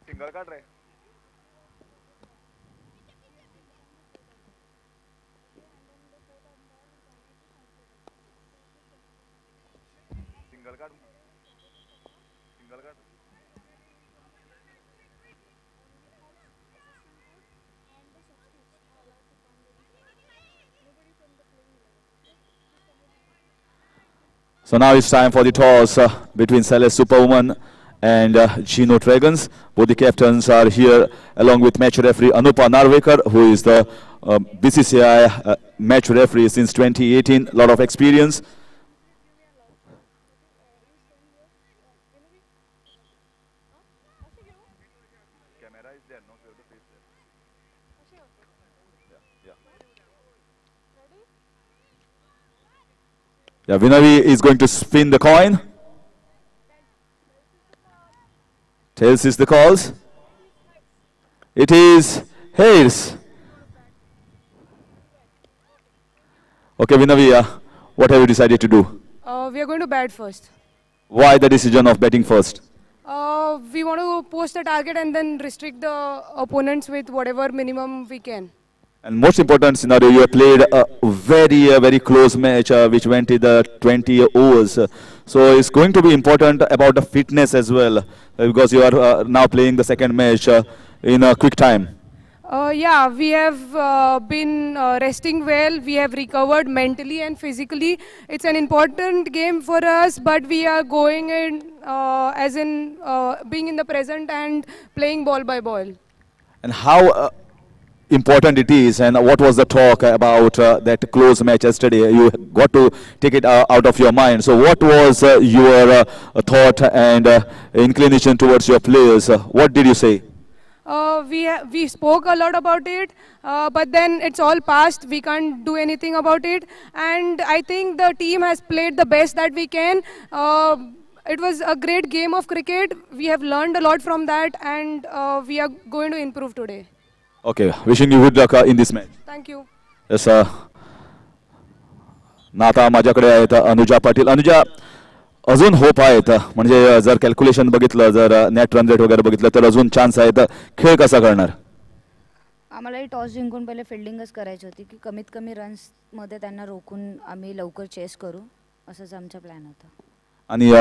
Single काढ रे. Single काढ. सिंगल काढ. So now it's time for the toss between Celeste Superwoman and Geno Dragons. Both the captains are here along with match referee Anupa Narvekar, who is the BCCI match referee since 2018, a lot of experience. Camera is there, no? So the face there. Yeah, Vinayak is going to spin the coin. Tails is the calls. It is heads. Okay, Vinayak, what have you decided to do? We are going to bat first. Why the decision of batting first? We want to post the target and then restrict the opponents with whatever minimum we can. And most important scenario, you have played a very close match which went in the 20 overs. So it's going to be important about the fitness as well because you are now playing the second match in a quick time. Yeah, we have been resting well. We have recovered mentally and physically. It's an important game for us, but we are going in as in being in the present and playing ball by ball. And how important it is, and what was the talk about that close match yesterday? You got to take it out of your mind. So what was your thought and inclination towards your players? What did you say? We spoke a lot about it, but then it's all past. We can't do anything about it. And I think the team has played the best that we can. It was a great game of cricket. We have learned a lot from that, and we are going to improve today. Okay, wishing you good luck in this match. Thank you. Yes, नाता माझ्याकडे आहेत अनुजा पाटील. अनुजा, अजून hope आहेत म्हणजे जर calculation बघितलं, जर net run rate वगैरे बघितलं तर अजून चान्स आहेत. खेळ कसा करणार? आम्हालाही टॉस जिंकून पहिले फिल्डिंगच करायची होती की कमीत कमी रन्समध्ये त्यांना रोखून आम्ही लवकर चेस करू, असंच आमचा प्लॅन होता. आणि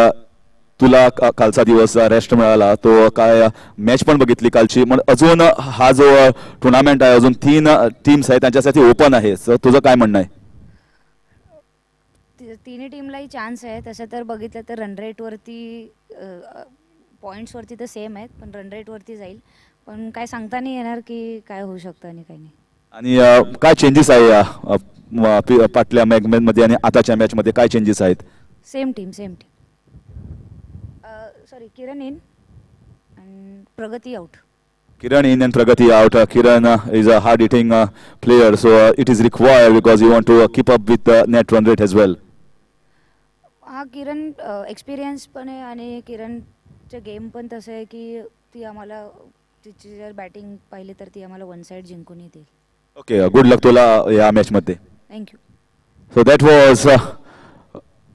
तुला कालचा दिवस रेस्ट मिळाला, तो काय मॅच पण बघितली कालची, पण अजून हा जो टुर्नामेंट आहे अजून 3 टीम्स आहेत त्यांच्यासाठी ओपन आहे. तुझं काय म्हणणं आहे? तिन्ही टीमलाही चान्स आहे. तसं तर बघितलं तर रन रेटवरती पॉईंट्सवरती तर सेम आहेत, पण रन रेटवरती जाईल. पण काय सांगता नाही येणार की काय होऊ शकतं आणि काय नाही. आणि काय चेंजेस आहे पाटल्या मॅचमध्ये आणि आताच्या मॅचमध्ये काय चेंजेस आहेत? Same team. Sorry, Kiran in and Pragati out. Kiran in and Pragati out. Kiran is a hard-hitting player, so it is required because you want to keep up with the net run rate as well. हा किरण experience पण आहे आणि किरणचं game पण तसं आहे की ती आम्हाला तिची जर बॅटिंग पाहिली तर ती आम्हाला वन साइड जिंकून येतील. ओके, गुड लक तुला या मॅचमध्ये. Thank you. So that was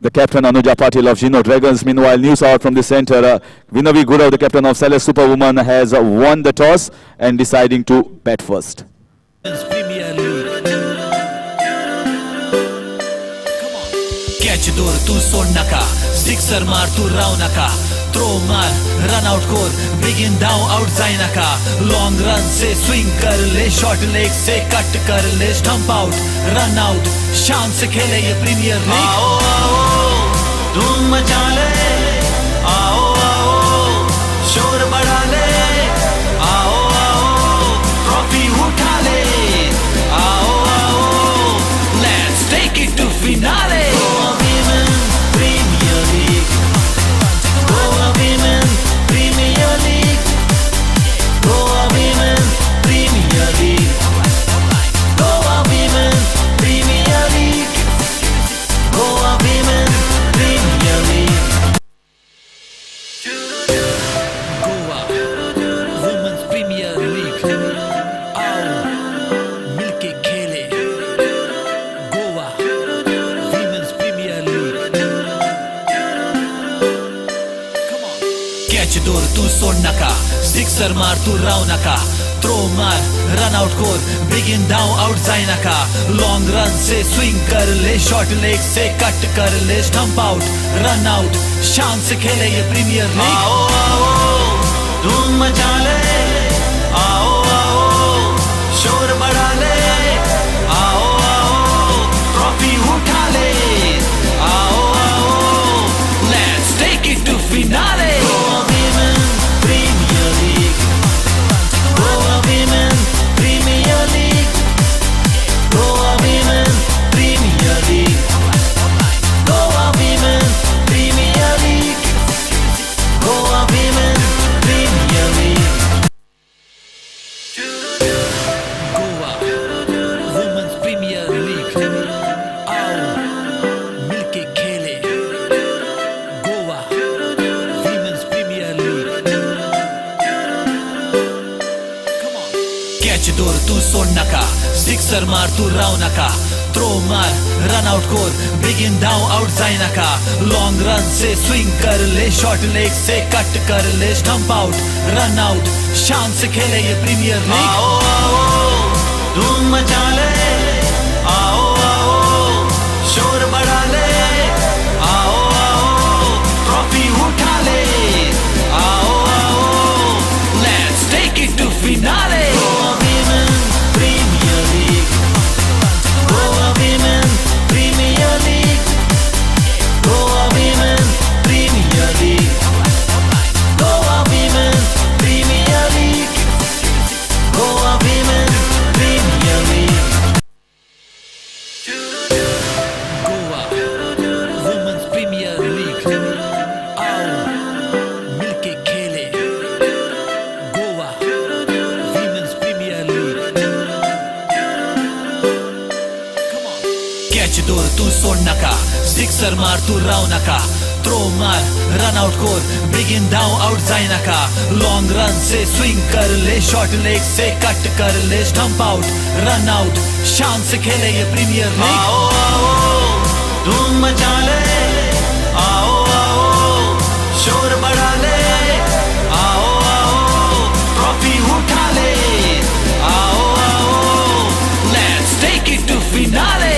the captain Anuja Patil of Geno Dragons. Meanwhile, news out from the center. Vinayak Guru, the captain of Celeste Superwoman, has won the toss and deciding to bat first. Catch door tu sod naka, sixer maar tu raw naka, throw maar, run out core, begin down out jai naka, long run se swing kar le, short leg se cut kar le, stump out, run out, शान से खेले ये premiere league. आओ आओ धूम मचा ले, आओ आओ शोर बढ़ा ले, आओ आओ ट्रॉफी उठा ले, आओ आओ let's take it to finale. तू सोड नका सिक्सर मार तू राव नका थ्रो मार रन आउट कोर बिगिन डाउन आउट जाए नका लॉन्ग रन से स्विंग कर ले शॉर्ट लेग से कट कर ले स्टंप आउट रन आउट शान से खेले ये प्रीमियर लीग आओ आओ धूम मचा ले आओ आओ शोर बढ़ा ले आओ आओ ट्रॉफी उठा ले आओ आओ let's take it to finale दूर तू सोड नका सिक्सर मार तू राव नका थ्रो मार रन आउट कोर बिगिन डाउन आउट जाए नका लॉन्ग रन से स्विंग कर ले शॉर्ट लेग से कट कर ले स्टंप आउट रन आउट शान से खेले ये प्रीमियर लीग आओ आओ धूम मचा ले आओ आओ शोर बढ़ा ले आओ आओ ट्रॉफी उठा ले आओ आओ let's take it to finale दूर तू सोड नका सिक्सर मार तू राव नका थ्रो मार रन आउट कोर बिगिन डाउन आउट जाए नका लॉन्ग रन से स्विंग कर ले शॉर्ट लेग से कट कर ले स्टंप आउट रन आउट शान से खेले ये प्रीमियर लीग आओ आओ धूम मचा ले आओ आओ शोर बढ़ा ले आओ आओ ट्रॉफी उठा ले आओ आओ let's take it to finale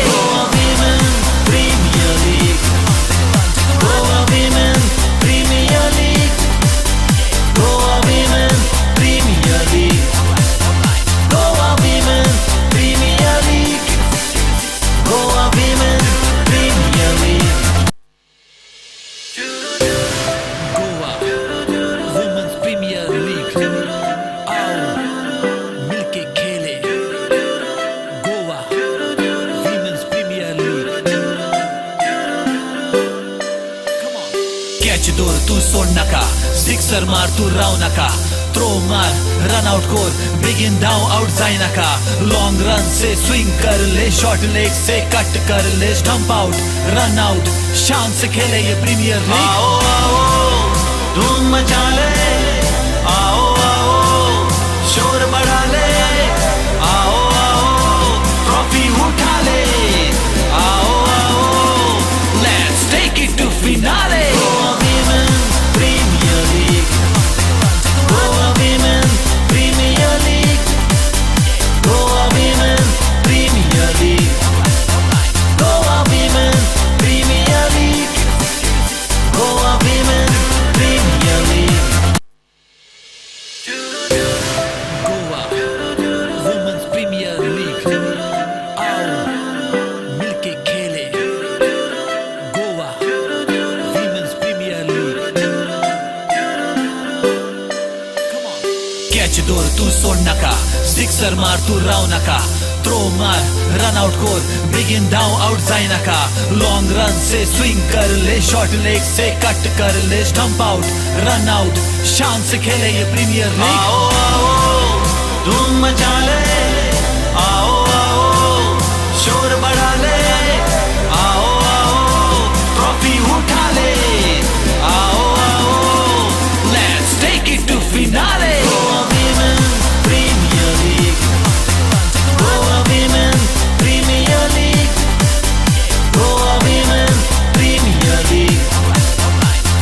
दूर तू सोड नका सिक्सर मार तू राव नका थ्रो मार रन आउट कोर बिगिन डाउन आउट जाए नका लॉन्ग रन से स्विंग कर ले शॉर्ट लेग से कट कर ले स्टंप आउट रन आउट शान से खेले ये प्रीमियर लीग आओ आओ धूम मचा ले आओ आओ शोर बढ़ा ले आओ आओ ट्रॉफी उठा ले आओ आओ let's take it to finale दूर तू सोड नका सिक्सर मार तू राव नका थ्रो मार रन आउट कोर बिगिन डाउन आउट जाए नका लॉन्ग रन से स्विंग कर ले शॉर्ट लेग से कट कर ले स्टंप आउट रन आउट शान से खेले ये प्रीमियर लीग आओ आओ धूम मचा ले आओ आओ शोर बढ़ा ले आओ आओ ट्रॉफी उठा ले आओ आओ let's take it to finale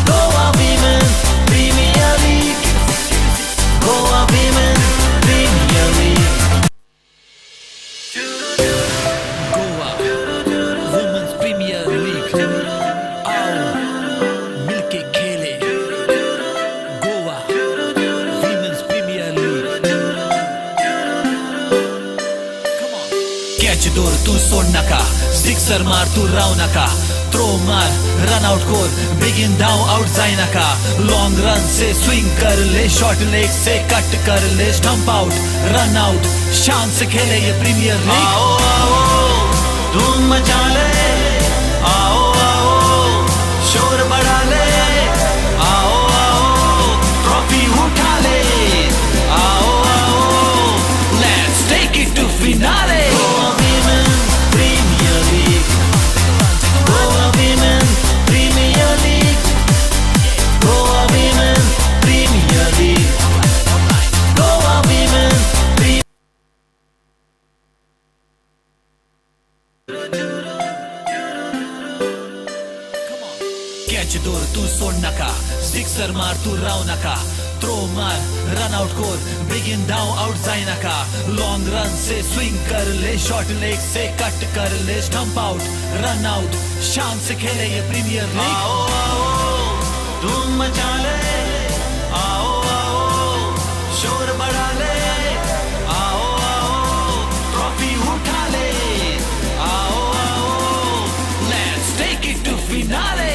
Goa Women Premier League. तू सोड नका सिक्सर मार तू राव नका थ्रो मार रन आउट कोर बिगिन डाउन आउट जाए नका लॉन्ग रन से स्विंग कर ले शॉर्ट लेग से कट कर ले स्टंप आउट रन आउट शान से खेले ये प्रीमियर लीग आओ आओ धूम मचा ले आओ आओ शोर बढ़ा ले आओ आओ ट्रॉफी उठा ले आओ आओ let's take it to finale catch दूर तू सोड नका सिक्सर मार तू राव नका थ्रो मार रन आउट कोर बिगिन डाउन आउट जाए नका लॉन्ग रन से स्विंग कर ले शॉर्ट लेग से कट कर ले स्टंप आउट रन आउट शान से खेले ये प्रीमियर लीग आओ आओ धूम मचा ले आओ आओ शोर बढ़ा ले आओ आओ ट्रॉफी उठा ले आओ आओ let's take it to finale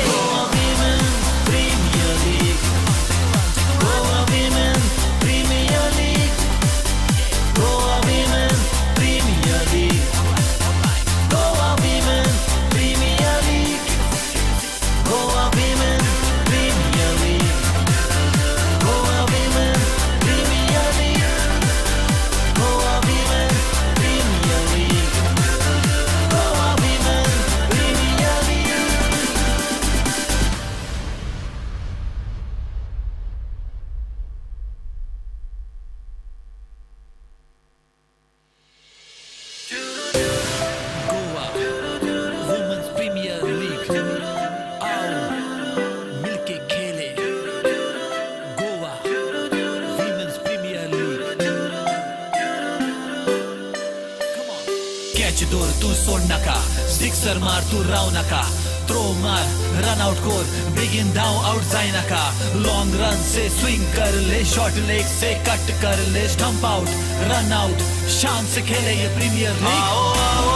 दूर तू सोड नका सिक्सर मार तू राव नका थ्रो मार रन आउट कोर बिगिन डाउन आउट जाए नका लॉन्ग रन से स्विंग कर ले शॉर्ट लेग से कट कर ले स्टंप आउट रन आउट शान से खेले ये प्रीमियर लीग आओ आओ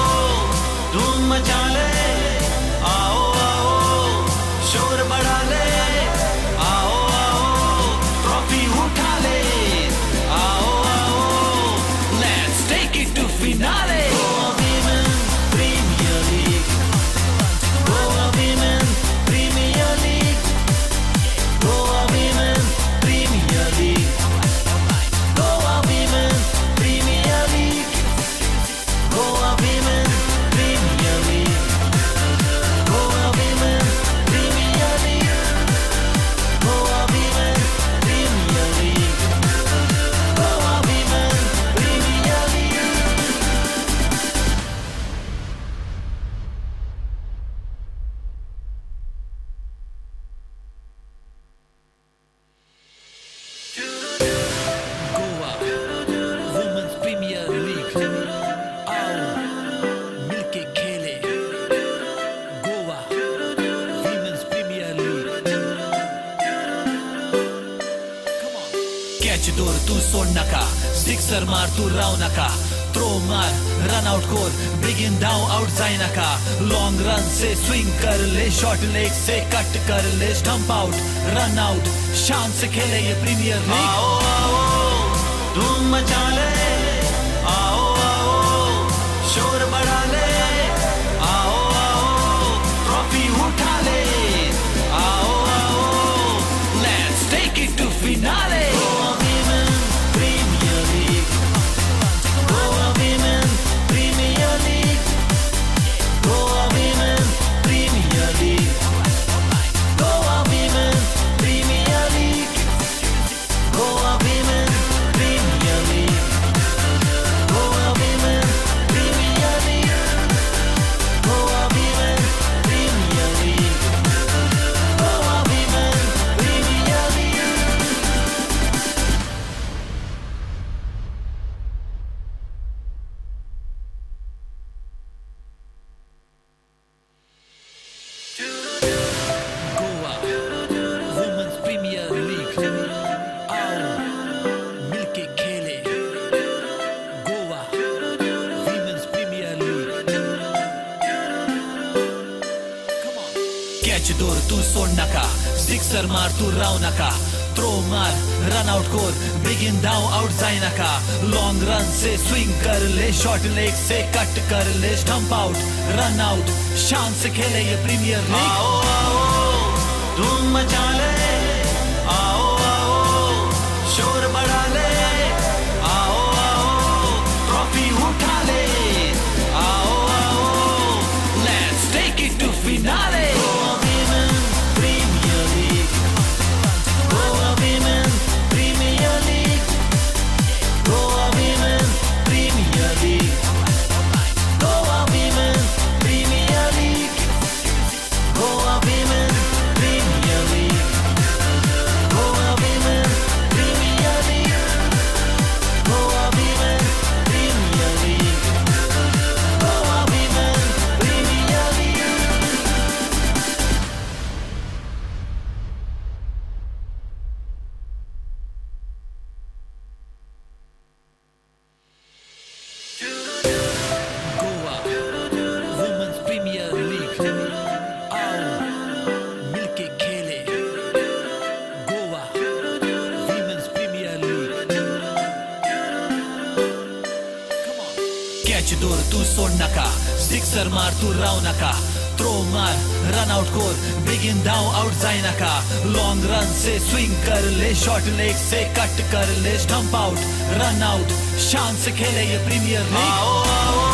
धूम मचा ले आओ आओ शोर बढ़ा ले आओ आओ ट्रॉफी उठा ले आओ आओ let's take it to finale दूर तू सोड नका सिक्सर मार तू राव नका थ्रो मार रन आउट कोर बिगिन डाउन आउट जाए नका लॉन्ग रन से स्विंग कर ले शॉर्ट लेग से कट कर ले स्टंप आउट रन आउट शान से खेले ये प्रीमियर लीग आओ आओ धूम मचा ले आओ आओ शोर बढ़ा ले आओ आओ ट्रॉफी उठा ले आओ आओ let's take it to finale catch दोर तू सोड नका सिक्सर मार तू राव नका थ्रो मार रन आउट कोर बिगिन धाव आउट जाए नका लॉन्ग रन से स्विंग कर ले शॉर्ट लेग से कट कर ले स्टंप आउट रन आउट शान से खेले ये प्रीमियर लीग आओ आओ धूम मचा ले आओ आओ शोर बढ़ा ले आओ आओ ट्रॉफी उठा ले आओ आओ let's take it to finale दोर तू सोड नका सिक्सर मार तू राव नका थ्रो मार रन आउट कोर बिगिन धाव आउट जाए नका लॉन्ग रन से स्विंग कर ले शॉर्ट लेग से कट कर ले स्टंप आउट रन आउट शान से खेले ये प्रीमियर लीग आओ आओ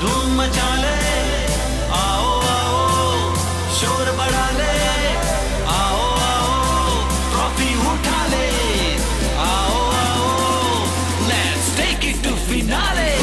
धूम मचा ले आओ आओ शोर बढ़ा ले आओ आओ ट्रॉफी उठा ले आओ आओ let's take it to finale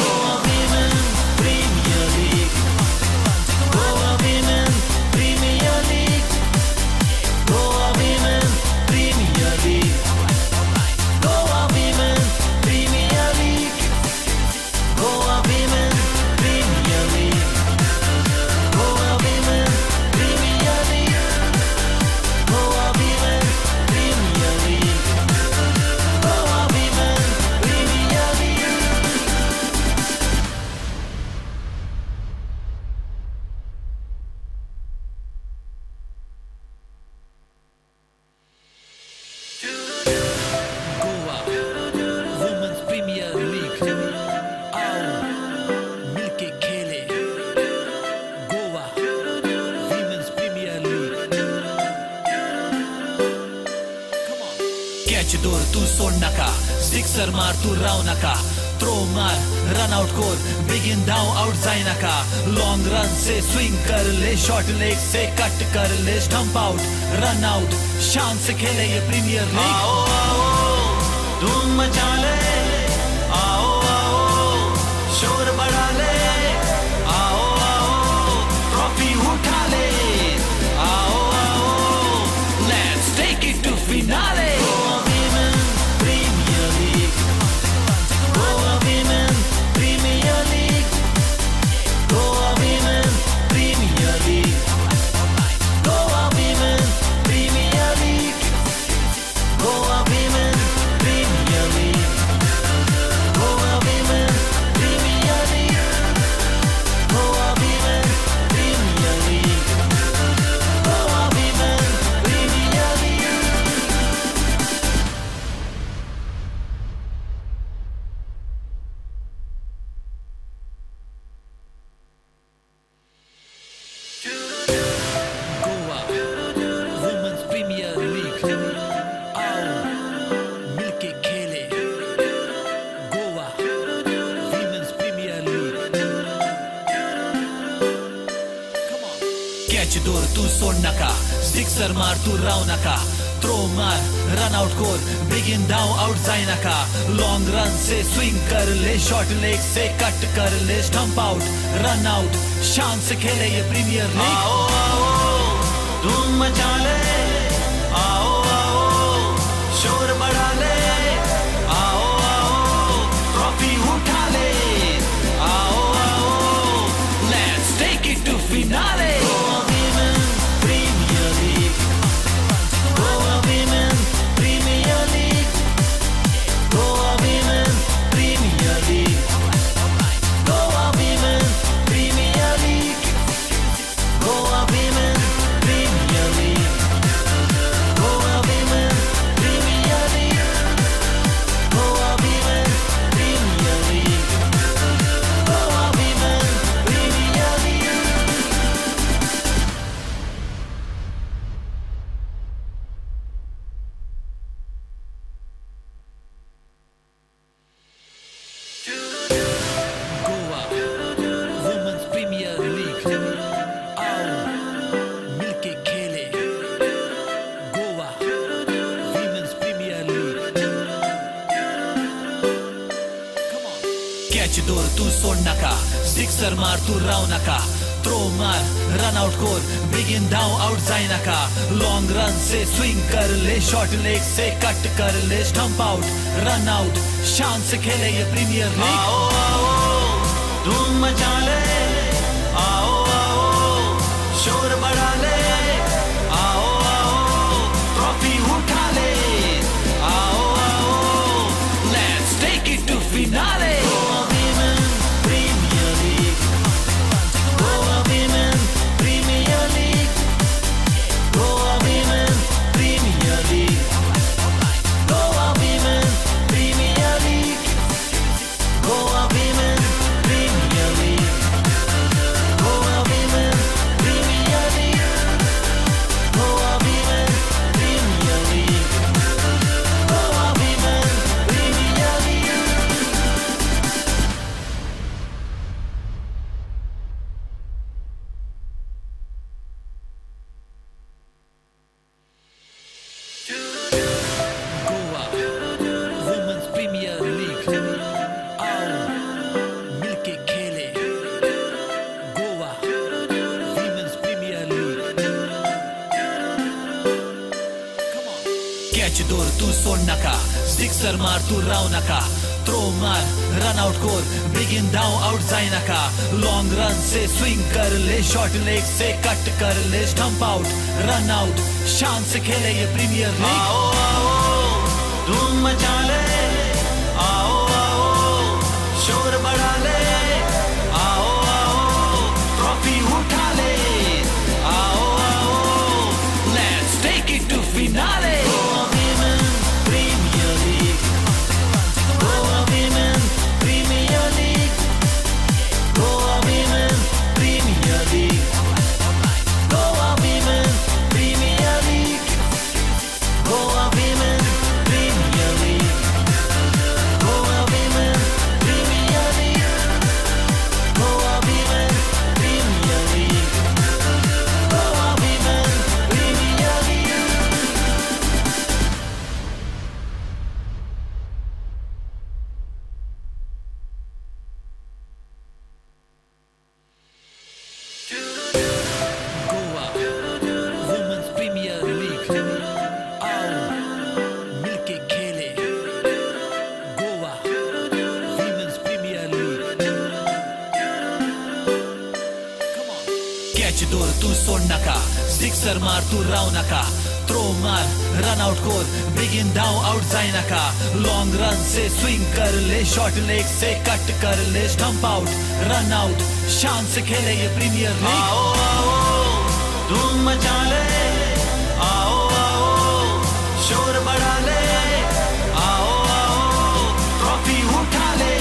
दोर तू सोड नका सिक्सर मार तू राव नका थ्रो मार रन आउट कोर बिगिन धाव आउट जाए नका लॉन्ग रन से स्विंग कर ले शॉर्ट लेग से कट कर ले स्टंप आउट रन आउट शान से खेले ये प्रीमियर लीग आओ आओ धूम मचा ले आओ आओ शोर बढ़ा ले आओ आओ ट्रॉफी उठा ले आओ आओ let's take it to finale दोर तू सोड नका सिक्सर मार तू राव नका थ्रो मार रन आउट कोर बिगिन धाव आउट जाए नका लॉन्ग रन से स्विंग कर ले शॉर्ट लेग से कट कर ले स्टंप आउट रन आउट शान से खेले ये प्रीमियर लीग आओ आओ धूम मचा ले आओ आओ शोर बढ़ा ले आओ आओ ट्रॉफी उठा ले आओ आओ let's take it to finale Premier League. Sixer मार तू राव नका थ्रो मार रन आउट कोर बिगिन डाउन आउट जाए नका लॉन्ग रन से स्विंग कर ले शॉर्ट लेग से कट कर ले स्टंप आउट रन आउट शान से खेले ये प्रीमियर लीग आओ आओ धूम मचा ले आओ आओ शोर बढ़ा ले आओ आओ ट्रॉफी उठा ले आओ आओ let's take it to finale दूर तू सोड नका सिक्सर मार तू राव नका थ्रो मार रन आउट कोर बिगिन डाउन आउट जाए नका लॉन्ग रन से स्विंग कर ले शॉर्ट लेग से कट कर ले स्टंप आउट रन आउट शान से खेले ये प्रीमियर लीग आओ आओ धूम मचा ले आओ आओ शोर बढ़ा ले आओ आओ ट्रॉफी उठा ले आओ आओ let's take it to finale दूर तू सोड नका सिक्सर मार तू राव नका थ्रो मार रन आउट कोर बिगिन डाउन आउट जाए नका लॉन्ग रन से स्विंग कर ले शॉर्ट लेग से कट कर ले स्टंप आउट रन आउट शान से खेले ये प्रीमियर लीग आओ आओ धूम मचा ले आओ आओ शोर बढ़ा ले आओ आओ ट्रॉफी उठा ले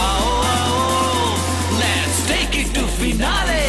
आओ आओ let's take it to finale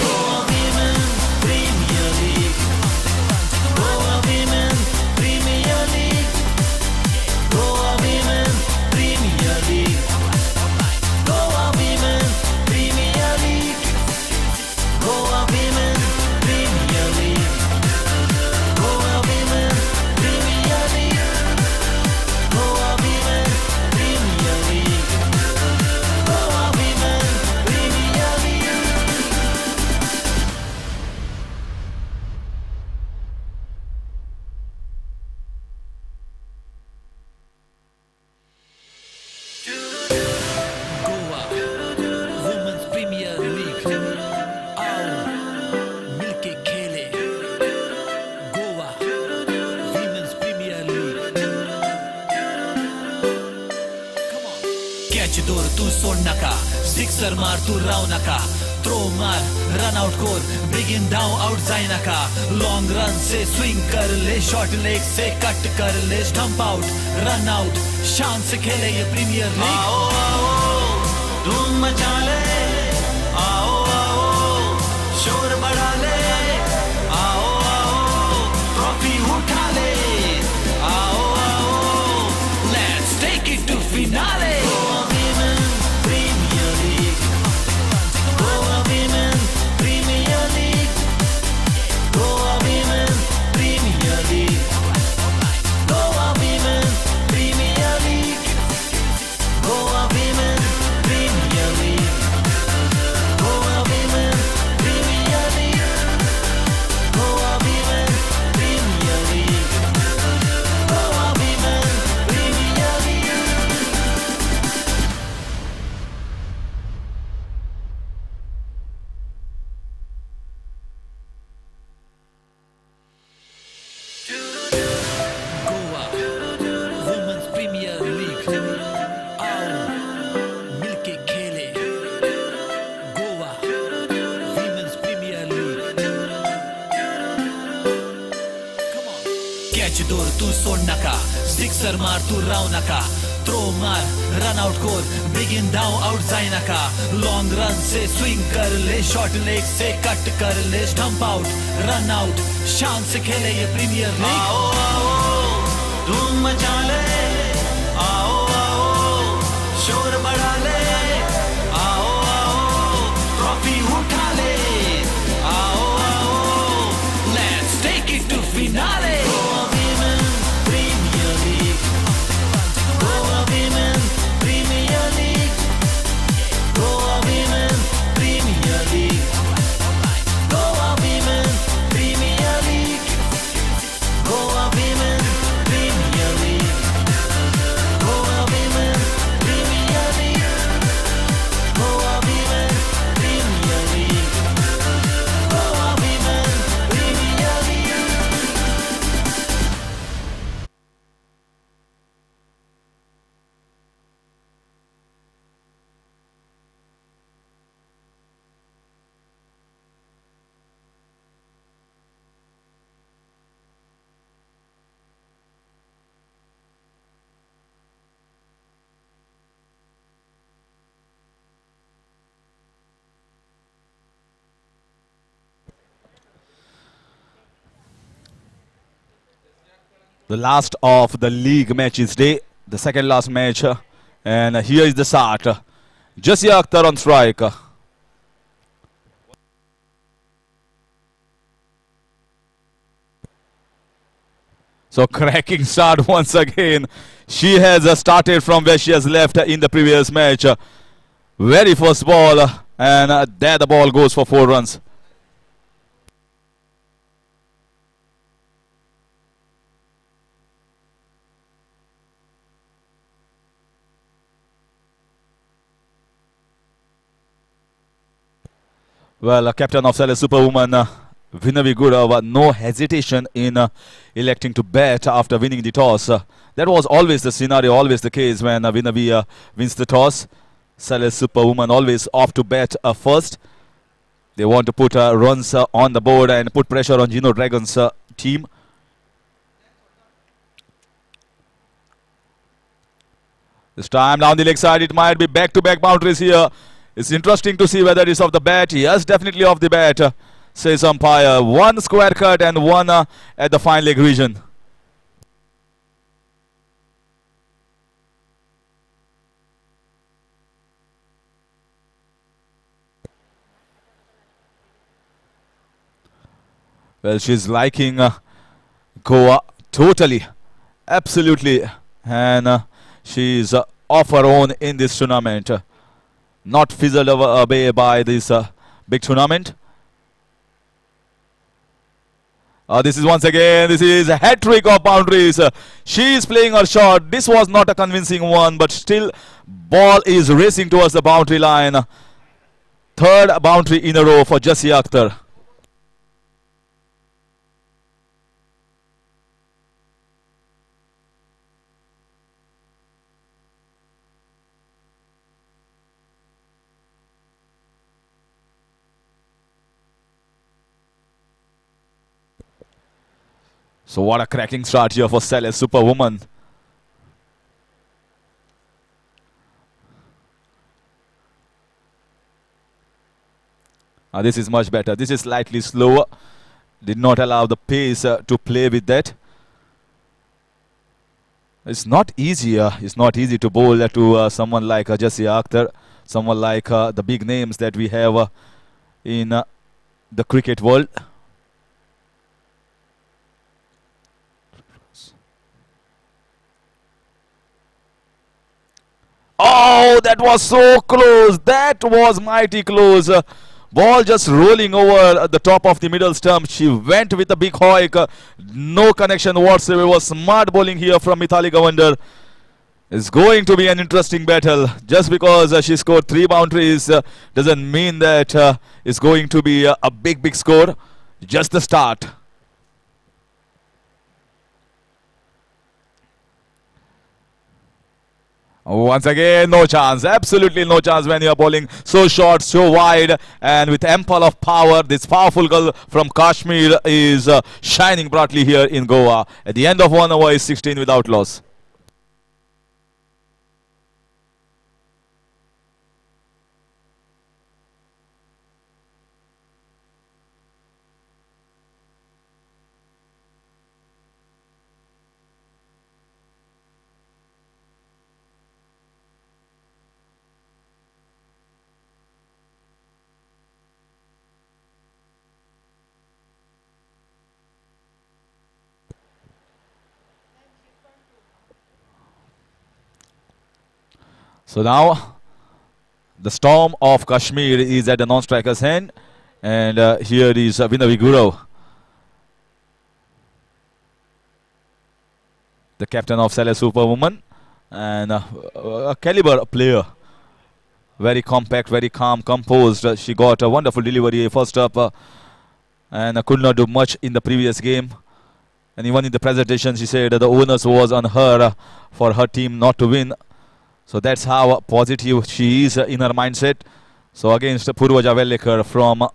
दूर तू सोड नका सिक्सर मार तू राव नका थ्रो मार रन आउट कोर बिगिन डाउन आउट जाए नका लॉन्ग रन से स्विंग कर ले शॉर्ट लेग से कट कर ले स्टंप आउट रन आउट शान से खेले ये प्रीमियर लीग आओ आओ धूम मचा ले आओ आओ शोर बढ़ा ले आओ आओ ट्रॉफी उठा ले आओ आओ let's take it to finale दोर तू सोड नका सिक्सर मार तू राव नका थ्रो मार रन आउट कोर बिगिन डाउन आउट जाए नका लॉन्ग रन से स्विंग कर ले शॉर्ट लेग से कट कर ले स्टंप आउट रन आउट शान से खेले ये प्रीमियर लीग आओ आओ धूम मचा ले आओ आओ शोर बढ़ा ले आओ आओ ट्रॉफी उठा ले आओ आओ let's take it to finale The last of the league matches day, the second last match, and here is the start. Jasia Akhtar on strike. So cracking start once again. She has started from where she has left in the previous match. Very first ball, and there the ball goes for 4 runs. Well, captain of Celeste Superwoman, Vinayak, no hesitation in electing to bat after winning the toss. That was always the scenario, always the case when Vinayak wins the toss. Celeste Superwoman always off to bat first. They want to put runs on the board and put pressure on Geno Dragons team. This time down the leg side, it might be back-to-back boundaries here. It's interesting to see whether it's off the bat. Yes, definitely off the bat, says umpire. One square cut and one at the fine leg region. Well, she's liking Goa totally, absolutely, and she's off her own in this tournament. Not fizzled away by this big tournament. This is once again, this is a hat-trick of boundaries. She is playing her shot. This was not a convincing one, but still ball is racing towards the boundary line. Third boundary in a row for Jasia Akhtar. So what a cracking start here for Celeste Superwoman. This is much better. This is slightly slower. Did not allow the pace to play with that. It's not easy. It's not easy to bowl to someone like Jasia Akhtar, someone like the big names that we have in the cricket world. Oh, that was so close. That was mighty close. Ball just rolling over the top of the middle stump. She went with a big hoik. No connection whatsoever. Smart bowling here from Mithali Gavander. It's going to be an interesting battle. Just because she scored 3 boundaries doesn't mean that it's going to be a big score. Just the start. Once again, no chance. Absolutely no chance when you are bowling so short, so wide, and with ample of power. This powerful girl from Kashmir is shining brightly here in Goa. At the end of 1 over is 16 without loss. So now the storm of Kashmir is at the non-striker's hand, and here is Vinayak, the captain of Celeste Superwoman, and a caliber player. Very compact, very calm, composed. She got a wonderful delivery first up, and could not do much in the previous game. And even in the presentation, she said the onus was on her for her team not to win. So that's how positive she is in her mindset. So against Purvaja Vellekar from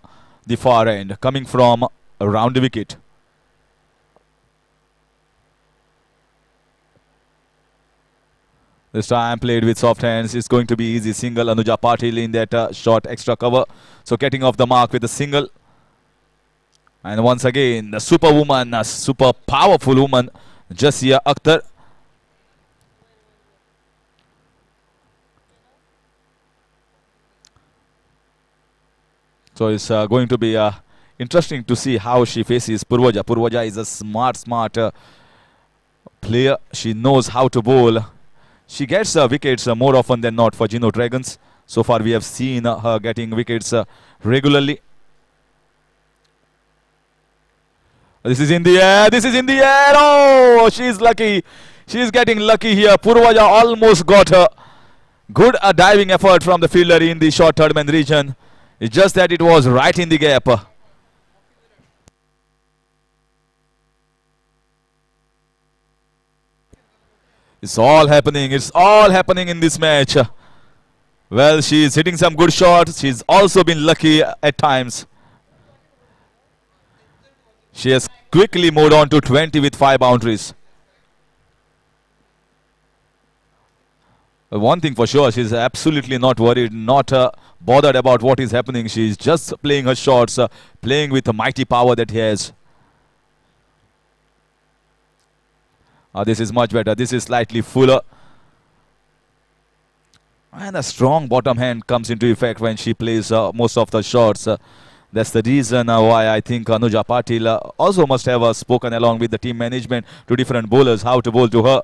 the far end, coming from around the wicket. This time played with soft hands. It's going to be easy single. Anuja Patil in that short extra cover. So getting off the mark with a single. And once again, the superwoman, a super powerful woman, Jasia Akhtar. So it's going to be interesting to see how she faces Purvaja. Purvaja is a smart player. She knows how to bowl. She gets wickets more often than not for Geno Dragons. So far we have seen her getting wickets regularly. This is in the air. This is in the air. Oh, she's lucky. She's getting lucky here. Purvaja almost got her. Good diving effort from the fielder in the short third man region. It's just that it was right in the gap. It's all happening. It's all happening in this match. Well, she's hitting some good shots. She's also been lucky at times. She has quickly moved on to 20 with 5 boundaries. One thing for sure, she's absolutely not worried, not bothered about what is happening. She's just playing her shots, playing with the mighty power that he has. This is much better. This is slightly fuller. And a strong bottom hand comes into effect when she plays most of the shots. That's the reason why I think Anuja Patil also must have spoken along with the team management to different bowlers how to bowl to her.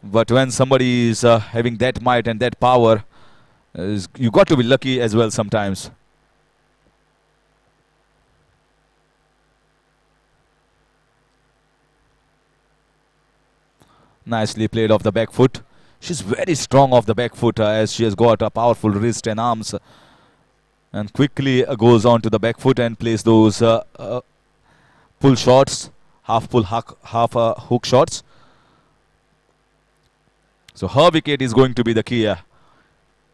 But when somebody is having that might and that power, you got to be lucky as well sometimes. Nicely played off the back foot. She's very strong off the back foot as she has got a powerful wrist and arms. And quickly goes on to the back foot and plays those pull shots, half pull, half hook shots. So her wicket is going to be the key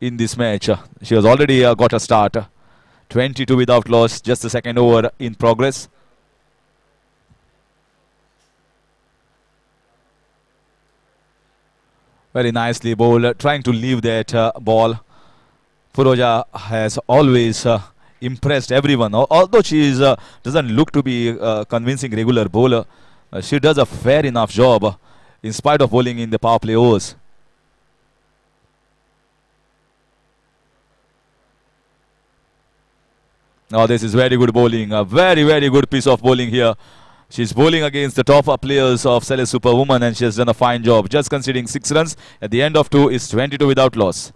in this match. She has already got a start. 22 without loss, just the second over in progress. Very nicely bowled, trying to leave that ball. Purvaja has always impressed everyone. Although she is, doesn't look to be a convincing regular bowler, she does a fair enough job in spite of bowling in the power play overs. Now this is very good bowling, a very good piece of bowling here. She's bowling against the top players of Celeste Superwoman and she has done a fine job. Just conceding 6 runs at the end of 2 is 22 without loss.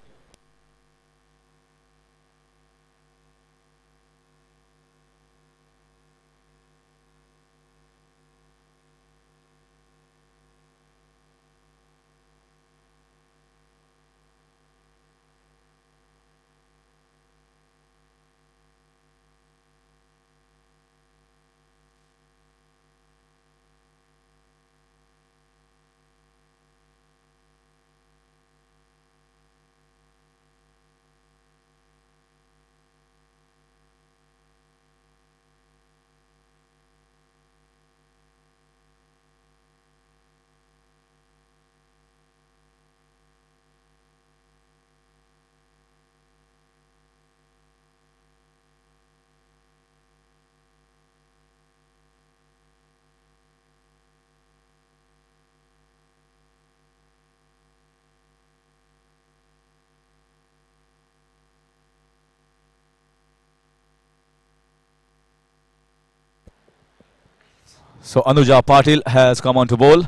So Anuja Patil has come on to bowl.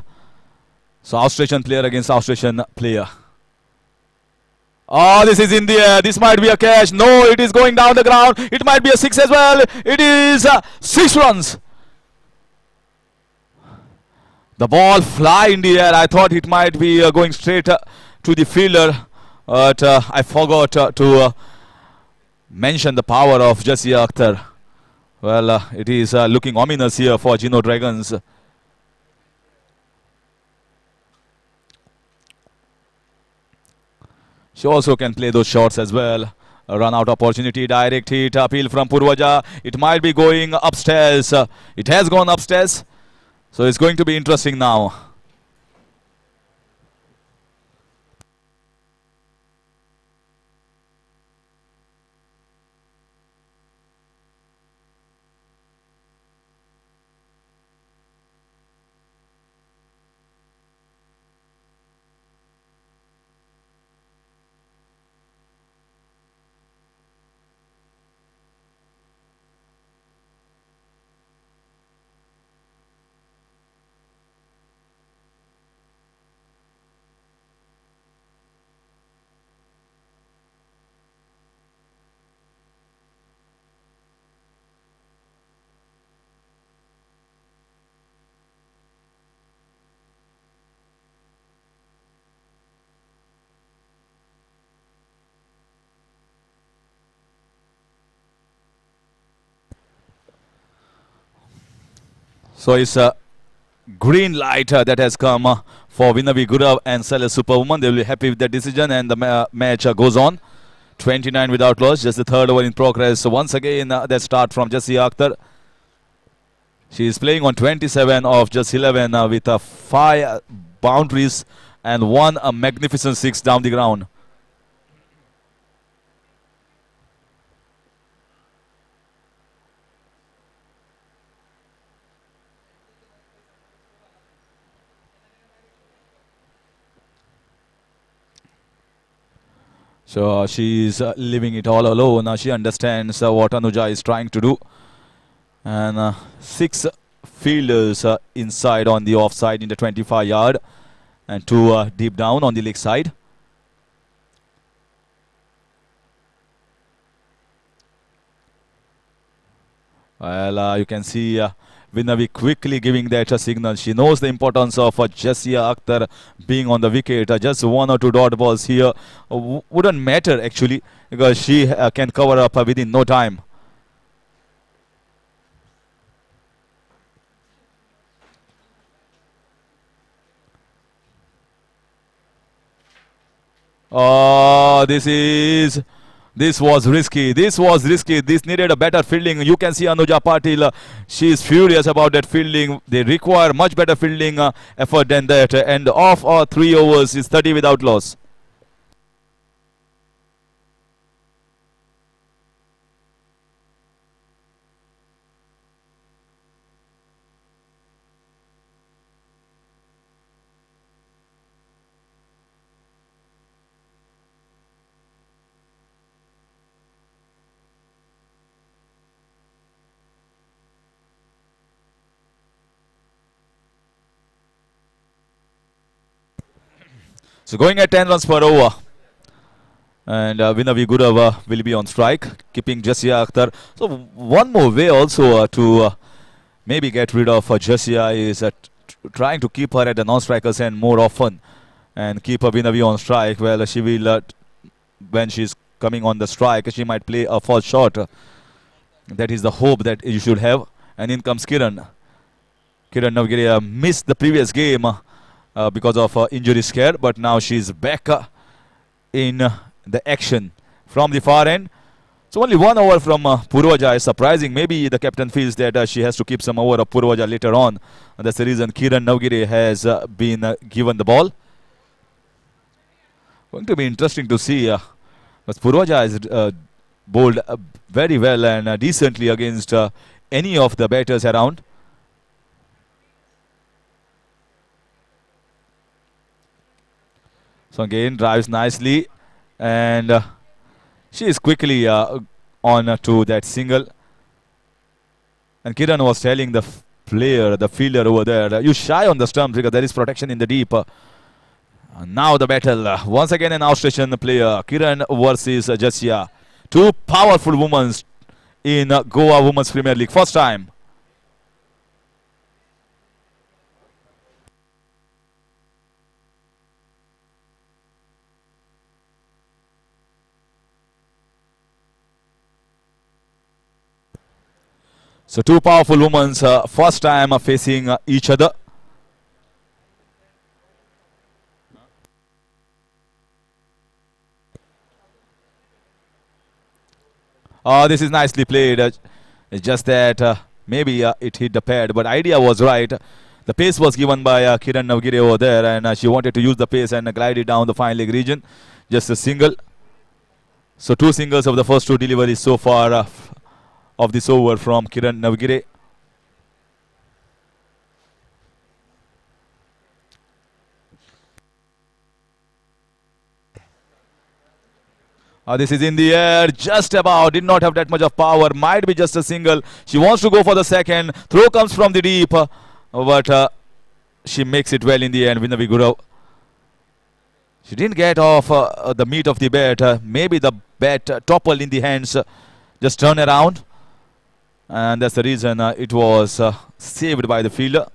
So Australian player against Australian player. Oh, this is in the air. This might be a catch. No, it is going down the ground. It might be a 6 as well. It is 6 runs. The ball fly in the air. I thought it might be going straight to the fielder. But I forgot to mention the power of Jasia Akhtar. Well, it is looking ominous here for Geno Dragons. She also can play those shots as well. A run out opportunity, direct hit, appeal from Purvaja. It might be going upstairs. It has gone upstairs. So it's going to be interesting now. So it's a green light that has come for Vinavi Gurav and Celeste Superwoman. They will be happy with that decision, and the match goes on. 29 without loss, just the third over in progress. So once again, that start from Jasia Akhtar. She is playing on 27 of just 11 with 5 boundaries and 1 magnificent 6 down the ground. So she is leaving it all alone. She understands what Anuja is trying to do. And 6 fielders inside on the offside in the 25-yard. And 2 deep down on the leg side. Well, you can see Vinavi quickly giving that signal. She knows the importance of Jasia Akhtar being on the wicket. Just 1 or 2 dot balls here wouldn't matter actually, because she can cover up within no time. Oh, this was risky. This was risky. This needed a better fielding. You can see Anuja Patil. She is furious about that fielding. They require much better fielding effort than that. And off 3 overs is 30 without loss. So going at 10 runs per over. And Vinavi Gurav will be on strike, keeping Jasia Akhtar. So one more way also to maybe get rid of Jasia is trying to keep her at the non-strikers end more often. And keep Vinavi on strike. Well, she will, when she's coming on the strike, she might play a false shot. That is the hope that you should have. And in comes Kiran. Kiran Navgiri missed the previous game because of injury scare, but now she's back in the action from the far end. So only 1 over from Purvaja is surprising. Maybe the captain feels that she has to keep some over of Purvaja later on. And that's the reason Kiran Navgiri has been given the ball. Going to be interesting to see. But Purvaja has bowled very well and decently against any of the batters around. So again, drives nicely, and she is quickly on to that single. And Kiran was telling the player, the fielder over there. You shy on the stumps because there is protection in the deep. Now the battle. Once again an outstation player. Kiran versus Jasia. Two powerful women in Goa Women's Premier League. First time. So two powerful women, first time facing each other. This is nicely played. It's just that maybe it hit the pad, but idea was right. The pace was given by Kiran Navgire over there, and she wanted to use the pace and glide it down the fine leg region. Just a single. So two singles of the first two deliveries so far of this over from Kiran Navgire. This is in the air, just about, did not have that much of power, might be just a single. She wants to go for the second. Throw comes from the deep, but she makes it well in the end. Vinayak Gurav. She didn't get off the meat of the bat. Maybe the bat toppled in the hands, just turn around. And that's the reason it was saved by the fielder.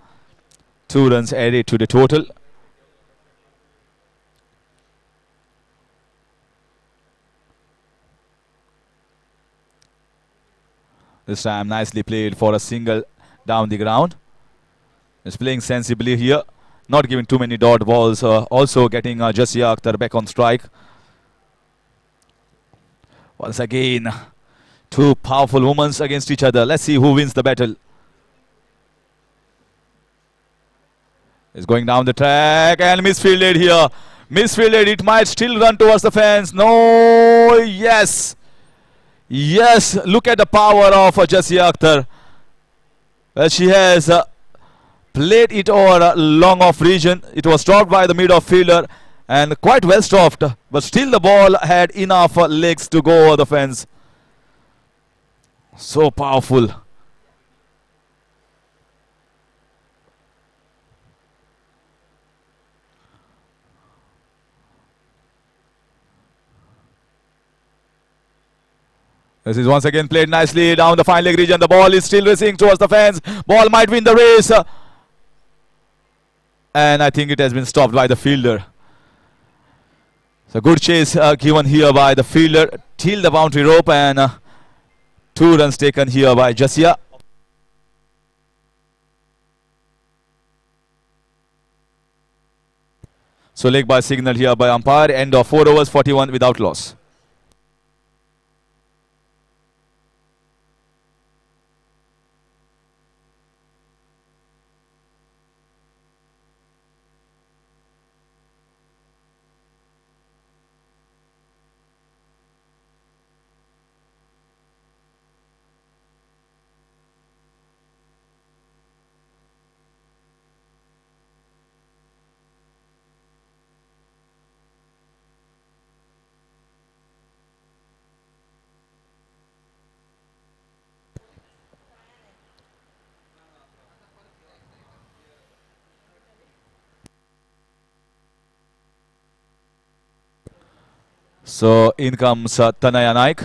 2 runs added to the total. This time nicely played for a single down the ground. Is playing sensibly here. Not giving too many dot balls. Also getting Jasia Akhtar back on strike. Once again, two powerful women against each other. Let's see who wins the battle. Is going down the track and misfielded here. Misfielded. It might still run towards the fence. No. Yes. Yes. Look at the power of Jasia Akhtar. Well, she has played it over a long off region. It was stopped by the mid-off fielder and quite well stopped. But still the ball had enough legs to go over the fence. So powerful. This is once again played nicely down the fine leg region. The ball is still racing towards the fence. Ball might win the race. And I think it has been stopped by the fielder. So good chase given here by the fielder till the boundary rope, and 2 runs taken here by Jasia. So leg by signal here by umpire. End of 4 overs, 41 without loss. So in comes Tanaya Naik.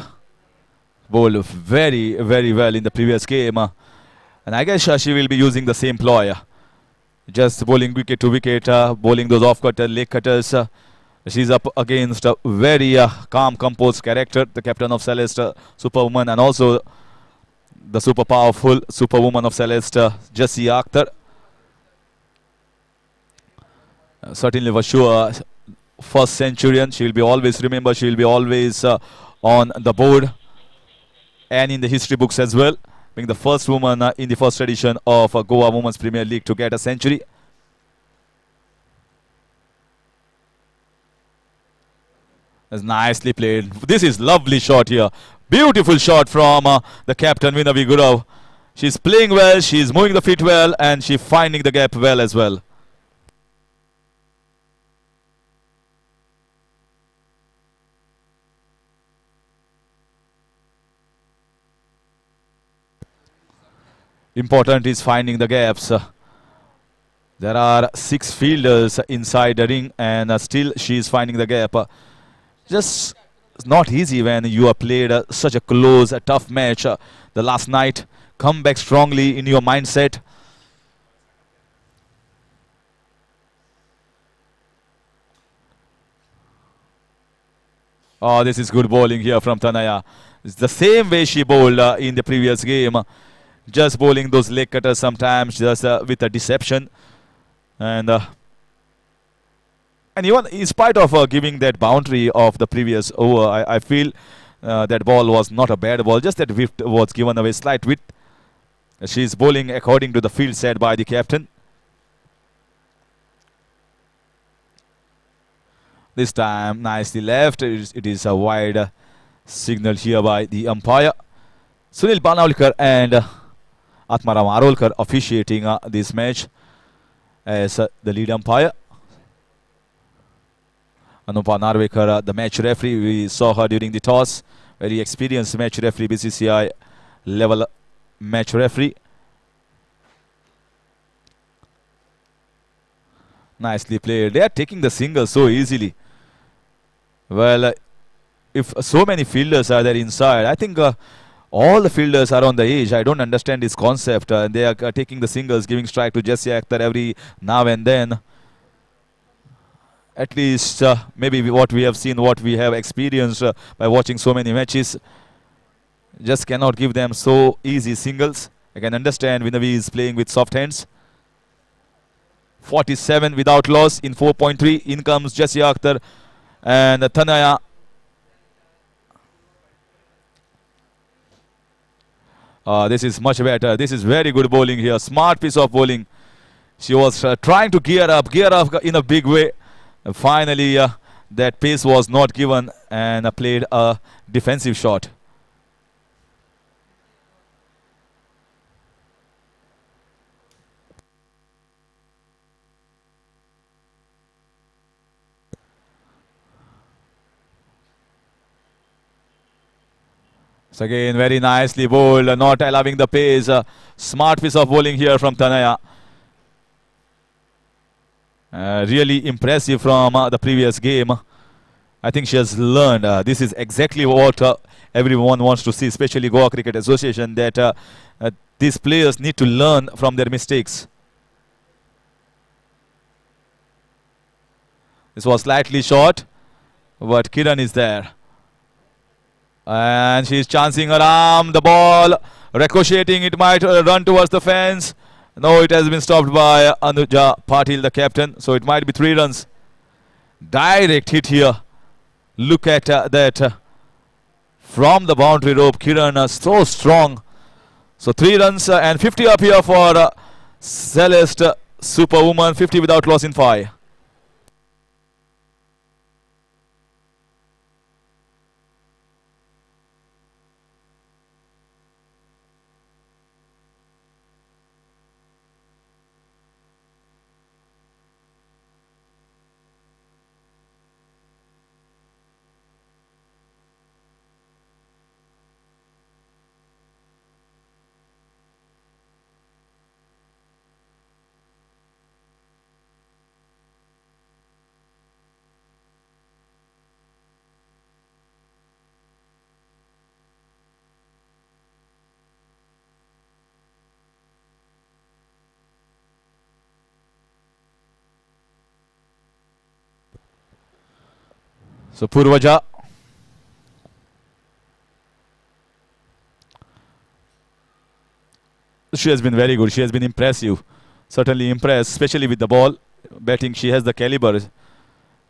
Bowled very, very well in the previous game. And I guess she will be using the same ploy. Just bowling wicket to wicket, bowling those off-cutter, leg cutters. She's up against a very calm, composed character, the captain of Celeste, Superwoman, and also the super powerful Superwoman of Celeste, Jasia Akhtar. Certainly for sure, first centurion. She will be always, remember, she will be always on the board and in the history books as well, being the first woman in the first edition of Goa Women's Premier League to get a century. That's nicely played. This is lovely shot here. Beautiful shot from the captain Vinayak Gurav. She's playing well, she's moving the feet well, and she's finding the gap well as well. Important is finding the gaps. There are 6 fielders inside the ring, and still she is finding the gap. Just not easy when you have played such a close, tough match the last night. Come back strongly in your mindset. Oh, this is good bowling here from Tanaya. It's the same way she bowled in the previous game. Just bowling those leg cutters sometimes, just with a deception. And even in spite of giving that boundary of the previous over, I feel that ball was not a bad ball. Just that whiff was given away, slight width. She's bowling according to the field set by the captain. This time nicely left. It is a wide signal here by the umpire. Sunil Banawalkar and Atmaram Arolkar officiating this match as the lead umpire. Anupa Narvekar, the match referee. We saw her during the toss. Very experienced match referee, BCCI level match referee. Nicely played. They are taking the single so easily. Well, if so many fielders are there inside, I think all the fielders are on the edge. I don't understand this concept. They are taking the singles, giving strike to Jessie Akhtar every now and then. At least maybe what we have seen, what we have experienced by watching so many matches, just cannot give them so easy singles. I can understand Vinavi is playing with soft hands. 47 without loss in 4.3. In comes Jessie Akhtar and Tanaya. This is much better. This is very good bowling here. Smart piece of bowling. She was trying to gear up in a big way. Finally, that pace was not given and played a defensive shot. So again, very nicely bowled, not allowing the pace. Smart piece of bowling here from Tanaya. Really impressive from the previous game. I think she has learned. This is exactly what everyone wants to see, especially Goa Cricket Association, that these players need to learn from their mistakes. This was slightly short, but Kiran is there. And she's chancing her arm. The ball ricocheting. It might run towards the fence. No, it has been stopped by Anuja Patil, the captain. So it might be 3 runs. Direct hit here. Look at that. From the boundary rope, Kiran so strong. So 3 runs and 50 up here for Celeste Superwoman. 50 without loss in 5. So Purvaja. She has been very good. She has been impressive. Certainly impressed, especially with the ball. Batting, she has the caliber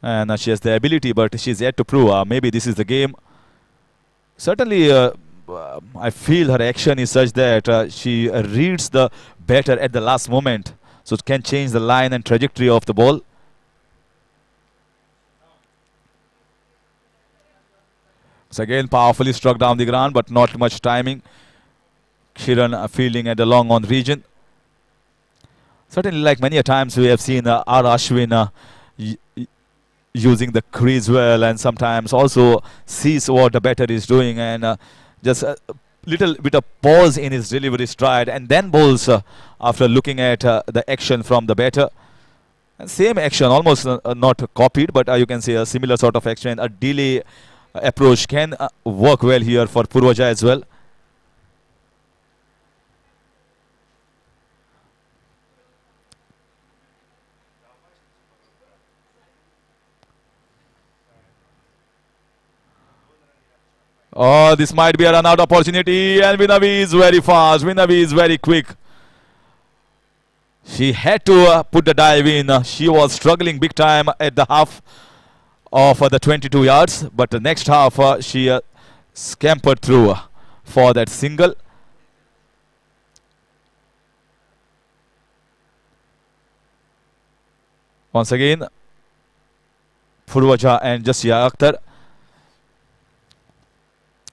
and she has the ability, but she's yet to prove. Maybe this is the game. Certainly, I feel her action is such that she reads the batter at the last moment. So it can change the line and trajectory of the ball. So again, powerfully struck down the ground, but not much timing. Kiran fielding at the long on region. Certainly, like many a times, we have seen R. Ashwin using the crease well, and sometimes also sees what the batter is doing and just little bit of pause in his delivery stride and then bowls after looking at the action from the batter. And same action, almost not copied, but you can say a similar sort of action. A delay approach can work well here for Purvaja as well. Oh, this might be a run-out opportunity, and Vinavi is very fast. Vinavi is very quick. She had to put the dive in. She was struggling big time at the half of the 22 yards, but the next half she scampered through for that single. Once again, Purvaja and Jasia Akhtar.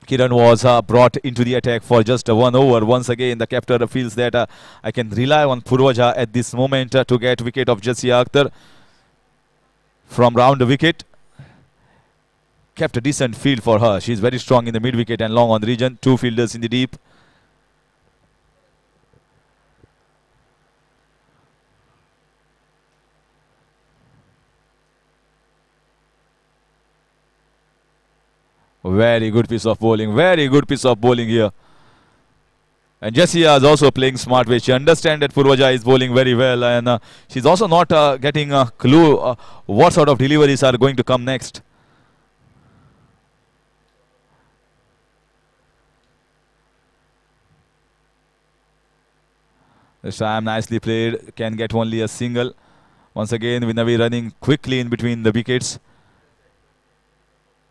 Kiran was brought into the attack for just 1 over. Once again, the captain feels that I can rely on Purvaja at this moment to get wicket of Jasia Akhtar from round the wicket. Kept a decent field for her. She is very strong in the mid wicket and long on the region. 2 fielders in the deep. Very good piece of bowling. Very good piece of bowling here. And Jasia is also playing smart way. She understands that Purvaja is bowling very well, and she's also not getting a clue what sort of deliveries are going to come next. This time nicely played. Can get only a single. Once again, Vinavi running quickly in between the wickets.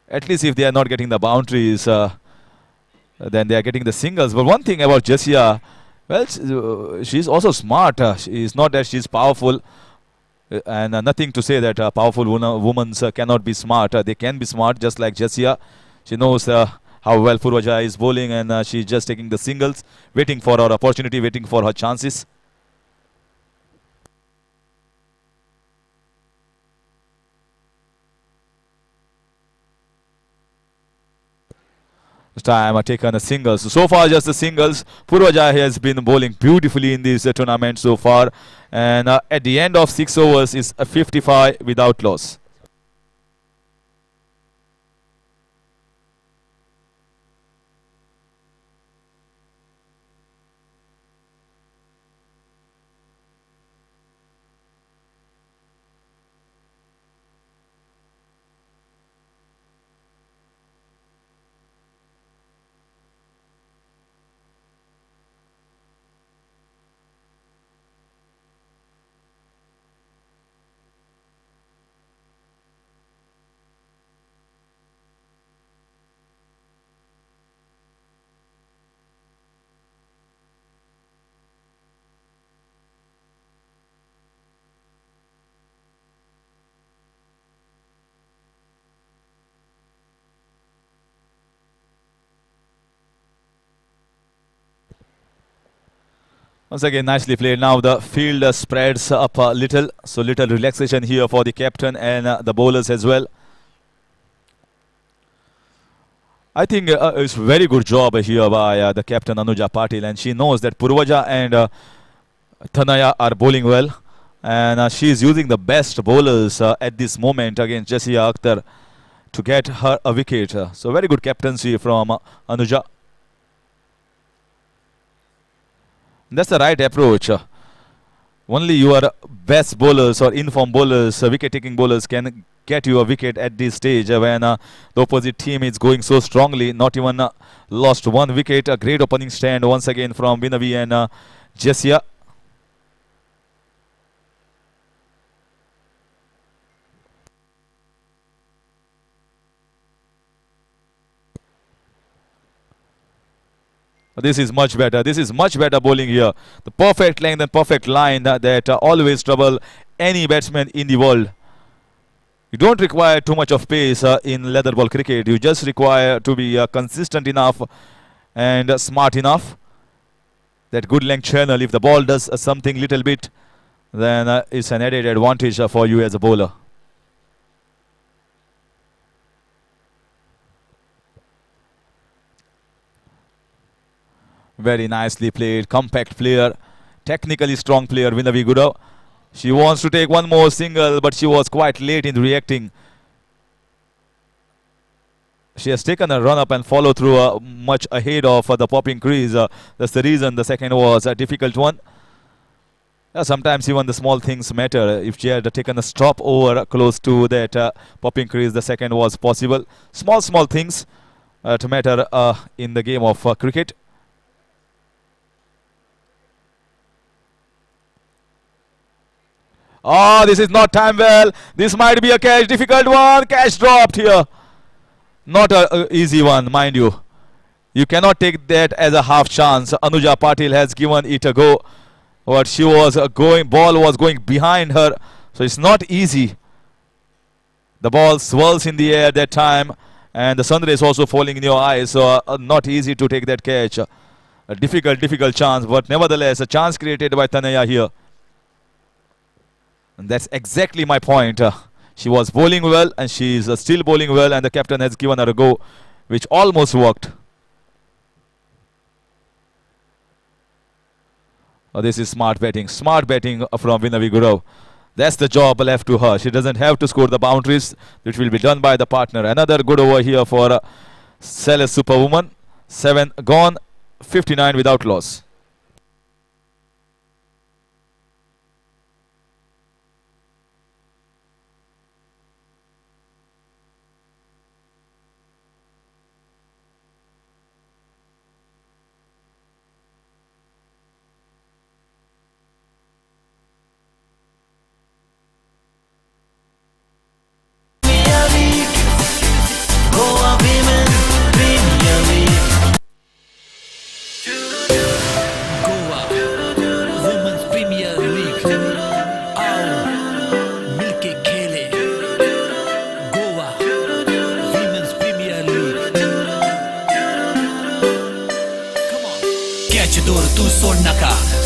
At least if they are not getting the boundaries, then they are getting the singles. But one thing about Jasia, well, she's also smart. It's not that she's powerful, and nothing to say that powerful women cannot be smart. They can be smart, just like Jasia. She knows how well Purvaja is bowling, and she's just taking the singles, waiting for her opportunity, waiting for her chances. This time taken a singles. So far just the singles. Purvaja has been bowling beautifully in this tournament so far, and at the end of 6 overs is a 55 without loss. Once again, nicely played. Now the field spreads up a little, so little relaxation here for the captain and the bowlers as well. I think it's very good job here by the captain Anuja Patil, and she knows that Purvaja and Thanaya are bowling well, and she is using the best bowlers at this moment against Jasia Akhtar to get her a wicket. So very good captaincy from Anuja. That's the right approach. Only your best bowlers or informed bowlers, wicket-taking bowlers can get you a wicket at this stage when the opposite team is going so strongly. Not even lost 1 wicket. A great opening stand once again from Vinavi and Jasia. This is much better. This is much better bowling here. The perfect length and perfect line that always trouble any batsman in the world. You don't require too much of pace in leather ball cricket. You just require to be consistent enough and smart enough. That good length channel, if the ball does something little bit, then it's an added advantage for you as a bowler. Very nicely played, compact player, technically strong player, Vinavi Guru. She wants to take one more single, but she was quite late in reacting. She has taken a run up and follow through much ahead of the popping crease. That's the reason the second was a difficult one. Sometimes even the small things matter. If she had taken a stop over close to that popping crease, the second was possible. Small things to matter in the game of cricket. Oh, this is not timed well. This might be a catch. Difficult one. Catch dropped here. Not a easy one, mind you. You cannot take that as a half chance. Anuja Patil has given it a go. But she was ball was going behind her. So it's not easy. The ball swirls in the air that time. And the sun rays also falling in your eyes. So not easy to take that catch. A difficult chance. But nevertheless, a chance created by Tanaya here. And that's exactly my point. She was bowling well and she is still bowling well, and the captain has given her a go, which almost worked. This is smart batting from Vinavi Guru. That's the job left to her. She doesn't have to score the boundaries, which will be done by the partner. Another good over here for Celeste Superwoman. 7 gone, 59 without loss.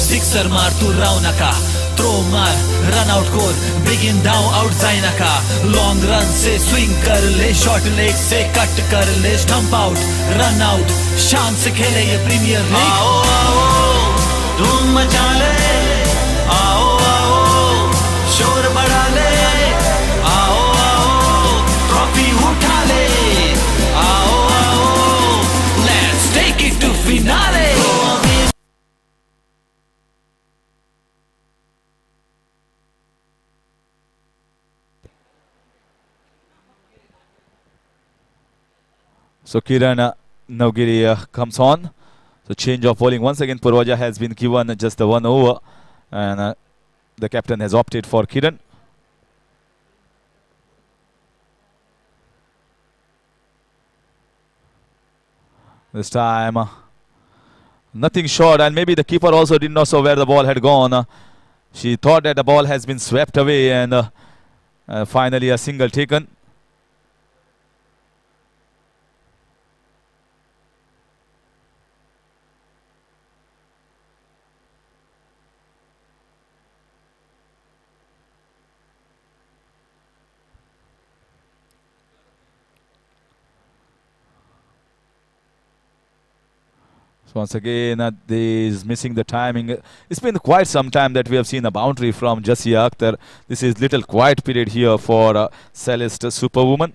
Sixer मार तू राव नका throw मार run out कोर बिगिन down out जाए नका long run से स्विंग कर ले शॉर्ट लेग से कट कर ले स्टंप आउट रन आउट शान से खेले ये प्रीमियर लीग आओ आओ धूम मचा ले आओ आओ शोर बढ़ा ले आओ आओ ट्रॉफी उठा ले आओ आओ let's take it to finale So Kiran Navgiri comes on. So change of bowling. Once again, Purvaja has been given just the 1 over. And the captain has opted for Kiran. This time, nothing short. And maybe the keeper also did not know where the ball had gone. She thought that the ball has been swept away. And finally a single taken. So once again, this is missing the timing. It's been quite some time that we have seen a boundary from Jasia Akhtar. This is little quiet period here for Celeste Superwoman.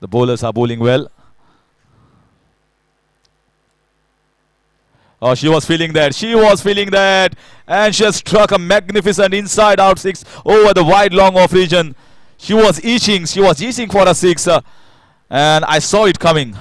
The bowlers are bowling well. Oh, she was feeling that. She was feeling that. And she has struck a magnificent inside-out 6 over the wide long off region. She was itching. She was itching for a 6. And I saw it coming.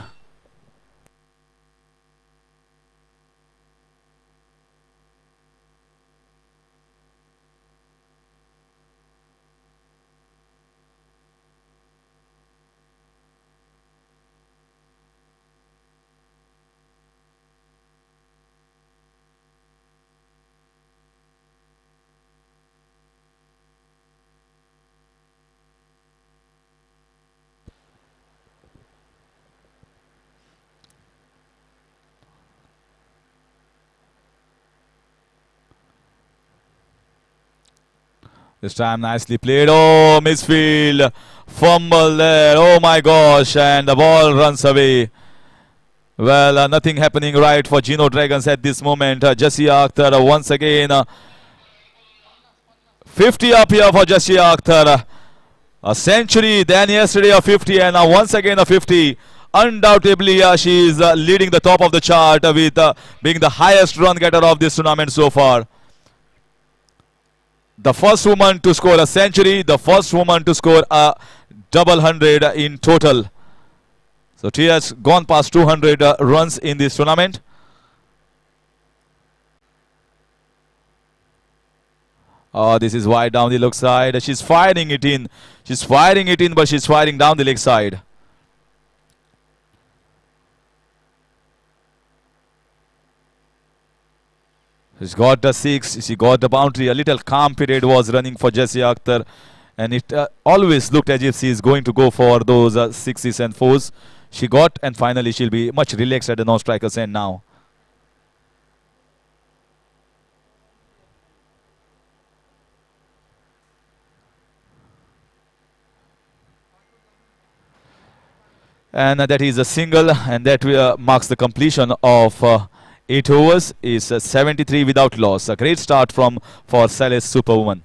This time nicely played. Oh, misfield. Fumble there. Oh my gosh. And the ball runs away. Well, nothing happening right for Geno Dragons at this moment. Jasia Akhtar once again 50 up here for Jasia Akhtar. A century, then yesterday a 50, and now once again a 50. Undoubtedly, she is leading the top of the chart with being the highest run getter of this tournament so far. The first woman to score a century, the first woman to score a double 100 in total. So she has gone past 200 runs in this tournament. Oh, this is wide down the leg side. She's firing it in. She's firing it in, but she's firing down the leg side. She's got the 6. She got the boundary. A little calm period was running for Jessie Akhtar. And it always looked as if she is going to go for those 6s and 4s. She got, and finally she'll be much relaxed at the non-striker's end now. And that is a single, and that marks the completion of 8 overs. Is 73 without loss. A great start for Celeste Superwoman.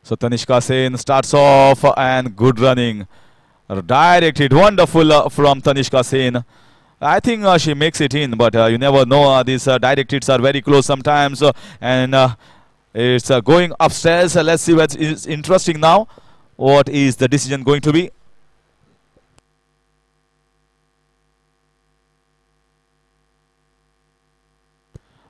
So Tanishka Sen starts off and good running. Direct hit, wonderful from Tanishka Sen. I think she makes it in, but you never know. These direct hits are very close sometimes, and it's going upstairs. Let's see what is interesting now. What is the decision going to be?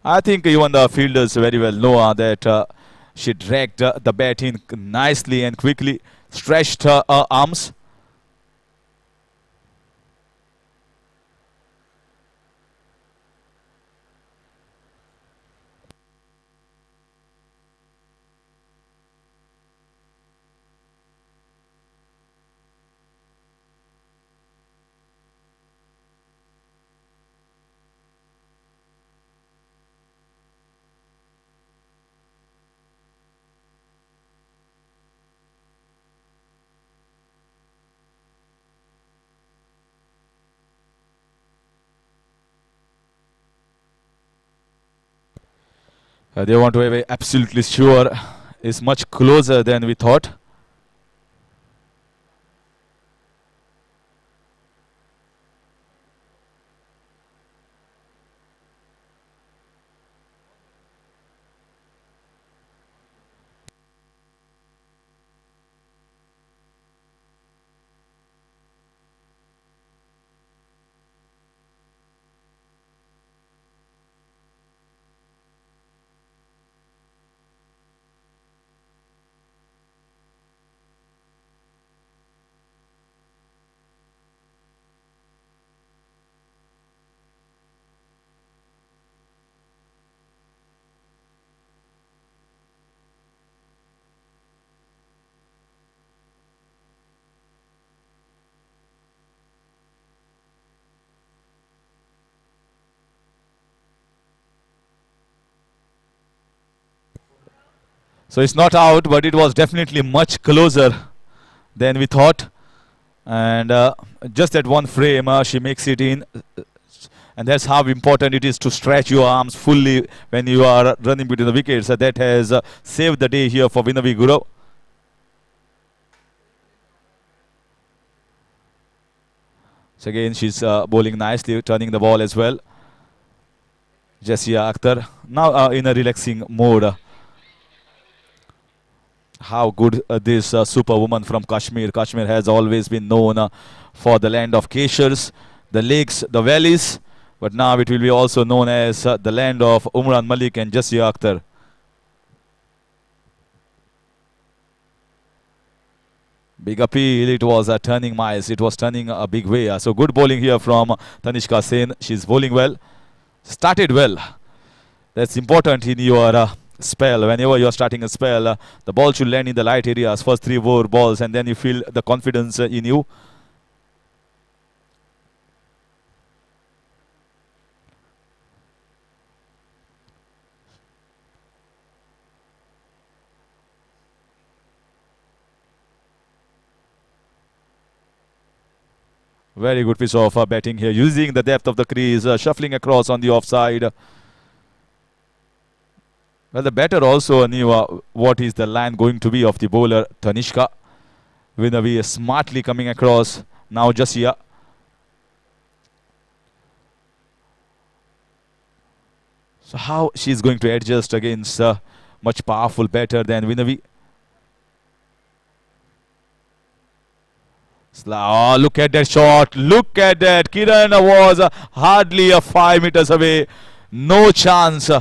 I think even the fielders very well know that she dragged the bat in nicely and quickly, stretched her arms. They want to be absolutely sure is much closer than we thought. So it's not out, but it was definitely much closer than we thought. And just that one frame, she makes it in. And that's how important it is to stretch your arms fully when you are running between the wickets. That has saved the day here for Vinayak Guru. So again, she's bowling nicely, turning the ball as well. Jessica Akhtar now in a relaxing mode. How good this superwoman from Kashmir. Kashmir has always been known for the land of Keshars, the lakes, the valleys. But now it will be also known as the land of Umran Malik and Jessica Akhtar. Big appeal, it was turning miles, it was turning a big way. So good bowling here from Tanishka Sen. She's bowling well, started well. That's important in your spell. Whenever you're starting a spell, the ball should land in the light areas, first 3-4 balls, and then you feel the confidence in you. Very good piece of batting here, using the depth of the crease, shuffling across on the offside. Well, the batter also knew what is the line going to be of the bowler, Tanishka. Vinayak smartly coming across. Now Jessica. So how she's going to adjust against much powerful batter than Vinayak. Oh, look at that shot. Look at that. Kiran was hardly 5 meters away. No chance.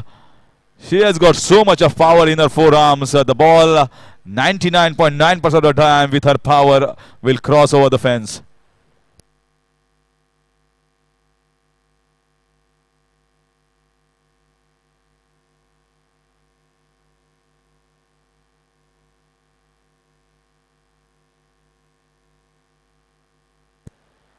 She has got so much of power in her forearms. The ball 99.9% of the time with her power will cross over the fence.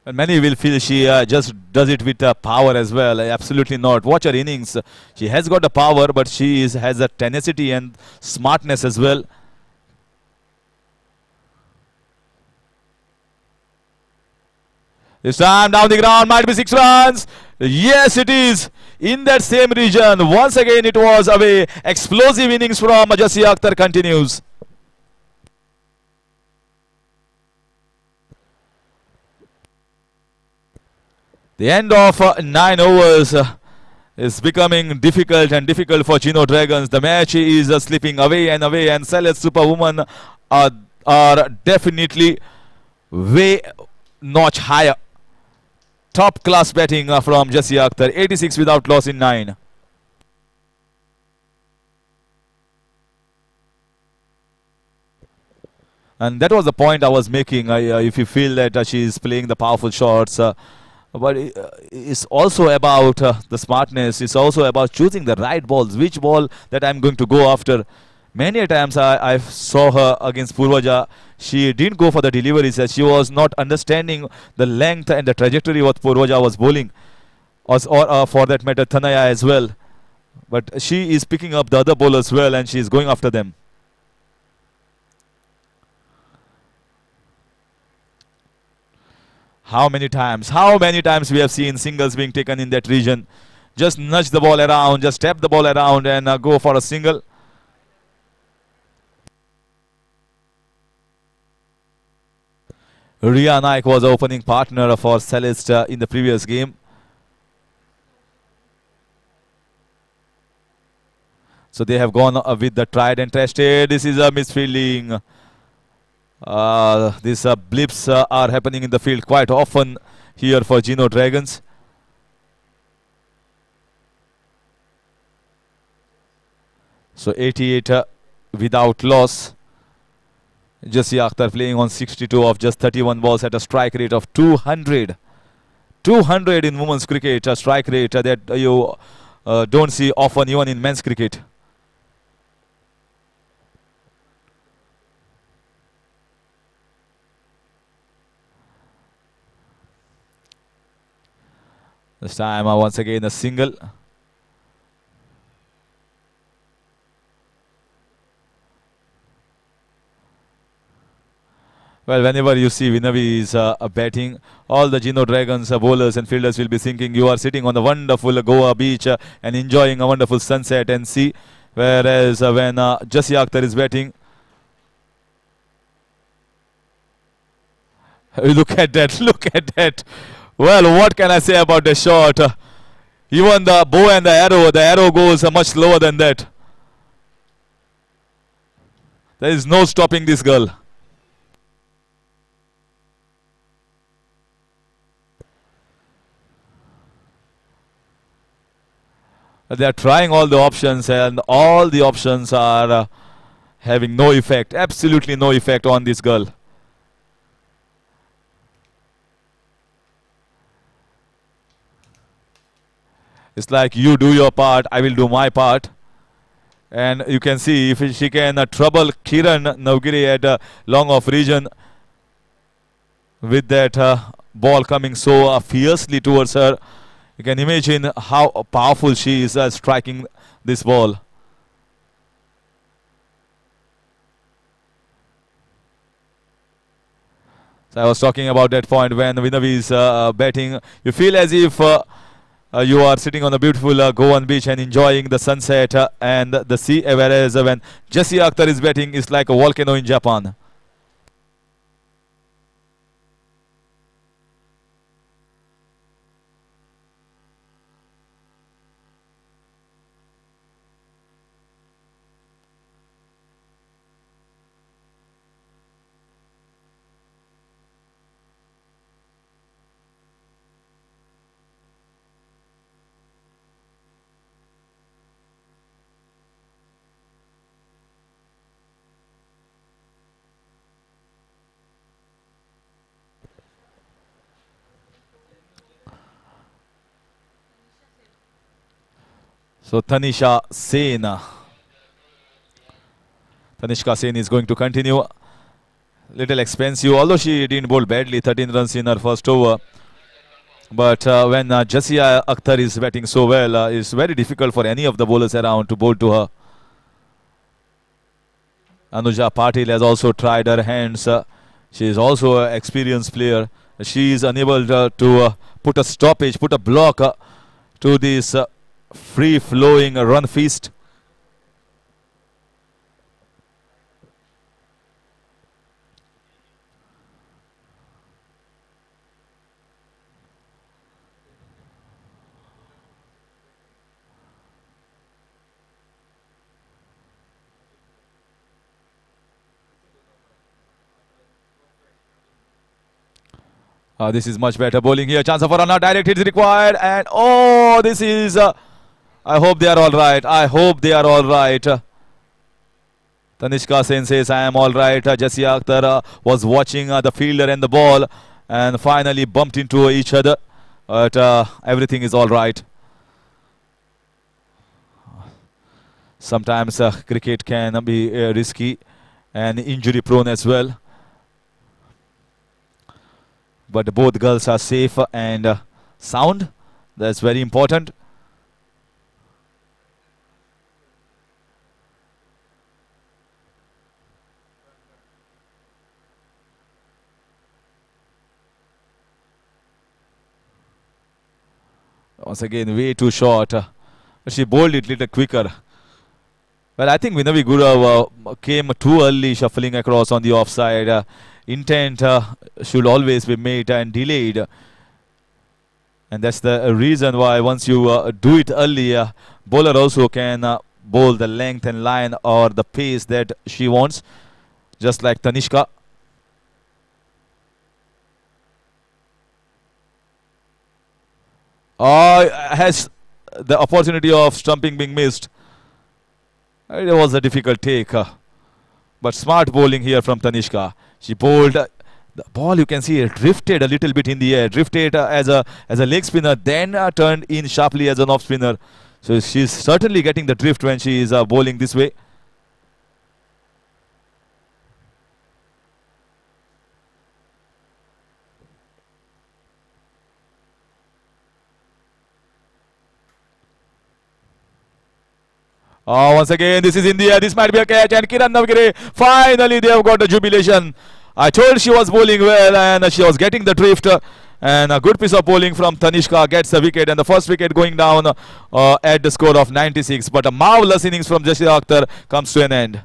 And many will feel she just does it with power as well. Absolutely not. Watch her innings. She has got the power, but she has a tenacity and smartness as well. This time down the ground might be 6 runs. Yes, it is. In that same region. Once again, it was away. Explosive innings from Jessica Akhtar continues. The end of 9 overs is becoming difficult and difficult for Geno Dragons. The match is slipping away, and Celeste Superwoman are definitely way notch higher. Top class batting from Jasia Akhtar. 86 without loss in 9. And that was the point I was making. If you feel that she is playing the powerful shots, but it's also about the smartness. It's also about choosing the right balls. Which ball that I'm going to go after. Many a times I saw her against Purvaja. She didn't go for the deliveries. She was not understanding the length and the trajectory what Purvaja was bowling, or for that matter Thanaya as well. But she is picking up the other bowlers well, and she is going after them. How many times we have seen singles being taken in that region. Just nudge the ball around, just tap the ball around and go for a single. Vinayak was opening partner for Celeste in the previous game. So they have gone with the tried and tested. This is a misfielding. These blips are happening in the field quite often here for Geno Dragons. So 88 without loss. Jasia Akhtar playing on 62 of just 31 balls at a strike rate of 200. 200 in women's cricket, a strike rate that you don't see often even in men's cricket. This time once again a single. Well, whenever you see Vinavi is batting, all the Geno Dragons bowlers and fielders will be thinking you are sitting on the wonderful Goa beach and enjoying a wonderful sunset and sea. Whereas when Jasia Akhtar is batting, look at that, look at that. Well, what can I say about the shot? Even the bow and the arrow goes much lower than that. There is no stopping this girl. They are trying all the options, and all the options are having no effect, absolutely no effect on this girl. It's like you do your part, I will do my part. And you can see if she can trouble Kiran Navgiri at long off region with that ball coming so fiercely towards her. You can imagine how powerful she is striking this ball. So I was talking about that point when Vinavi is batting. You feel as if you are sitting on a beautiful Goan beach and enjoying the sunset and the sea. Whereas when Jasia Akhtar is batting, it's like a volcano in Japan. So Tanishka Sen is going to continue. Little expensive, although she didn't bowl badly, 13 runs in her first over. But when Jasia Akhtar is batting so well, it's very difficult for any of the bowlers around to bowl to her. Anuja Patil has also tried her hands. She is also an experienced player. She is unable to put a stoppage, put a block to this free-flowing run feast. This is much better bowling here. Chance for a not direct hit is required. And oh, this is. I hope they are all right. I hope they are all right. Tanishka Sen says, I am all right. Jessie Akhtar was watching the fielder and the ball and finally bumped into each other. But everything is all right. Sometimes cricket can be risky and injury prone as well. But both girls are safe and sound. That's very important. Once again, way too short. She bowled it a little quicker. Well, I think Vinavi Gurav came too early, shuffling across on the offside. Intent should always be made and delayed. And that's the reason why once you do it early, bowler also can bowl the length and line or the pace that she wants, just like Tanishka. Has the opportunity of stumping being missed. It was a difficult take. But smart bowling here from Tanishka. She bowled the ball, you can see it drifted a little bit in the air, drifted as a leg spinner, then turned in sharply as an off spinner. So she's certainly getting the drift when she is bowling this way. Once again, this is India. This might be a catch. And Kiran Navgire, finally they have got the jubilation. I told she was bowling well and she was getting the drift. And a good piece of bowling from Tanishka gets the wicket. And the first wicket going down at the score of 96. But a marvelous innings from Jessie Akhtar comes to an end.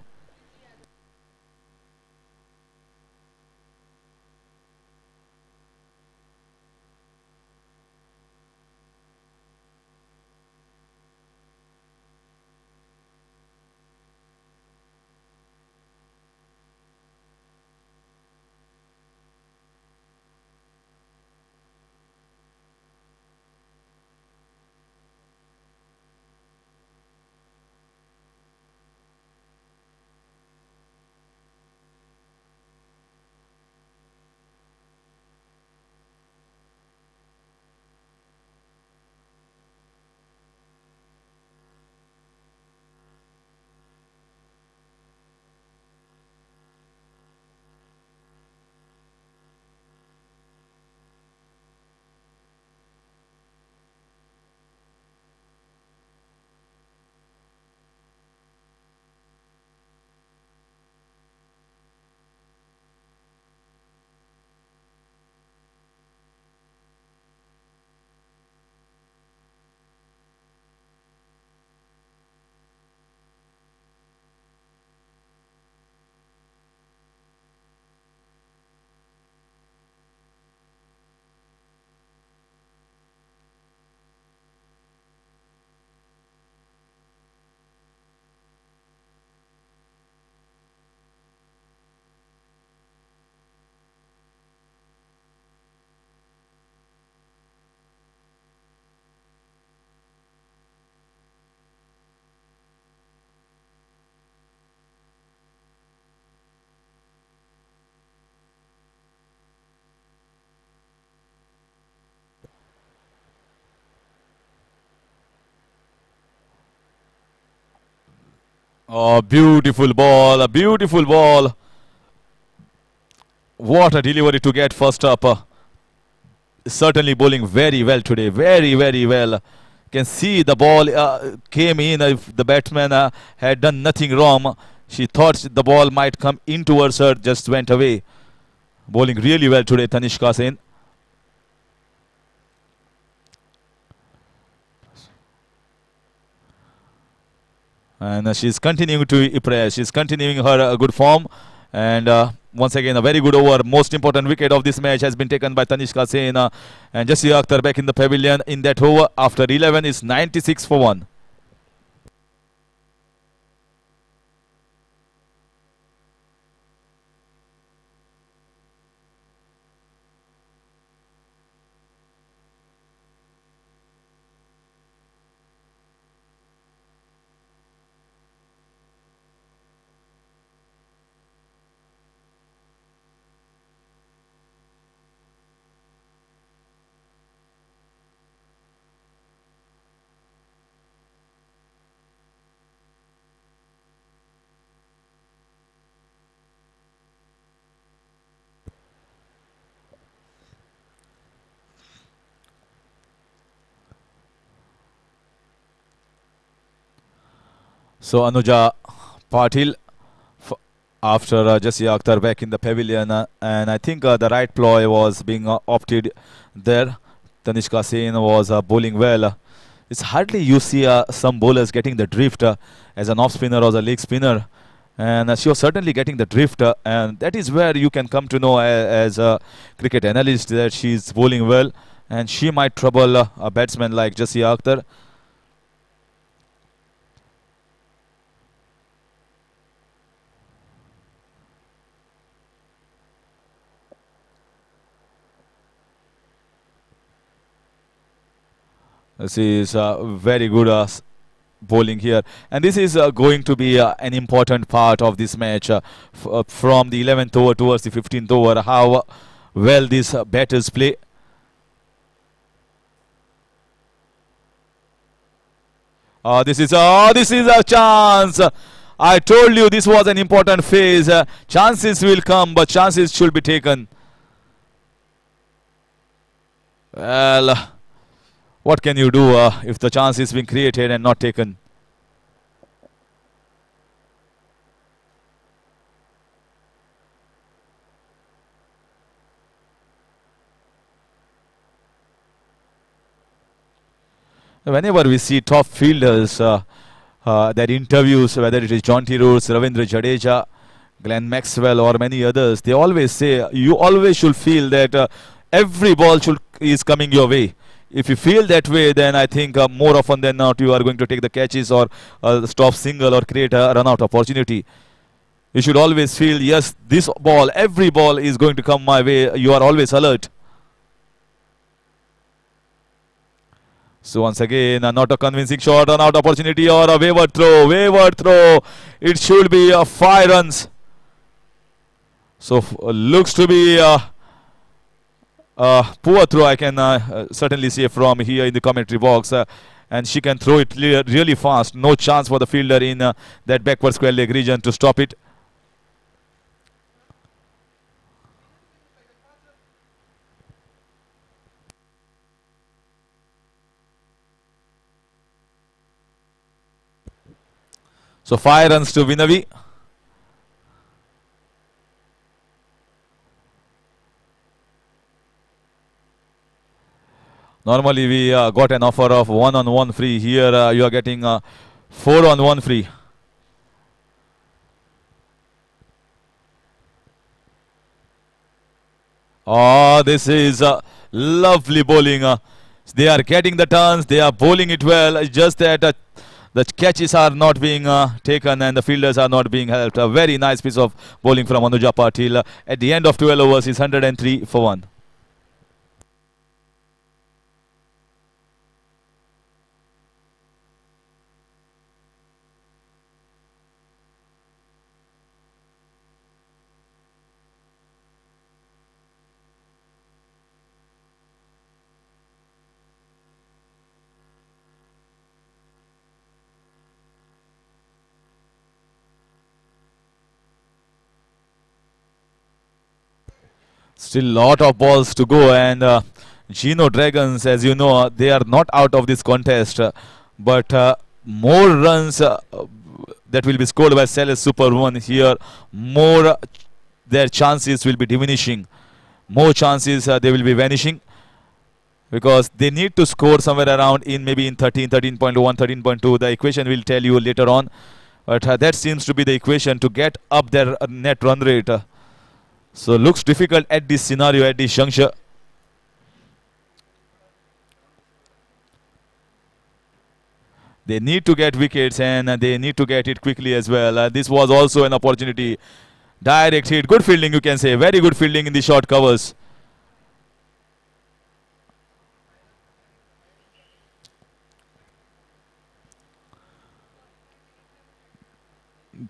Oh, beautiful ball, a beautiful ball. What a delivery to get first up. Certainly bowling very well today, very, very well. Can see the ball came in. If the batsman had done nothing wrong, she thought the ball might come in towards her, just went away. Bowling really well today, Tanishka Sen. And she's continuing to impress. She's continuing her good form. And once again, a very good over. Most important wicket of this match has been taken by Tanishka Sen. And Jessie Akhtar back in the pavilion in that over after 11 is 96 for 1. So Anuja Patil after Jesse Akhtar back in the pavilion, and I think the right ploy was being opted there. Tanishka Sen was bowling well. It's hardly you see some bowlers getting the drift as an off spinner or a leg spinner, and she was certainly getting the drift, and that is where you can come to know as a cricket analyst that she's bowling well, and she might trouble a batsman like Jesse Akhtar. This is very good bowling here, and this is going to be an important part of this match from the 11th over towards the 15th over. How well these batters play. This is a chance. I told you this was an important phase. Chances will come, but chances should be taken. Well. What can you do if the chance is being created and not taken? Whenever we see top fielders, their interviews, whether it is Jonty Rhodes, Ravindra Jadeja, Glenn Maxwell or many others, they always say you always should feel that every ball is coming your way. If you feel that way, then I think more often than not you are going to take the catches or stop single or create a run-out opportunity. You should always feel, yes, this ball, every ball is going to come my way. You are always alert. So once again, not a convincing shot, run-out opportunity or a wayward throw. Wayward throw. It should be 5 runs. So looks to be poor throw, I can certainly say from here in the commentary box, and she can throw it really fast. No chance for the fielder in that backward square leg region to stop it. So 5 runs to Vinavi. Normally we got an offer of 1-on-1 free. Here you are getting 4-on-1 free. Oh, this is lovely bowling. They are getting the turns. They are bowling it well. It's just that the catches are not being taken and the fielders are not being helped. A very nice piece of bowling from Anuja Patil. At the end of 12 overs, is 103 for 1. Still lot of balls to go, and Geno Dragons, as you know, they are not out of this contest, but more runs that will be scored by Celeste Superwoman here, more their chances will be diminishing, more chances they will be vanishing, because they need to score somewhere around in maybe in 13, 13.1, 13.2. The equation will tell you later on, but that seems to be the equation to get up their net run rate. So looks difficult at this scenario, at this juncture. They need to get wickets, and they need to get it quickly as well. This was also an opportunity. Direct hit. Good fielding, you can say. Very good fielding in the short covers.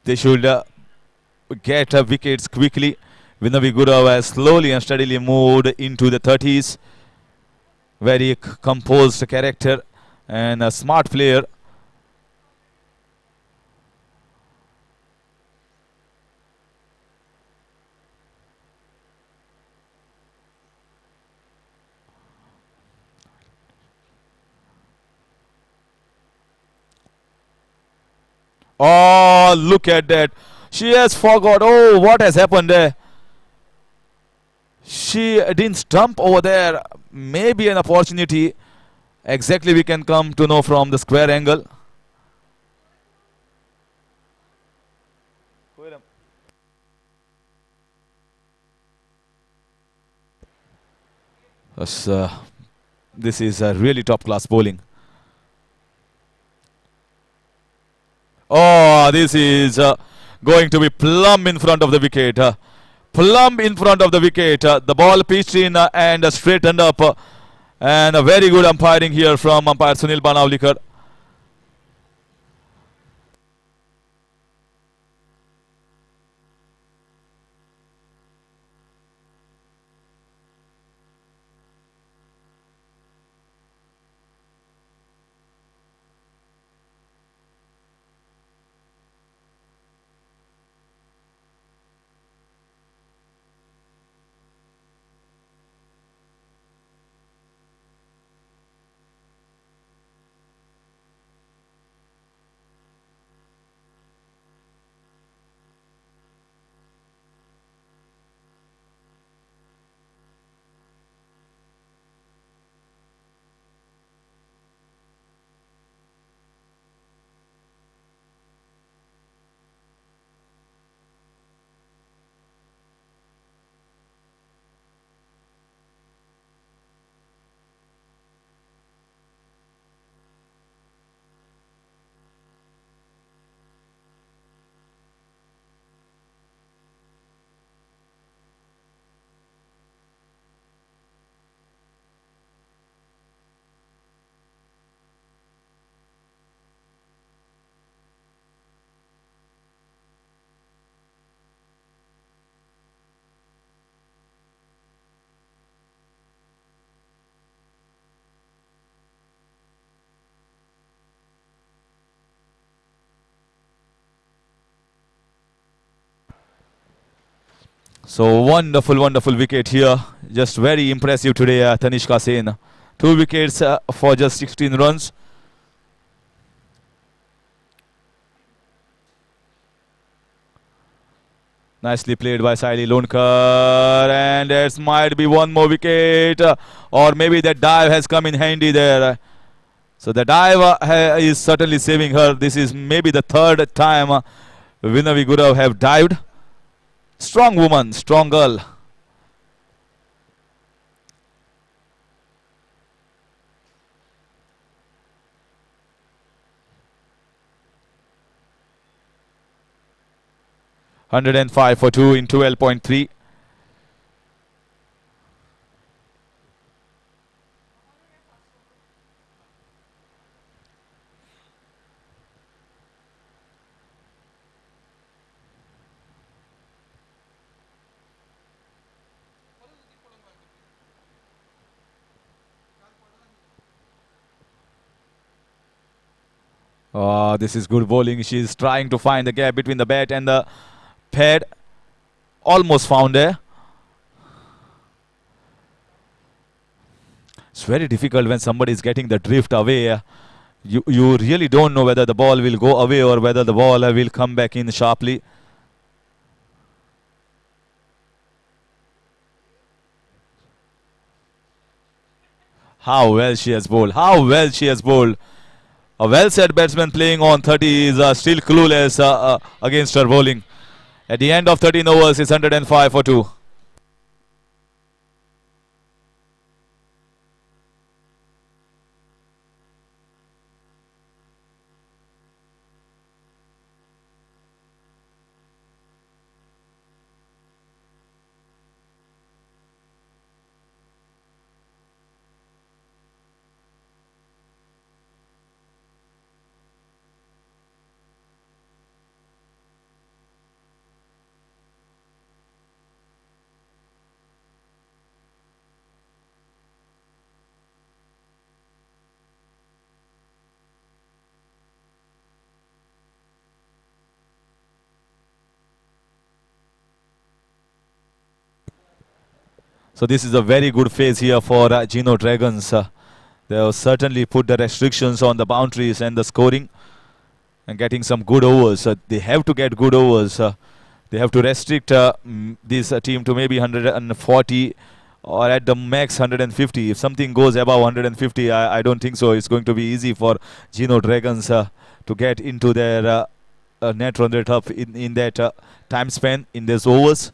They should get wickets quickly. Vinavi Gurav has slowly and steadily moved into the 30s. Very composed character and a smart player. Oh, look at that. She has forgot. Oh, what has happened there? She didn't stump over there. Maybe an opportunity. Exactly, we can come to know from the square angle. Yes, this is a really top class bowling. Oh, this is going to be plumb in front of the wicket. Plumb in front of the wicket. The ball pitched in and straightened up. And a very good umpiring here from umpire Sunil Banavlikar. So wonderful, wonderful wicket here. Just very impressive today, Tanishka Sen. 2 wickets for just 16 runs. Nicely played by Saili Lonkar, and it might be one more wicket, or maybe that dive has come in handy there. So the dive is certainly saving her. This is maybe the 3rd time Vinayak Gurav have dived. Strong woman, strong girl. (105 for 2 in 12.3). This is good bowling. She's trying to find the gap between the bat and the pad. Almost found there. It's very difficult when somebody is getting the drift away. You really don't know whether the ball will go away or whether the ball will come back in sharply. How well she has bowled. How well she has bowled. A well-set batsman playing on 30 is still clueless against her bowling. At the end of 13 overs, it's 105 for 2. So this is a very good phase here for Geno Dragons. They have certainly put the restrictions on the boundaries and the scoring. and getting some good overs. They have to get good overs. They have to restrict this team to maybe 140 or at the max 150. If something goes above 150, I don't think so. It's going to be easy for Geno Dragons to get into their net run rate up in that time span in these overs.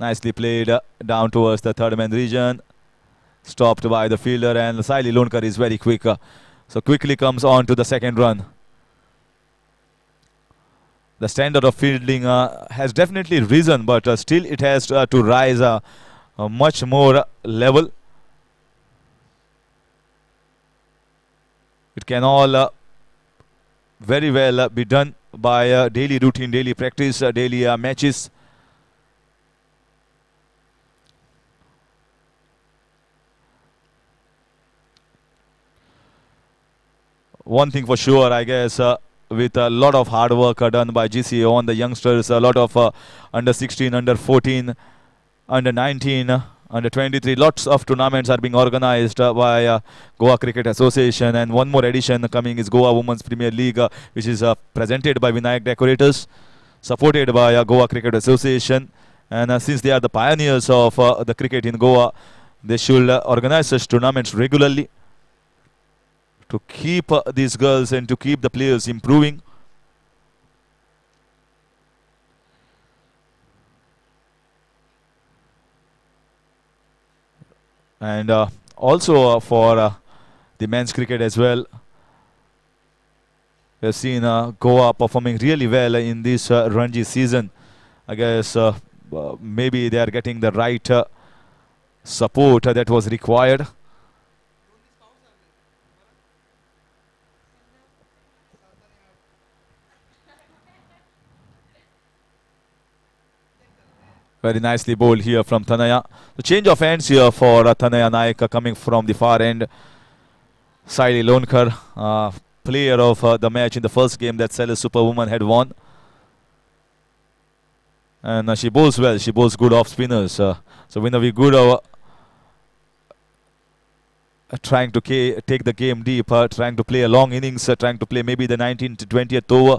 Nicely played down towards the third man region. Stopped by the fielder, and Saili Lonkar is very quick. So quickly comes on to the second run. The standard of fielding has definitely risen, but still it has to rise much more level. It can all very well be done by daily routine, daily practice, daily matches. One thing for sure, I guess, with a lot of hard work done by GCA on the youngsters, a lot of under 16, under 14, under 19, under 23, lots of tournaments are being organized by Goa Cricket Association, and one more edition coming is Goa Women's Premier League, which is presented by Vinayak Decorators, supported by Goa Cricket Association. And since they are the pioneers of the cricket in Goa, they should organize such tournaments regularly to keep these girls and to keep the players improving. And also for the men's cricket as well. We have seen Goa performing really well in this Ranji season. I guess maybe they are getting the right support that was required. Very nicely bowled here from Tanaya. The change of hands here for Tanaya Naik coming from the far end. Saili Lonkar, player of the match in the first game that Celeste Superwoman had won. And she bowls well. She bowls good off spinners. So Vinavi good trying to take the game deep, trying to play a long innings, trying to play maybe the 19th to 20th over.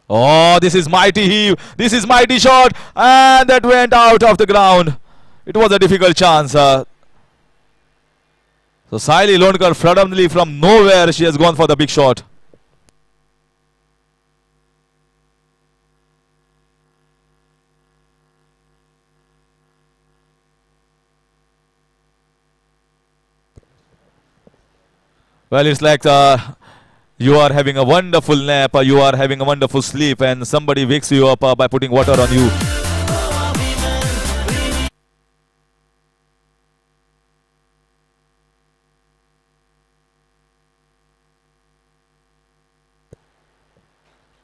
Oh, this is mighty heave. This is mighty shot. And that went out of the ground. It was a difficult chance. So Saili Lonkar, suddenly from nowhere, she has gone for the big shot. Well, it's like you are having a wonderful nap, you are having a wonderful sleep, and somebody wakes you up by putting water on you.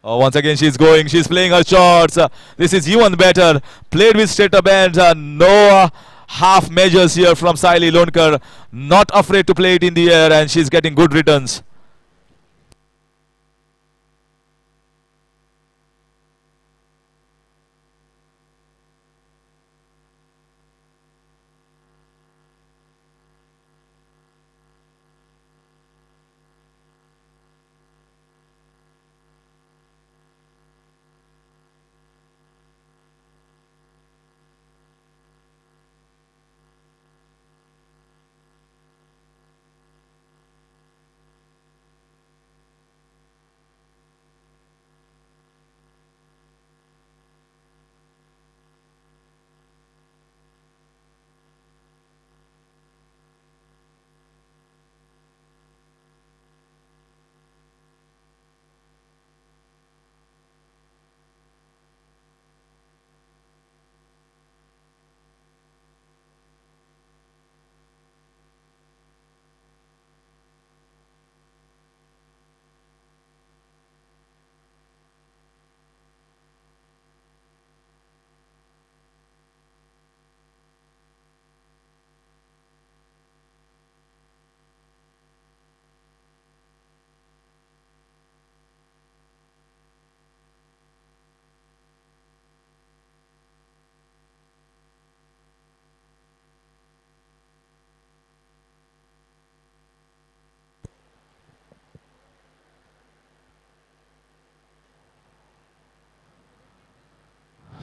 Oh, once again she's going, she's playing her shots. This is even better. Played with straighter bands. No half measures here from Saili Lonkar. Not afraid to play it in the air, and she's getting good returns.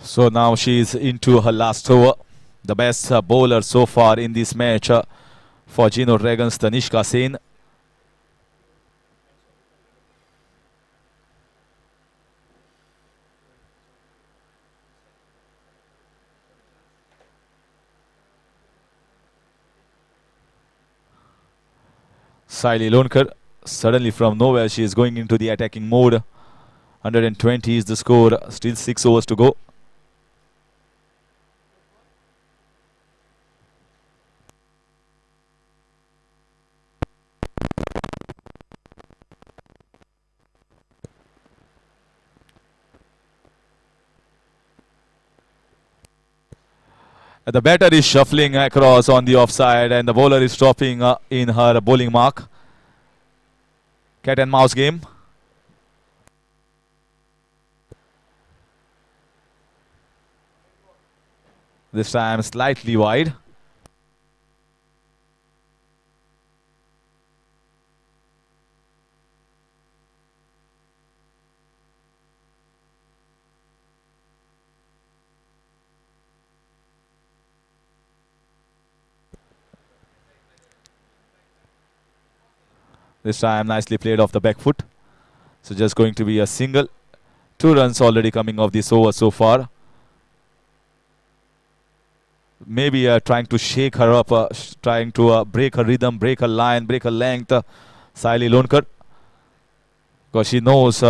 So now she is into her last over. The best bowler so far in this match for Geno Dragons, Tanishka Sen. Saili Lonkar, suddenly from nowhere she is going into the attacking mode. 120 is the score, still 6 overs to go. The batter is shuffling across on the offside and the bowler is stopping in her bowling mark. Cat and mouse game. This time slightly wide. This time nicely played off the back foot. So just going to be a single. 2 runs already coming off this over so far. Maybe trying to shake her up, trying to break her rhythm, break her line, break her length. Saili Lonkar. Because she knows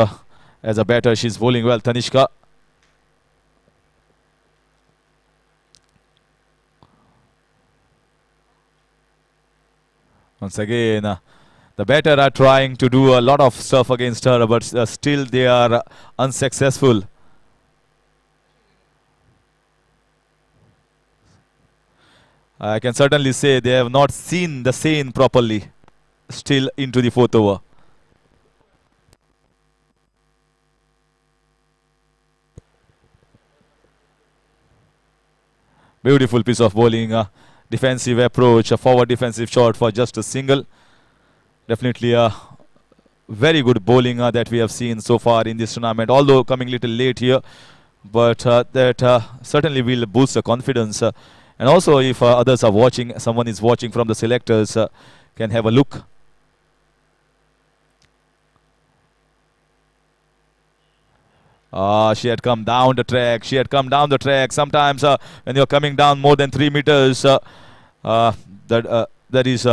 as a batter she's bowling well. Tanishka. Once again, the batter are trying to do a lot of stuff against her, but still they are unsuccessful. I can certainly say they have not seen the scene properly. Still into the 4th over. Beautiful piece of bowling. Defensive approach, a forward defensive shot for just a single. Definitely a very good bowling that we have seen so far in this tournament, although coming a little late here, but that certainly will boost the confidence. And also if others are watching, someone is watching from the selectors, can have a look. She had come down the track. She had come down the track. Sometimes when you're coming down more than 3 meters, that is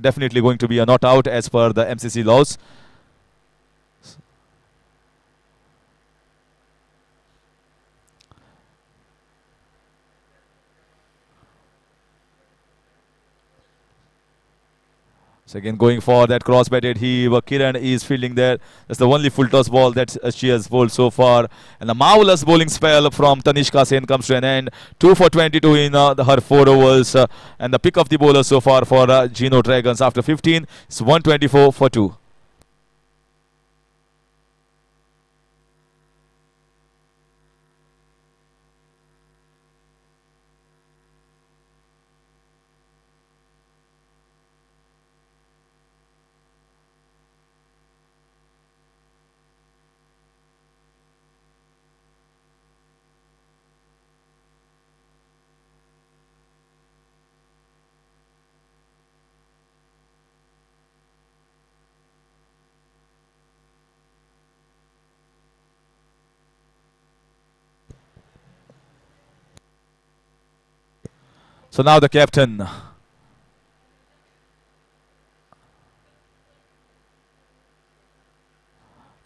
definitely going to be a not out as per the MCC laws. So again going for that cross-batted heave. Kiran is fielding there. That's the only full toss ball that she has bowled so far. And the marvelous bowling spell from Tanishka Sen comes to an end. 2 for 22 in her 4 overs. And the pick of the bowler so far for Geno Dragons after 15 is 124 for 2. So now the captain.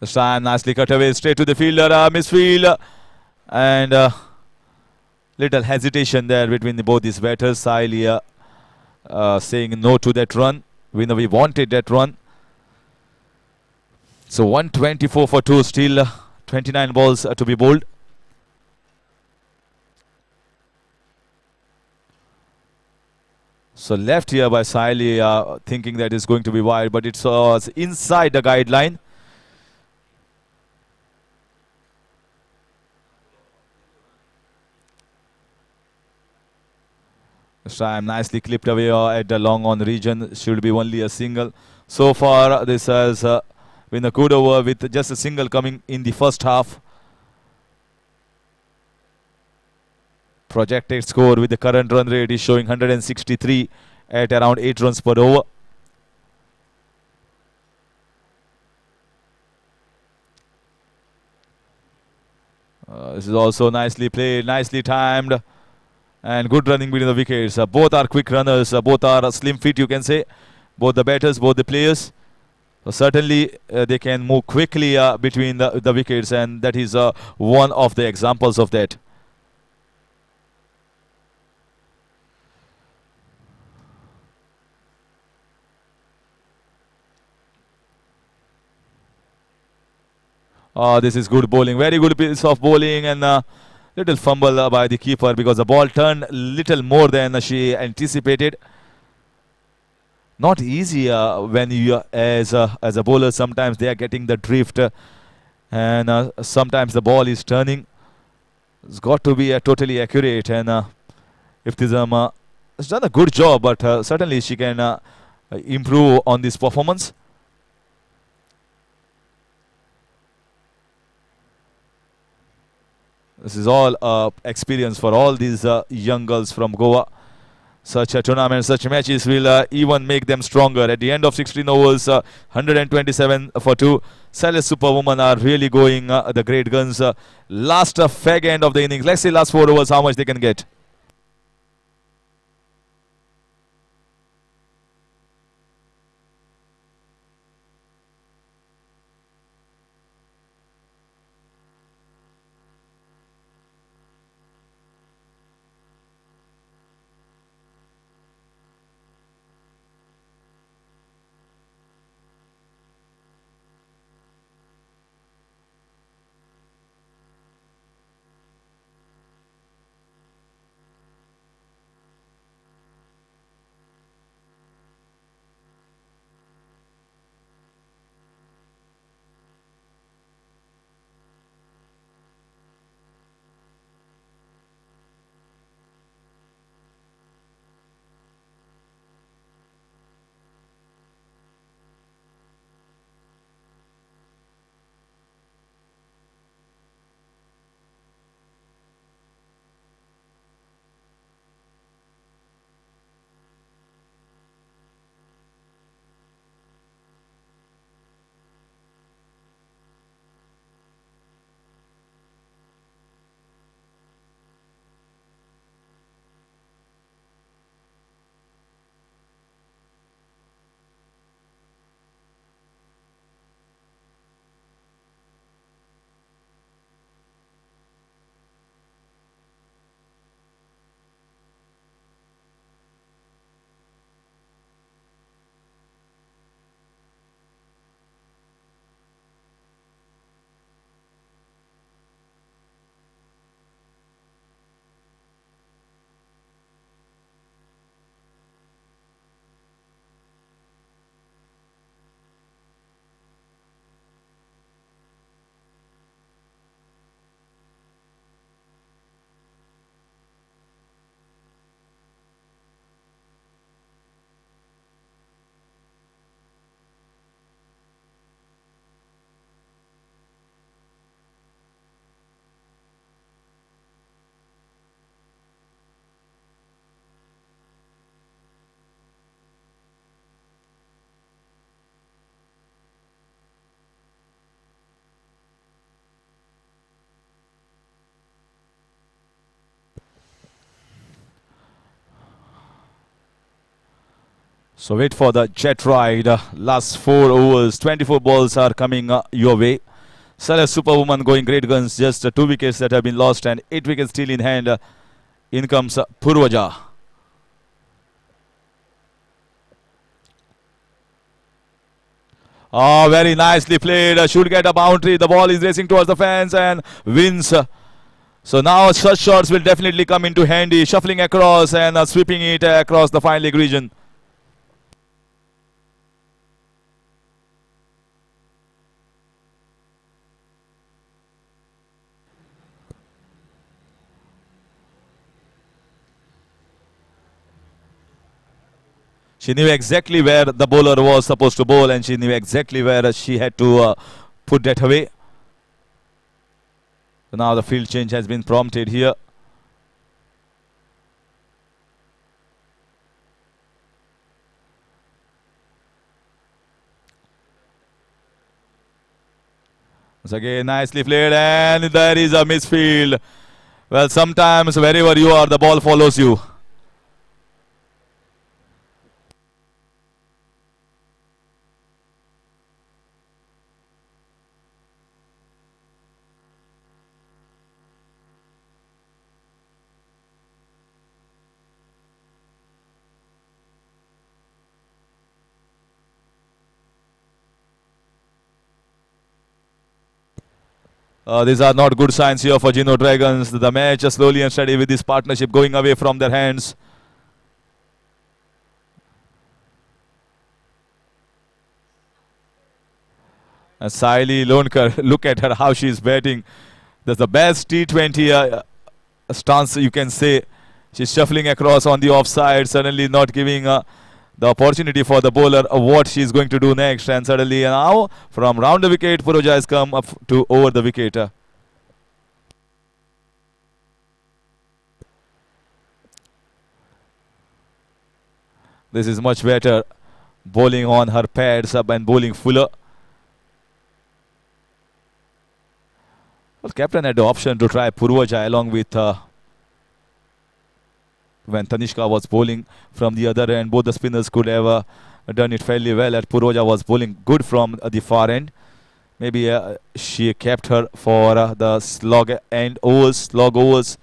This time nicely cut away straight to the fielder, misfield. And little hesitation there between both these batters. Saili saying no to that run. We wanted that run. So 124 for 2, still 29 balls to be bowled. So left here by Saili, thinking that it's going to be wide, but it was inside the guideline. This time nicely clipped away at the long on region. Should be only a single. So far this has been a good over with just a single coming in the first half. Projected score with the current run rate is showing 163 at around 8 runs per over. This is also nicely played, nicely timed, and good running between the wickets. Both are quick runners, both are slim fit, you can say. Both the batters, both the players. So certainly they can move quickly between the wickets, and that is one of the examples of that. This is good bowling, very good piece of bowling, and little fumble by the keeper because the ball turned little more than she anticipated. Not easy when you as a bowler, sometimes they are getting the drift, and sometimes the ball is turning. It's got to be totally accurate, and if this has done a good job, but certainly she can improve on this performance. This is all experience for all these young girls from Goa. Such a tournament, such matches will even make them stronger. At the end of 16 overs, 127 for 2. Celeste Superwoman are really going the great guns. Last fag end of the innings. Let's see last 4 overs how much they can get. So wait for the jet ride. Last 4 overs, 24 balls are coming your way. Celeste Superwoman going great guns. Just 2 wickets that have been lost and 8 wickets still in hand. In comes Purvaja. Oh, very nicely played. Should get a boundary. The ball is racing towards the fence and wins. So now such shots will definitely come into handy. Shuffling across and sweeping it across the fine leg region. She knew exactly where the bowler was supposed to bowl, and she knew exactly where she had to put that away. So now the field change has been prompted here. Once again, nicely played, and there is a misfield. Well, sometimes wherever you are, the ball follows you. These are not good signs here for Geno Dragons. The match slowly and steady with this partnership going away from their hands. And Saili Lonkar, look at her, how she is batting. That's the best T20 stance you can say. She's shuffling across on the offside, suddenly not giving the opportunity for the bowler what she's going to do next. And suddenly now from round the wicket, Puroja has come up to over the wicket. This is much better. Bowling on her pads up and bowling fuller. Well, captain had the option to try Purvaja along with when Tanishka was bowling from the other end. Both the spinners could have done it fairly well. At Purvaja was bowling good from the far end. Maybe she kept her for the slog overs.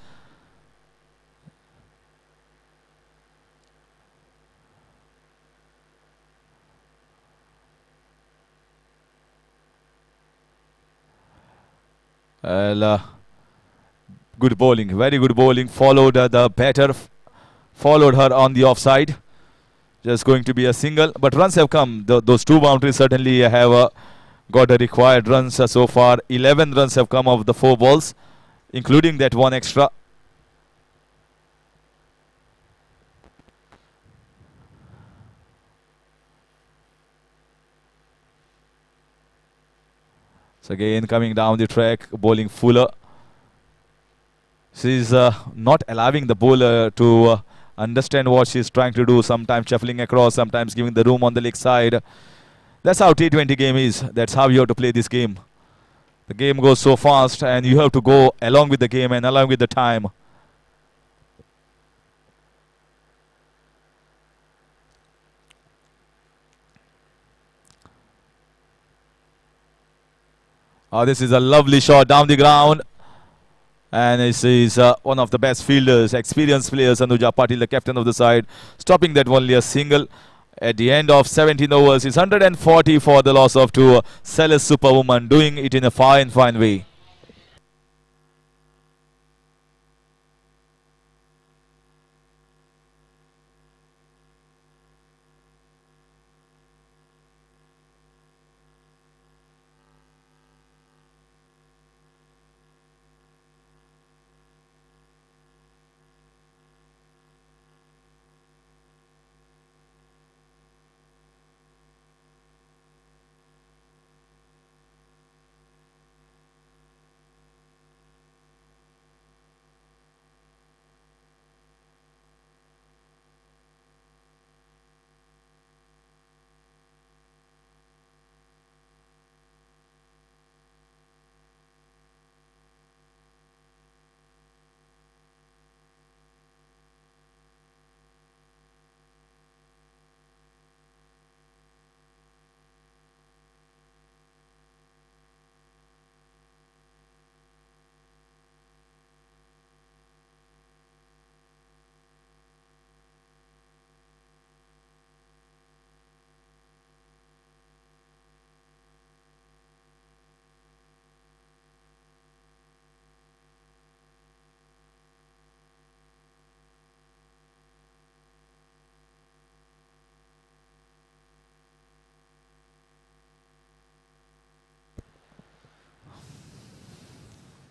Well, good bowling, very good bowling. Followed the batter, followed her on the offside. Just going to be a single, but runs have come. Those two boundaries certainly have got the required runs so far. 11 runs have come of the 4 balls, including that one extra. So again coming down the track, bowling fuller. She's not allowing the bowler to understand what she's trying to do. Sometimes shuffling across, sometimes giving the room on the leg side. That's how T20 game is. That's how you have to play this game. The game goes so fast and you have to go along with the game and along with the time. This is a lovely shot down the ground. And this is one of the best fielders, experienced players, Anuja Patil, the captain of the side, stopping that only a single. At the end of 17 overs, it's 140 for the loss of 2. Celeste Superwoman doing it in a fine way.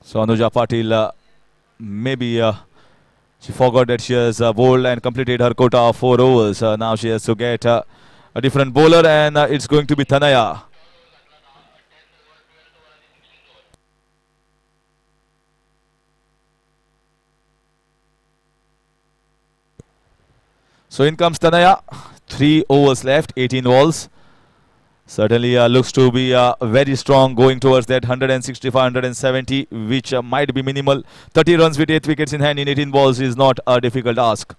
So Anuja Patil, maybe she forgot that she has bowled and completed her quota of 4 overs. Now she has to get a different bowler, and it's going to be Tanaya. So in comes Tanaya. 3 overs left, 18 balls. Certainly looks to be very strong going towards that 165, 170, which might be minimal. 30 runs with 8 wickets in hand in 18 balls is not a difficult task.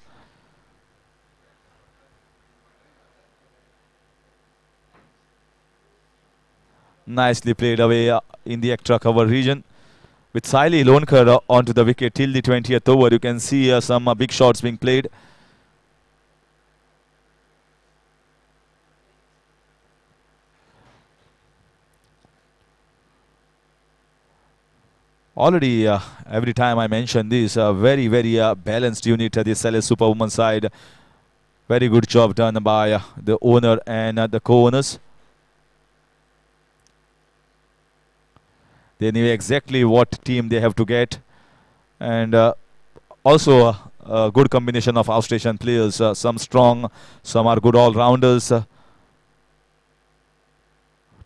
Nicely played away in the extra cover region. With Saili Lonkar onto the wicket till the 20th over, you can see some big shots being played. Already, every time I mention this, very, very balanced unit, this Celeste Superwoman side. Very good job done by the owner and the co-owners. They knew exactly what team they have to get. And also a good combination of outstation players. Some strong, some are good all-rounders.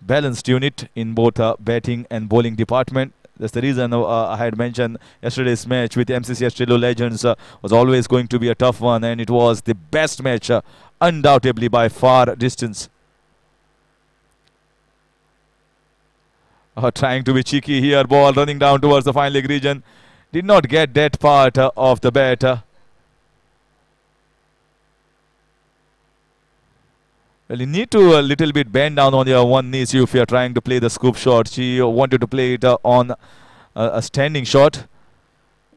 Balanced unit in both batting and bowling department. That's the reason I had mentioned yesterday's match with MCC Australia Legends was always going to be a tough one, and it was the best match, undoubtedly by far distance. Trying to be cheeky here, ball running down towards the fine leg region. Did not get that part of the bat. Well, you need to a little bit bend down on your one knee if you are trying to play the scoop shot. She wanted to play it on a standing shot,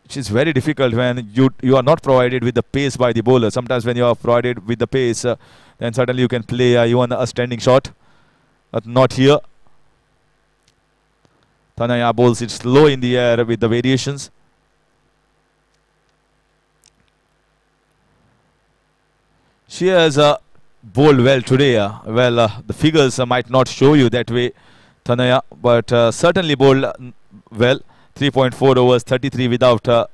which is very difficult when you are not provided with the pace by the bowler. Sometimes when you are provided with the pace, then certainly you can play even a standing shot, but not here. Tanaya bowls it slow in the air with the variations. She has bowled well today. The figures might not show you that way, Tanaya, but certainly bowled well. 3.4 overs, 33 without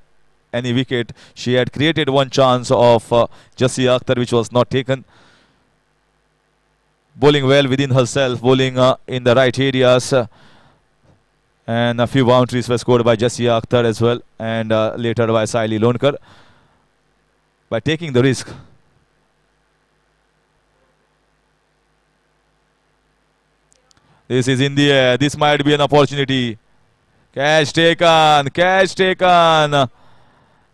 any wicket. She had created one chance of Jassi Akhtar, which was not taken. Bowling well within herself, bowling in the right areas. And a few boundaries were scored by Jassi Akhtar as well, and later by Saili Lonkar. By taking the risk. This is in the air. This might be an opportunity. Catch taken. Catch taken.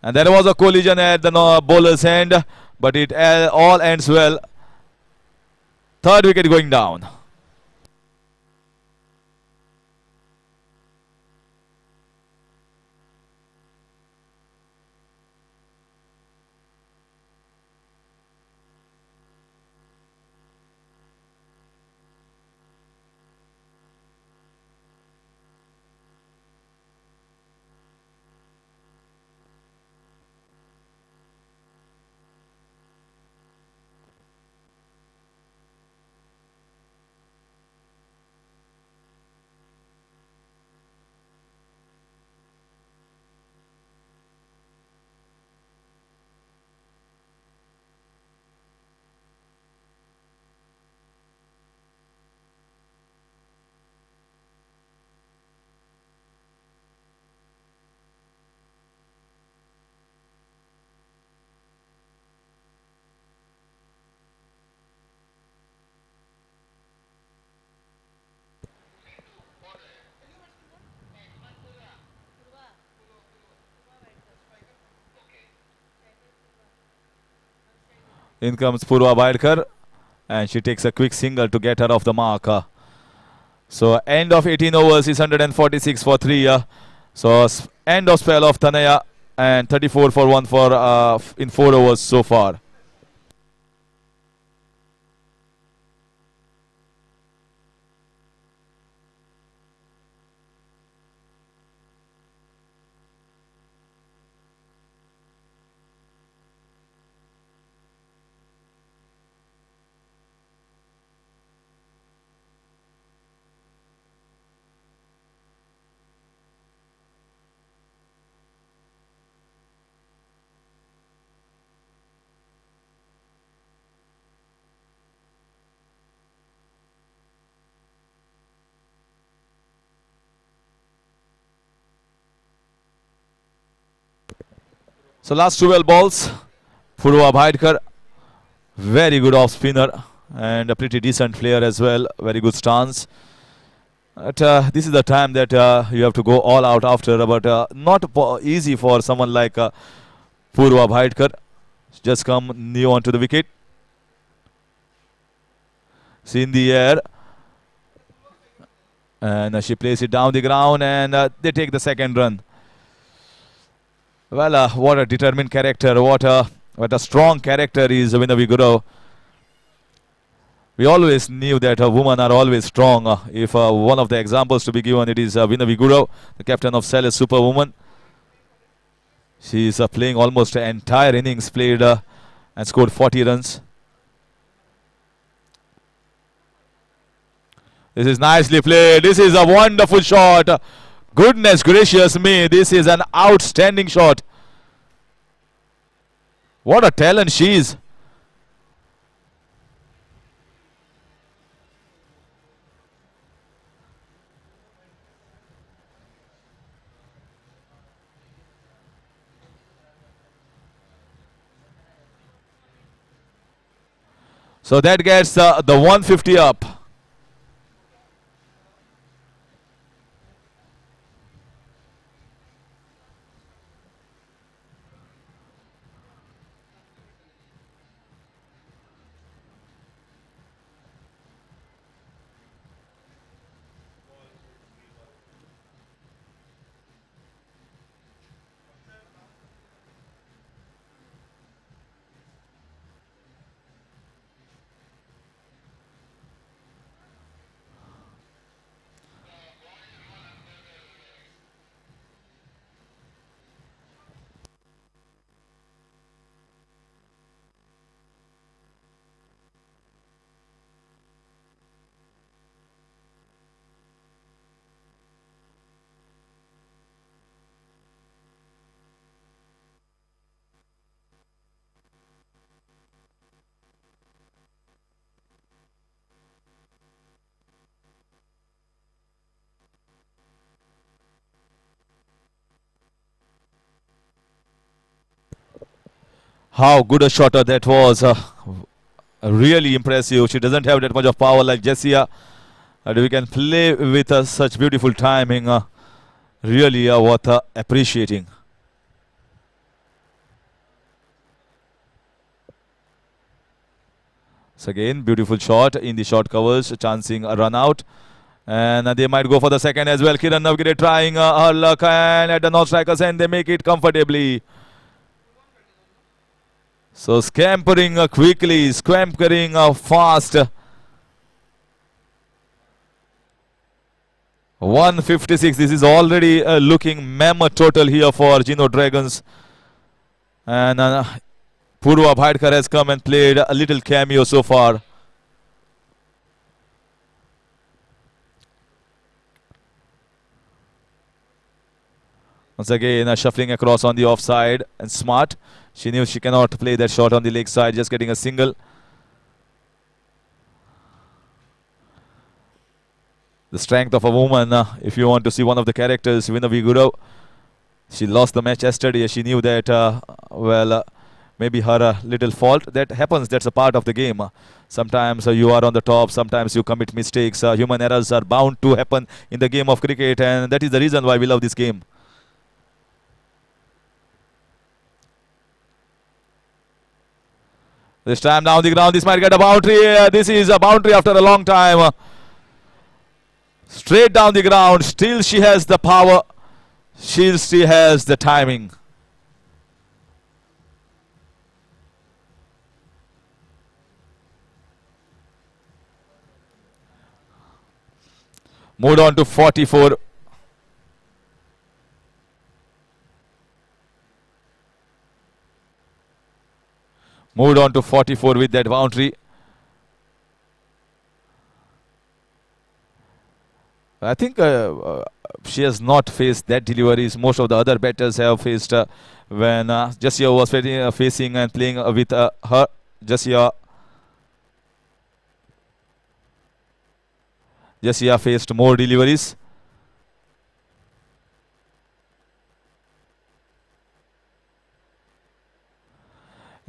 And there was a collision at the bowler's hand, but it all ends well. Third wicket going down. In comes Purva Vaidkar, and she takes a quick single to get her off the mark. So end of 18 overs is 146 for 3. So end of spell of Tanaya, and 34 for 1 for in 4 overs so far. So last 12 balls, Purva Vaidkar, very good off spinner, and a pretty decent player as well. Very good stance. But this is the time that you have to go all out after, but not easy for someone like Purva Bhaitkar. Just come new onto the wicket. See in the air. And she plays it down the ground, and they take the second run. Well, what a determined character. What a strong character is Vinayak Guru. We always knew that women are always strong. If one of the examples to be given, it is Vinayak Guru, the captain of Celeste Superwoman. She is playing almost an entire innings, played and scored 40 runs. This is nicely played. This is a wonderful shot. Goodness gracious me, this is an outstanding shot. What a talent she is. So that gets the 150 up. How good a shotter that was. Really impressive. She doesn't have that much of power like Jessia. And we can play with such beautiful timing. Really worth appreciating. So again, beautiful shot in the short covers, chancing a run out. And they might go for the second as well. Kiran Navgire trying her luck, and at the non-strikers end, they make it comfortably. So scampering quickly, scampering fast. 156. This is already looking mammoth total here for Geno Dragons. And Purva Bhaitkar has come and played a little cameo so far. Once again, shuffling across on the offside, and smart. She knew she cannot play that shot on the leg side, just getting a single. The strength of a woman, if you want to see one of the characters, Vinayak Guru. She lost the match yesterday. She knew that, maybe her little fault. That happens, that's a part of the game. Sometimes you are on the top, sometimes you commit mistakes. Human errors are bound to happen in the game of cricket, and that is the reason why we love this game. This time down the ground, this might get a boundary. This is a boundary after a long time. Straight down the ground. Still she has the power. She has the timing. Moved on to 44. Moved on to 44 with that boundary. I think she has not faced that deliveries. Most of the other batters have faced when Jessia was facing and playing with her. Jessia faced more deliveries.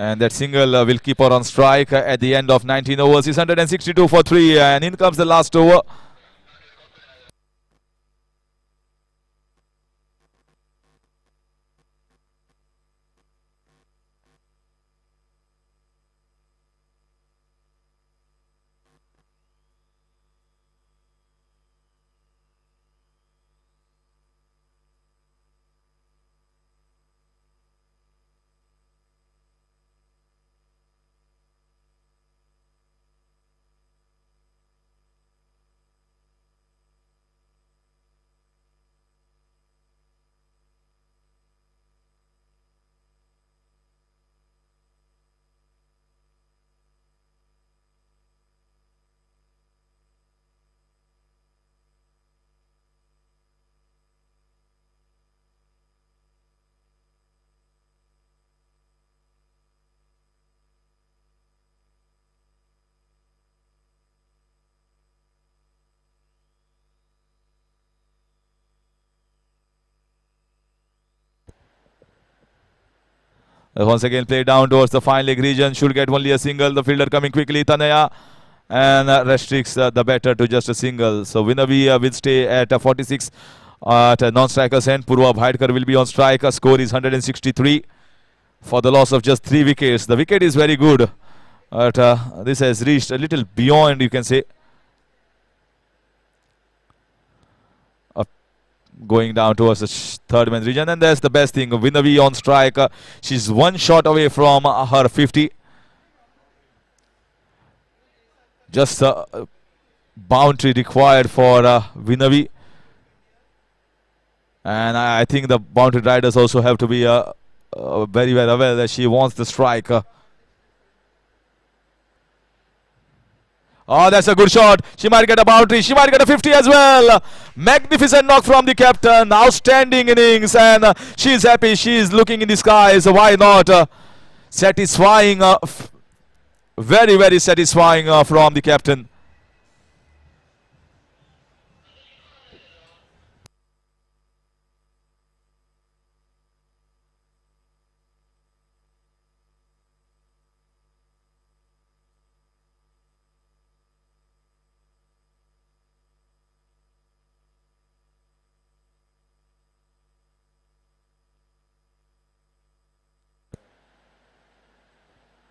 And that single will keep her on strike at the end of 19 overs. 662 for 3, and in comes the last over. Once again play down towards the fine leg region. Should get only a single. The fielder coming quickly. Tanaya. And restricts the batter to just a single. So Vinayak will stay at 46 at non-striker's end. Purva Bhaidkar will be on strike. Score is 163 for the loss of just 3 wickets. The wicket is very good. But this has reached a little beyond, you can say. Going down towards the third man region, and that's the best thing. Vinayak on strike. She's 1 shot away from her 50. Just a boundary required for Vinayak. And I think the boundary riders also have to be very well aware that she wants the strike. Oh, that's a good shot. She might get a boundary. She might get a 50 as well. Magnificent knock from the captain. Outstanding innings. And she's happy. She's looking in the skies. Why not? Satisfying. Very, very satisfying from the captain.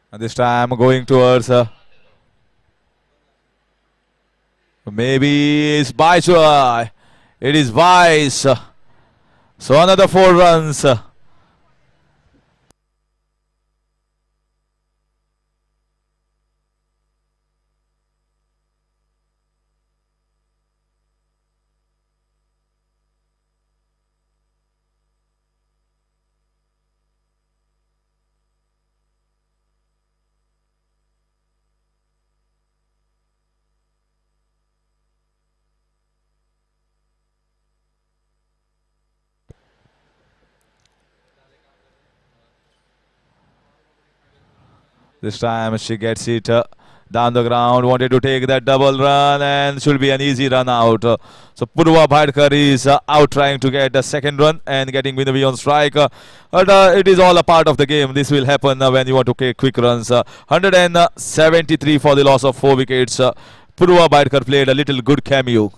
And this time going towards maybe it's Vice. It is Vice. So another 4 runs. This time she gets it down the ground. Wanted to take that double run and should be an easy run out. So Purva Bhaidkar is out trying to get a second run and getting Vinayak on strike. But it is all a part of the game. This will happen when you want to take quick runs. 173 for the loss of 4 wickets. Purva Bhaidkar played a little good cameo.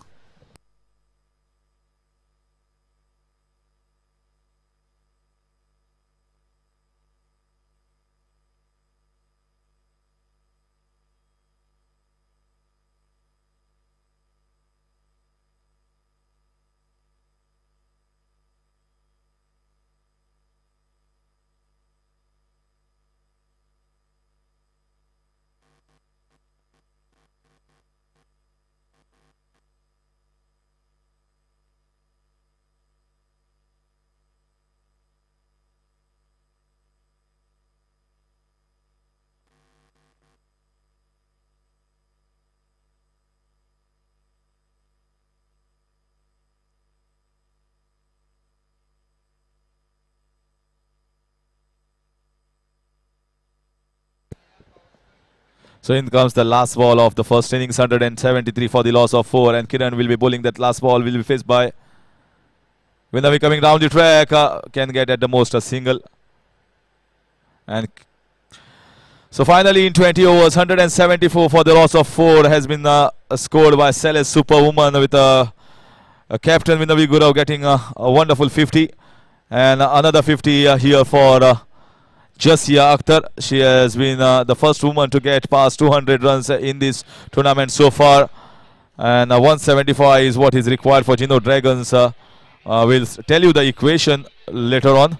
So in comes the last ball of the first innings, 173 for the loss of 4, and Kiran will be bowling that last ball, will be faced by Vinayak coming down the track, can get at the most a single. And So finally in 20 overs, 174 for the loss of 4 has been scored by Celeste Superwoman with captain Vinayak Gurau getting a wonderful 50. And another 50 here for Jasia Akhtar. She has been the first woman to get past 200 runs in this tournament so far. And 175 is what is required for Geno Dragons. We'll tell you the equation later on.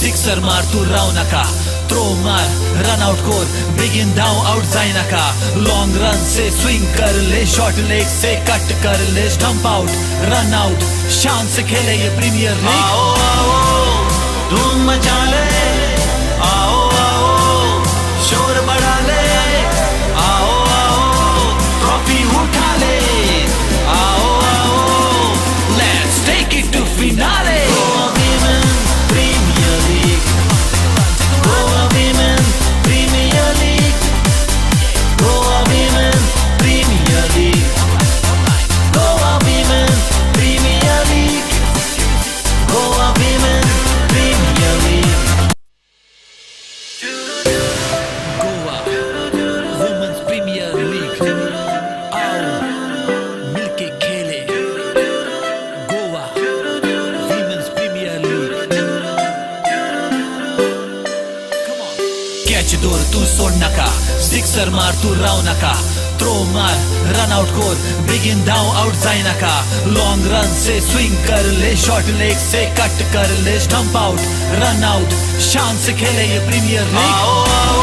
Sixer मार तू राव नका throw मार run out कोर बिगिन down out जाए नका long run से स्विंग कर ले शॉर्ट लेग से कट कर ले स्टंप आउट रन आउट शान से खेले ये प्रीमियर लीग आओ आओ धूम मचा ले आओ आओ शोर बढ़ा ले आओ आओ ट्रॉफी उठा ले आओ आओ let's take it to finale sixer मार तू राव नका थ्रो मार रन आउट कोर बिगिन डाउन आउट जाए नका लॉन्ग रन से स्विंग कर ले शॉर्ट लेग से कट कर ले स्टंप आउट रन आउट शान से खेले ये प्रीमियर लीग आओ आओ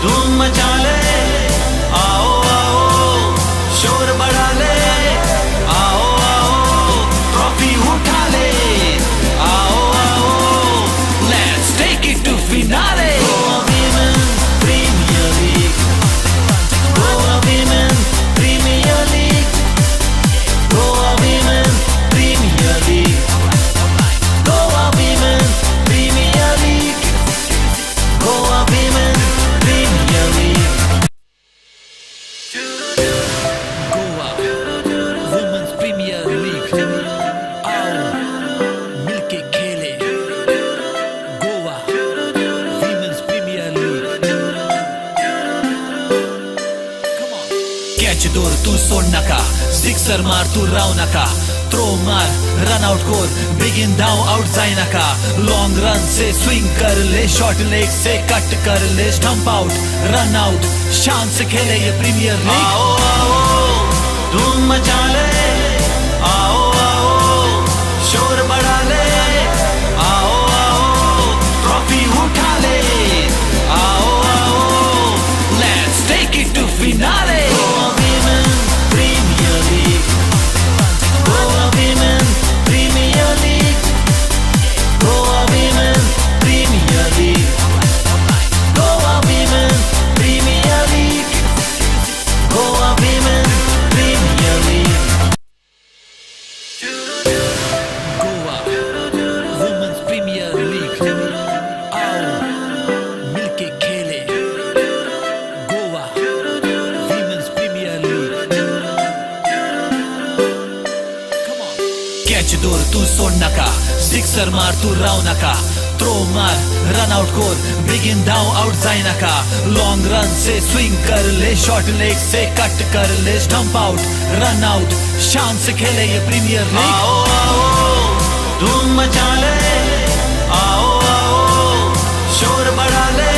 धूम मचा ले आओ आओ शोर बढ़ा ले आओ आओ ट्रॉफी उठा ले आओ आओ let's take it to finale sixer मार तू राव नका थ्रो मार रन आउट कोर बिगिन डाउन आउट जाए नका लॉन्ग रन से स्विंग कर ले शॉर्ट लेग से कट कर ले स्टंप आउट रन आउट शान से खेले ये प्रीमियर लीग आओ आओ धूम मचा ले आओ आओ शोर बढ़ा ले आओ आओ ट्रॉफी उठा ले आओ आओ let's take it to finale Women's Premier League. तू सोड नका सिक्सर मार तू राव नका थ्रो मार रन आउट कोर बिगिन डाउन आउट जाए नका लॉन्ग रन से स्विंग कर ले शॉर्ट लेग से कट कर ले स्टंप आउट रन आउट शान से खेले ये प्रीमियर लीग आओ आओ धूम मचा ले आओ आओ शोर बढ़ा ले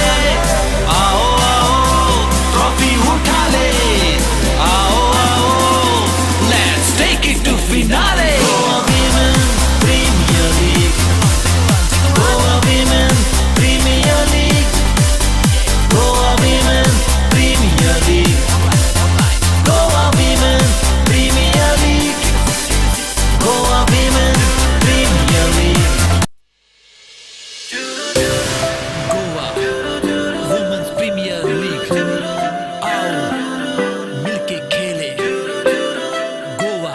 आओ आओ ट्रॉफी उठा ले आओ आओ let's take it to finale Women Premier League Women Premier League Women Premier League Women Premier League Women Premier League Goa Women's Premier League आओ मिलके खेले Goa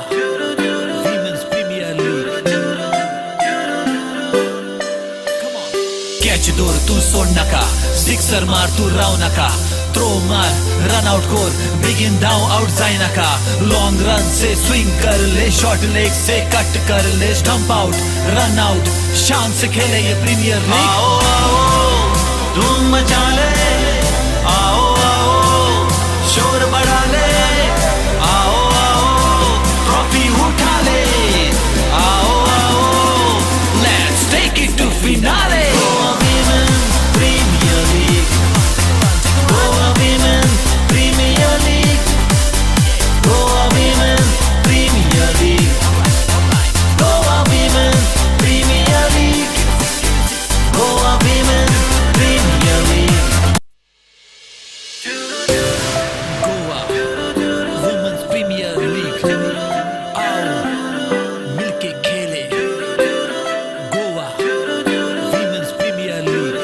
Women's Premier League catch दूर तू सोड नका सिक्सर मार तू राव नका थ्रो मार रन आउट कोर बिगिन डाउन आउट जाए नका लॉन्ग रन से स्विंग कर ले शॉर्ट लेग से कट कर ले स्टंप आउट रन आउट शान से खेले ये प्रीमियर लीग आओ आओ धूम मचा ले आओ आओ शोर बढ़ा ले आओ आओ ट्रॉफी उठा ले आओ आओ let's take it to finale Women Premier League Women Premier League Women Premier League Women Premier League Women Premier League Goa Women's Premier League आओ मिलके खेले Goa Women's Premier League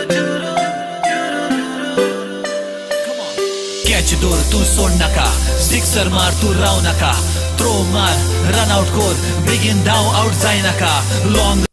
catch दूर तू सोड नका सिक्सर मार तू राव नका थ्रो मार रन आउट कोर बिगिन डाउन आउट जाए नका long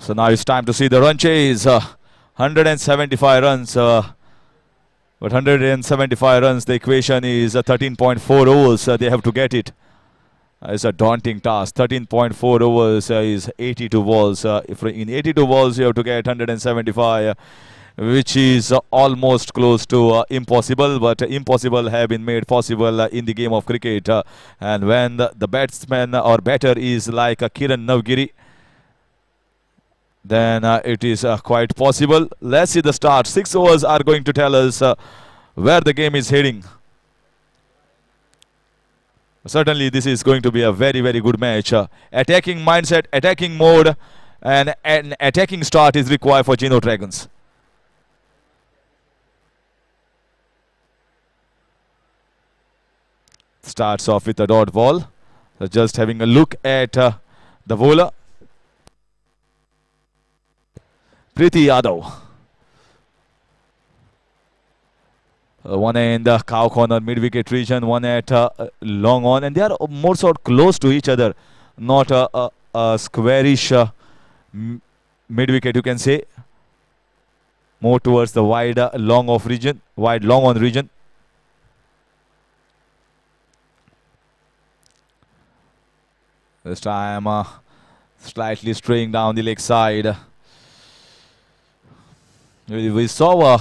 So now it's time to see the run chase. 175 runs. But 175 runs, the equation is 13.4 overs. They have to get it. It's a daunting task. 13.4 overs is 82 balls. If in 82 balls you have to get 175, which is almost close to impossible. But impossible have been made possible in the game of cricket. And when the batsman or batter is like Kiran Navgiri, then it is quite possible. Let's see the start. 6 overs are going to tell us where the game is heading. Certainly this is going to be a very, very good match. Attacking mindset, attacking mode, and an attacking start is required for Geno Dragons. Starts off with a dot ball. So just having a look at the bowler. Preeti Yadav. One in the cow corner mid-wicket region, one at long on, and they are more sort close to each other, not a squarish mid-wicket, you can say. More towards the wide long off region, wide long on region. This time slightly straying down the leg side. We saw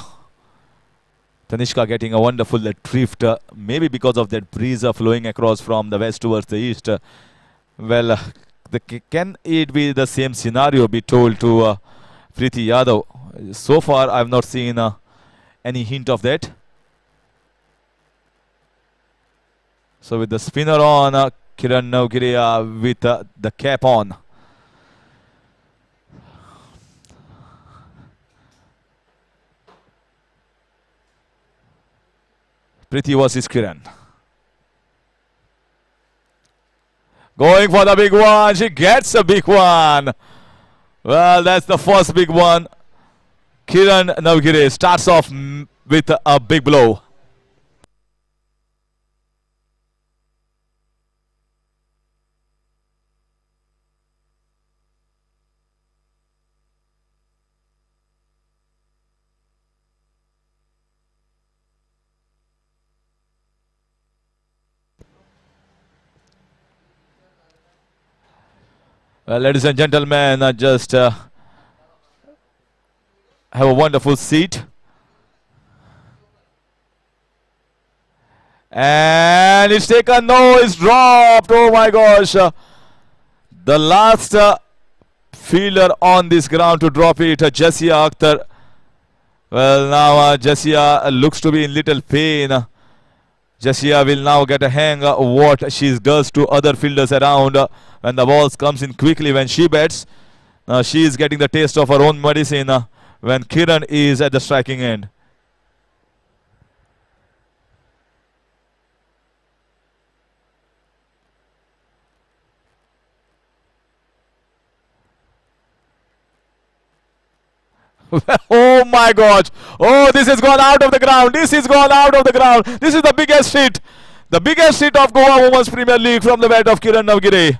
Tanishka getting a wonderful drift, maybe because of that breeze flowing across from the west towards the east. Well, can it be the same scenario be told to Preeti Yadav? So far, I have not seen any hint of that. So with the spinner on, Kiran Navgiri with the cap on. Preeti versus Kiran. Going for the big one. She gets a big one. Well, that's the first big one. Kiran Navgiri starts off with a big blow. Well, ladies and gentlemen, just have a wonderful seat. And it's taken. No, it's dropped. Oh my gosh. The last fielder on this ground to drop it, Jasia Akhtar. Well, now Jasia looks to be in little pain. Jasia will now get a hang of what she does to other fielders around when the balls comes in quickly when she bats. She is getting the taste of her own medicine when Kiran is at the striking end. Oh my God. Oh, this has gone out of the ground. This is gone out of the ground. This is the biggest hit. The biggest hit of Goa Women's Premier League from the bat of Kiran Navgiri.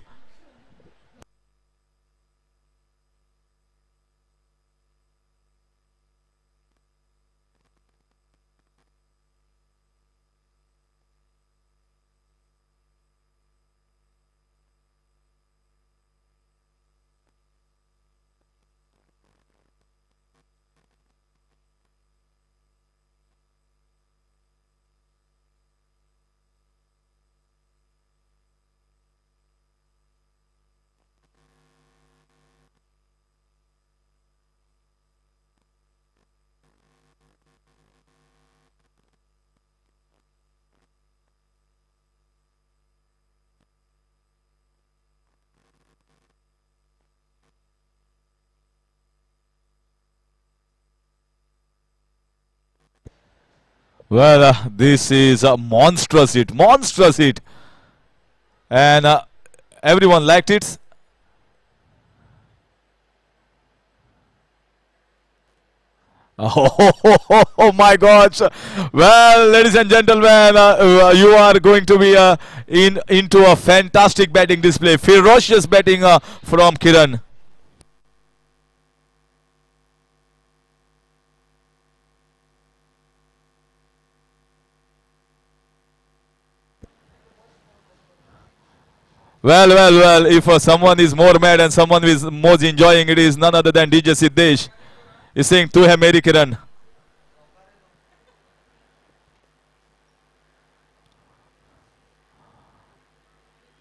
Well, this is a monstrous hit, and everyone liked it. Oh my gosh. Well, ladies and gentlemen, you are going to be into a fantastic batting display, ferocious batting from Kiran. Well, well, well. If someone is more mad and someone is more enjoying, it is none other than DJ Siddesh. He's saying, "Tu hai meri Kiran."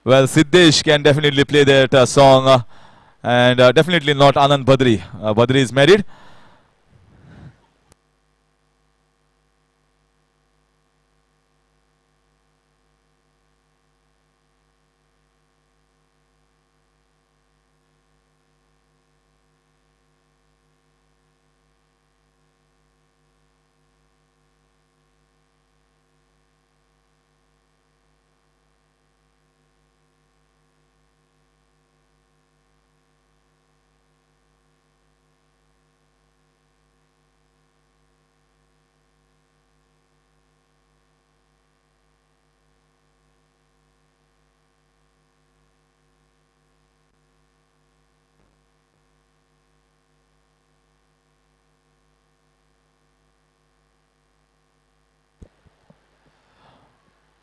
Well, Siddesh can definitely play that song, and definitely not Anand Badri. Badri is married.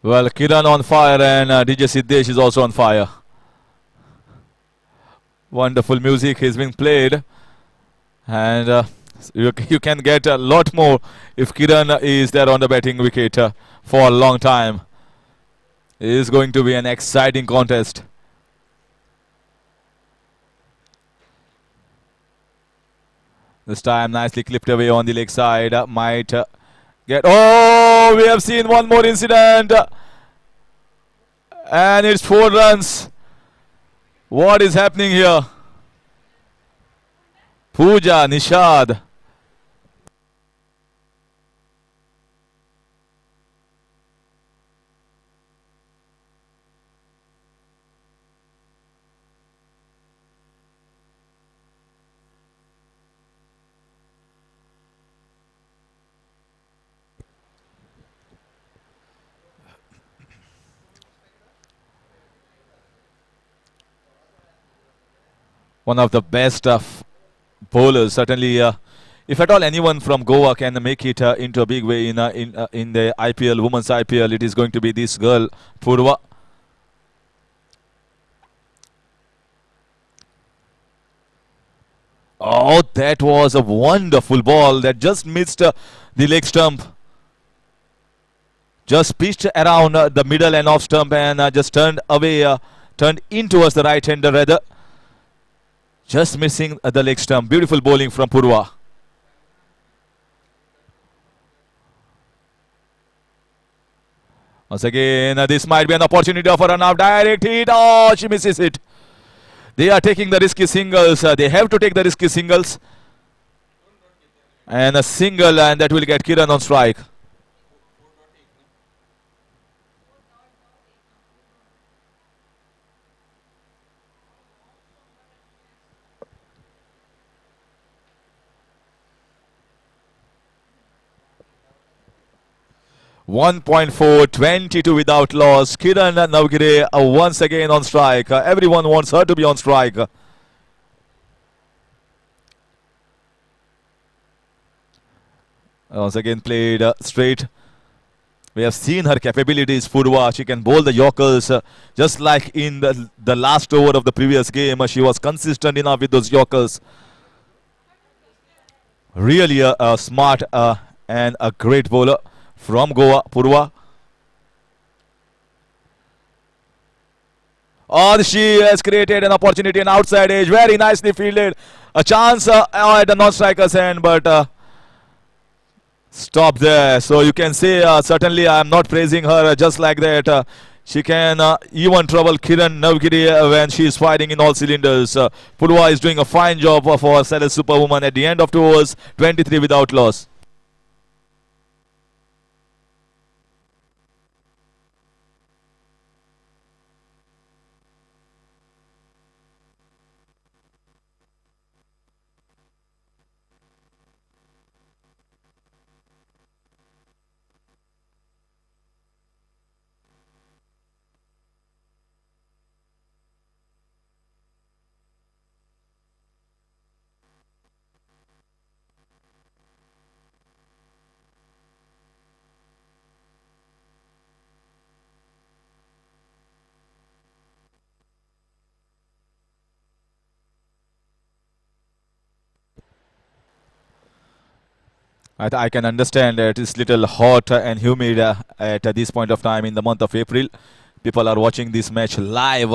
Well, Kiran on fire and DJ Siddesh is also on fire. Wonderful music is being played, and you can get a lot more if Kiran is there on the batting wicket for a long time. It is going to be an exciting contest. This time nicely clipped away on the leg side. Might get... Oh, we have seen one more incident. And it's 4 runs. What is happening here? Pooja, Nishad. One of the best bowlers, certainly. If at all anyone from Goa can make it into a big way in the IPL, women's IPL, it is going to be this girl, Purva. Oh, that was a wonderful ball that just missed the leg stump. Just pitched around the middle and off stump and just turned away, turned in towards the right hander rather. Just missing the leg stump. Beautiful bowling from Purva. Once again, this might be an opportunity for a now direct hit. Oh, she misses it. They are taking the risky singles. They have to take the risky singles. And a single, and that will get Kiran on strike. .4, 22 without loss. Kiran Navgire once again on strike. Everyone wants her to be on strike. Once again played straight. We have seen her capabilities, Purva. She can bowl the Yorkers just like in the last over of the previous game. She was consistent enough with those Yorkers. Really a smart and a great bowler from Goa, Purva. Oh, she has created an opportunity on outside edge. Very nicely fielded. A chance at the non-striker's end, but stop there. So you can say certainly I am not praising her just like that. She can even trouble Kiran Navgiri when she is fighting in all cylinders. Purva is doing a fine job for Celeste Superwoman at the end of 2 overs, 23 without loss. I can understand that it's little hot and humid at this point of time in the month of April. People are watching this match live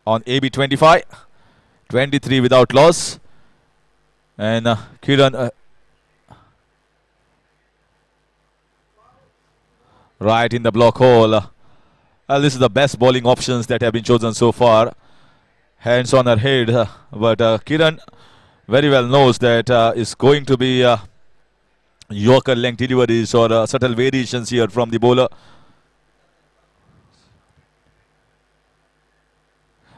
on AB25, 23 without loss. And Kiran right in the block hole. This is the best bowling options that have been chosen so far. Hands on her head, but Kiran very well knows that it's going to be Yorker length deliveries or subtle variations here from the bowler.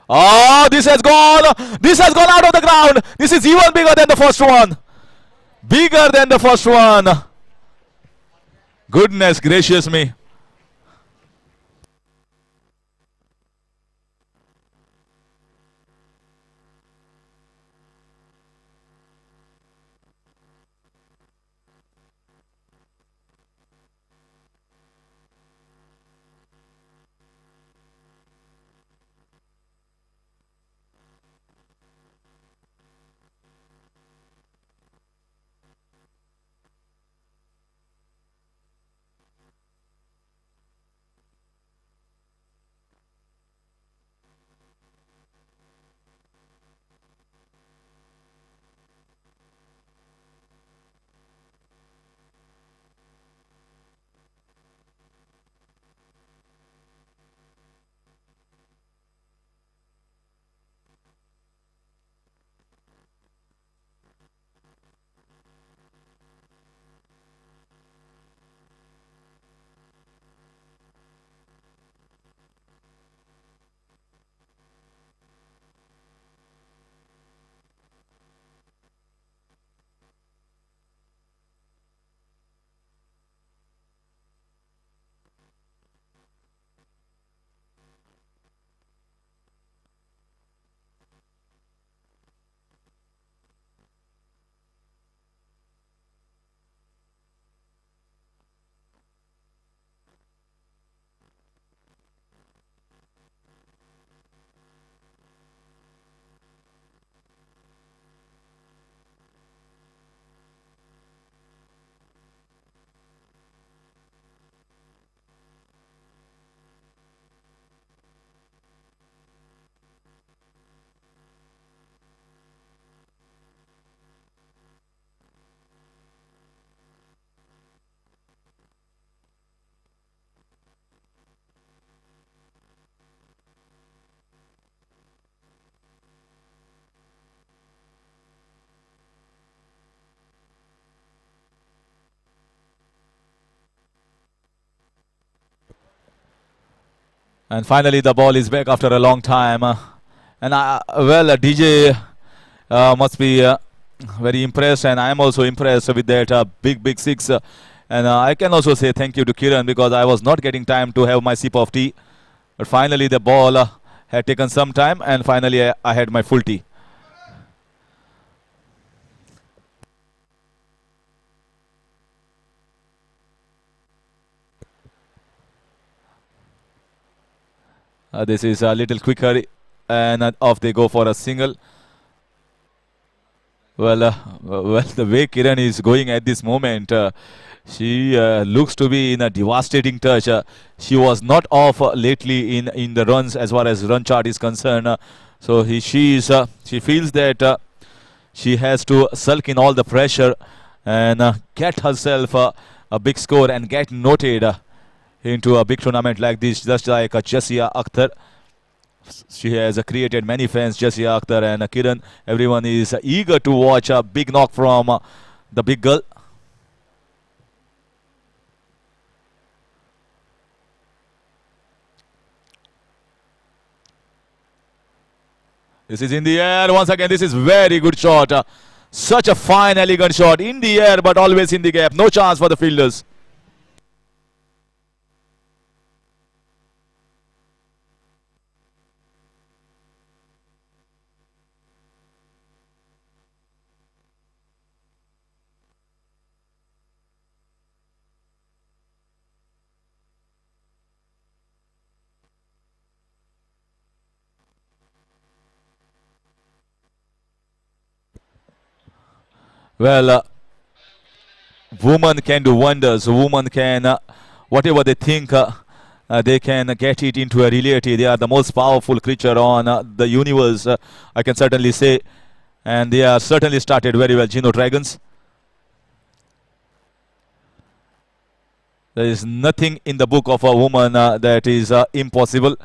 Oh, this has gone out of the ground. This is even bigger than the first one. Bigger than the first one. Goodness gracious me. And finally, the ball is back after a long time. DJ must be very impressed, and I am also impressed with that big six. And I can also say thank you to Kiran because I was not getting time to have my sip of tea. But finally, the ball had taken some time, and finally, I had my full tea. This is a little quicker, and off they go for a single. Well, the way Kiran is going at this moment, she looks to be in a devastating touch. She was not off lately in the runs as far as run chart is concerned. So she feels that she has to sulk in all the pressure and get herself a big score and get noted into a big tournament like this, just like Jasia Akhtar. She has created many fans, Jasia Akhtar and Kiran. Everyone is eager to watch a big knock from the big girl. This is in the air once again. This is very good shot. Such a fine, elegant shot in the air, but always in the gap. No chance for the fielders. Well, women can do wonders. Women can, whatever they think, they can get it into a reality. They are the most powerful creature on the universe, I can certainly say. And they are certainly started very well, Geno Dragons. There is nothing in the book of a woman that is impossible.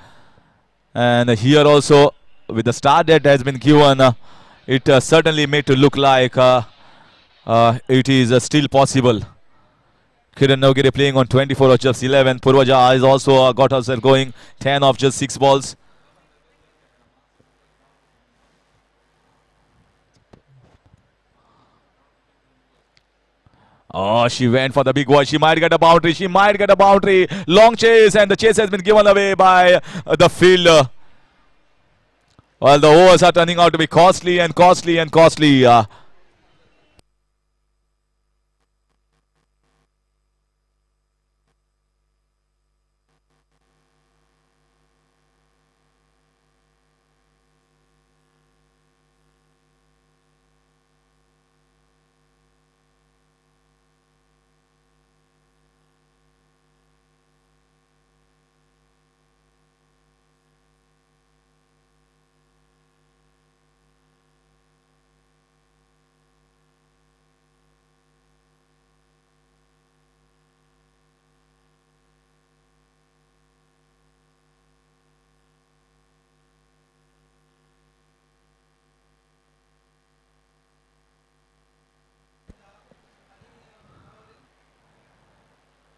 And here also, with the start that has been given, it certainly made to look like it is still possible. Kiran Navgire playing on 24 of just 11. Purvaja has also got herself going 10 of just 6 balls. Oh, she went for the big one. She might get a boundary. She might get a boundary. Long chase, and the chase has been given away by the fielder. Well, the overs are turning out to be costly and costly and costly.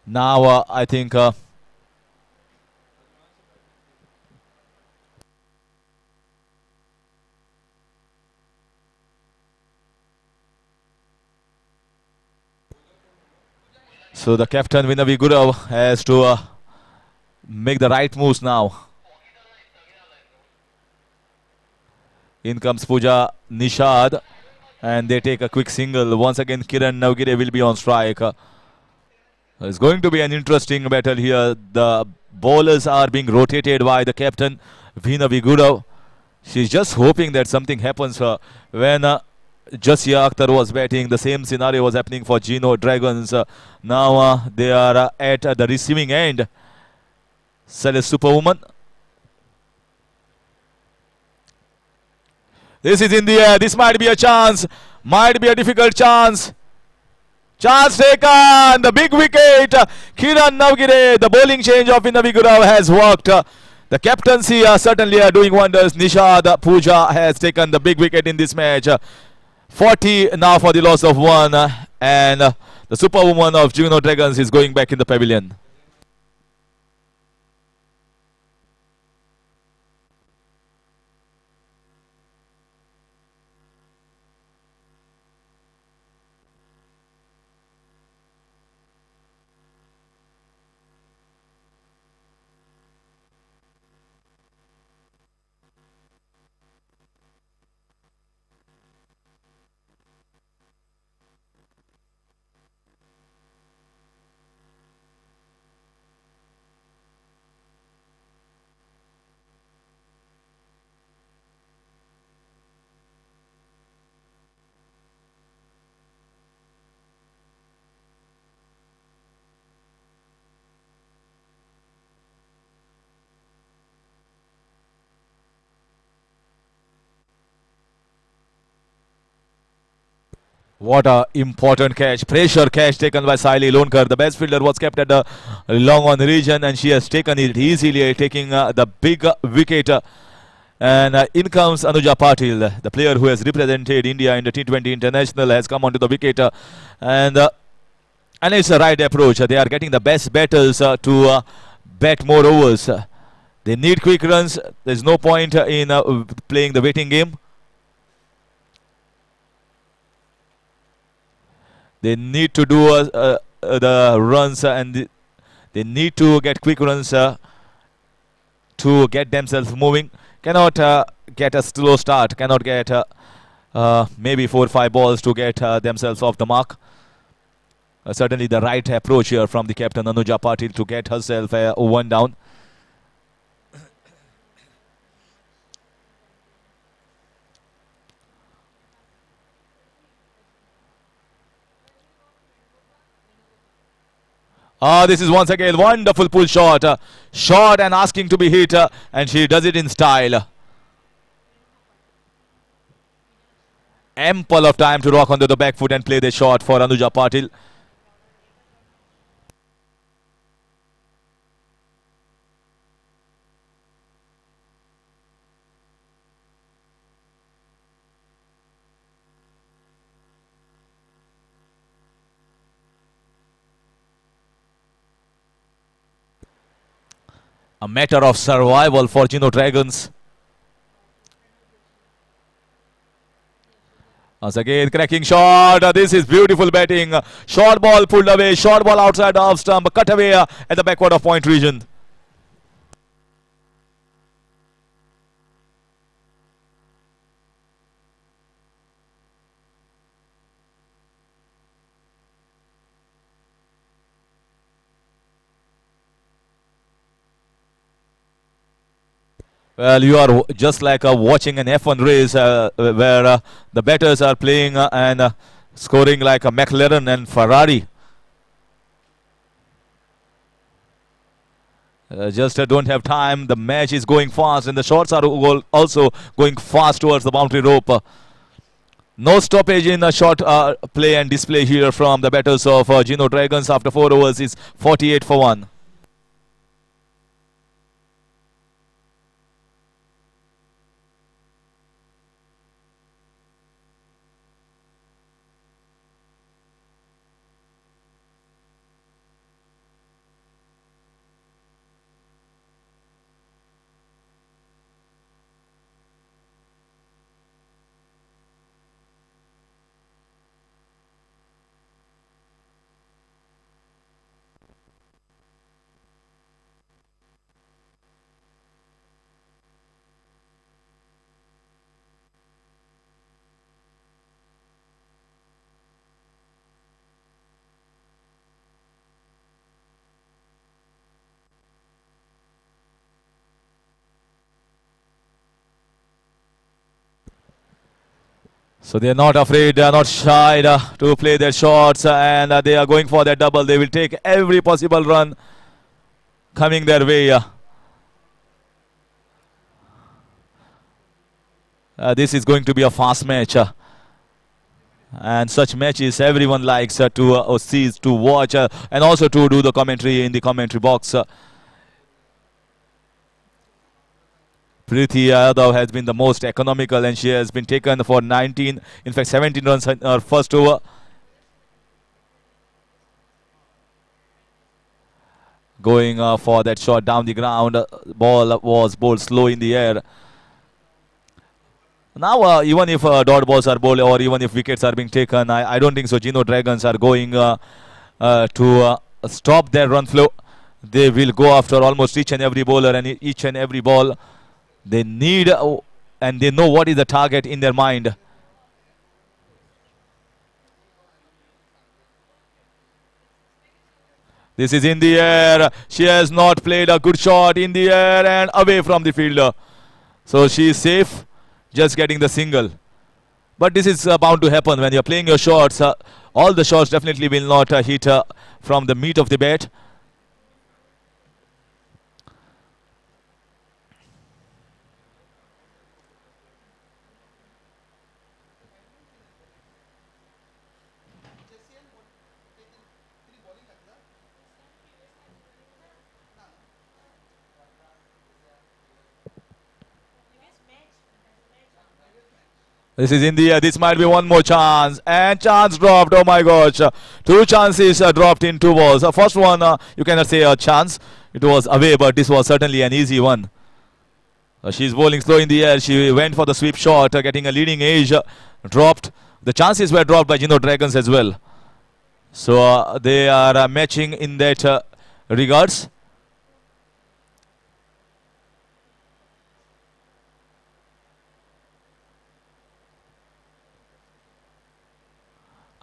Now, I think so the captain Vinayak Gurav has to make the right moves now. In comes Pooja Nishad, and they take a quick single. Once again, Kiran Navgire will be on strike. It's going to be an interesting battle here. The bowlers are being rotated by the captain Vinayak Gurav. She's just hoping that something happens when Jasia Akhtar was batting. The same scenario was happening for Geno Dragons. Now they are at the receiving end. Celeste Superwoman. This is in the air. This might be a chance. Might be a difficult chance. Chance taken. The big wicket. Kiran Navgire. The bowling change of Vinayak Gurav has worked. The captaincy certainly are doing wonders. Nishad Pooja has taken the big wicket in this match. 40 now for the loss of 1. And the Superwoman of Geno Dragons is going back in the pavilion. What a important catch. Pressure catch taken by Saili Lonkar. The best fielder was kept at the long on region, and she has taken it easily, taking the big wicket. And in comes Anuja Patil, the player who has represented India in the T20 International, has come onto the wicket. And it's a right approach. They are getting the best batters to bat more overs. They need quick runs. There's no point in playing the waiting game. They need to do the runs and they need to get quick runs to get themselves moving. Cannot get a slow start. Cannot get maybe 4 or 5 balls to get themselves off the mark. Certainly the right approach here from the captain Anuja Patil to get herself 1 down. This is once again wonderful pull shot. Shot and asking to be hit, and she does it in style. Ample of time to rock onto the back foot and play the shot for Anuja Patil. A matter of survival for Geno Dragons. Once again, cracking shot. This is beautiful batting. Short ball pulled away. Short ball outside the off stump. Cut away at the backward of point region. Well, you are just like watching an F1 race where the batters are playing and scoring like a McLaren and Ferrari. Just don't have time. The match is going fast and the shots are also going fast towards the boundary rope. No stoppage in a shot play and display here from the batters of Geno Dragons after 4 overs. Is 48 for 1. So they are not afraid, they are not shy to play their shots, and they are going for that double. They will take every possible run coming their way. This is going to be a fast match. And such matches everyone likes to see, to watch, and also to do the commentary in the commentary box. Preeti Yadav has been the most economical and she has been taken for 19, in fact 17 runs in her first over. Going for that shot down the ground. Ball was bowled slow in the air. Now even if dot balls are bowled or even if wickets are being taken, I don't think so Geno Dragons are going to stop their run flow. They will go after almost each and every bowler and each and every ball. They need and they know what is the target in their mind. This is in the air. She has not played a good shot in the air and away from the fielder. So she is safe, just getting the single. But this is bound to happen when you are playing your shots. All the shots definitely will not hit from the meat of the bat. This is India. This might be one more chance. And chance dropped. Oh my gosh. Two chances dropped in 2 balls. First one, you cannot say a chance. It was away, but this was certainly an easy one. She's bowling slow in the air. She went for the sweep shot, getting a leading edge. Dropped. The chances were dropped by Geno Dragons as well. So they are matching in that regards.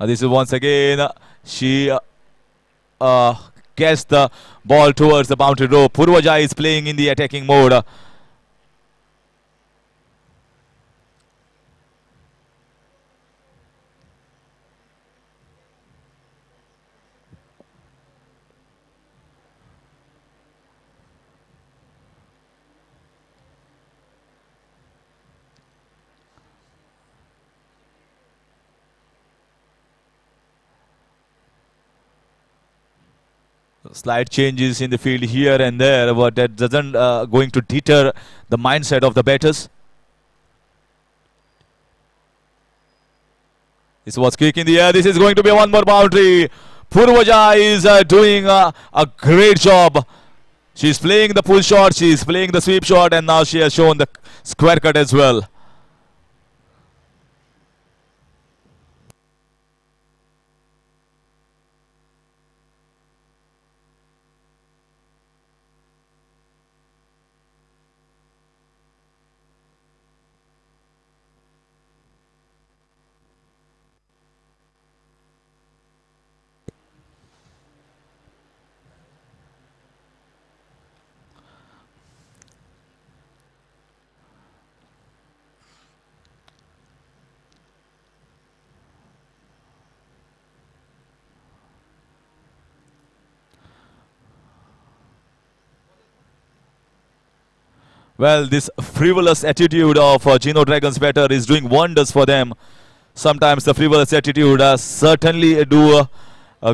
This is once again, she gets the ball towards the boundary rope. Purvaja is playing in the attacking mode. Slight changes in the field here and there, but that doesn't going to deter the mindset of the batters. This was kick in the air. This is going to be one more boundary. Purvaja is doing a great job. She's playing the pull shot, she's playing the sweep shot, and now she has shown the square cut as well. Well, this frivolous attitude of Geno Dragons batter is doing wonders for them. Sometimes the frivolous attitude certainly do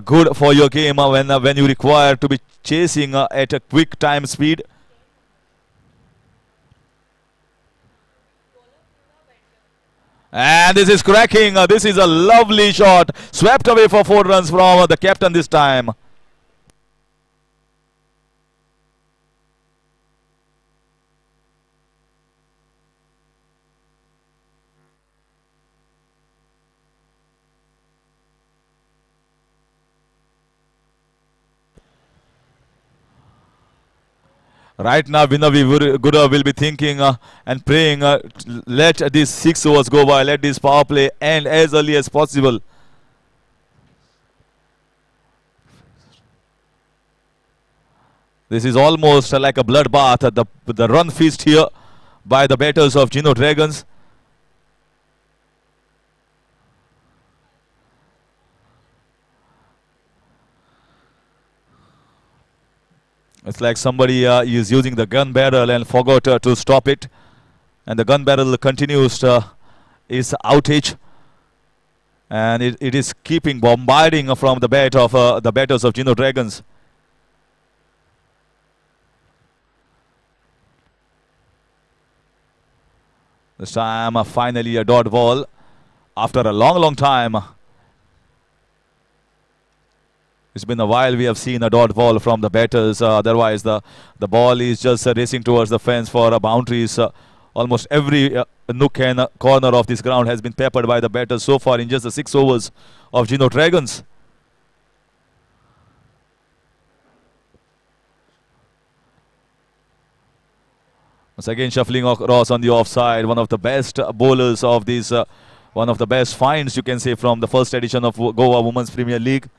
good for your game when you require to be chasing at a quick time speed. And this is cracking. This is a lovely shot. Swept away for 4 runs from the captain this time. Right now, Vinayak Guru will be thinking and praying, let these 6 overs go by, let this power play end as early as possible. This is almost like a bloodbath, the run feast here by the batters of Geno Dragons. It's like somebody is using the gun barrel and forgot to stop it. And the gun barrel continues its outage. And it is keeping bombarding from the bat of the batters of Geno Dragons. This time finally a dot ball after a long time. It's been a while we have seen a dot ball from the batters. Otherwise, the ball is just racing towards the fence for boundaries. Almost every nook and corner of this ground has been peppered by the batters so far in just the 6 overs of Geno Dragons. Once again shuffling across on the offside. One of the best bowlers of this, one of the best finds you can say from the first edition of Goa Women's Premier League.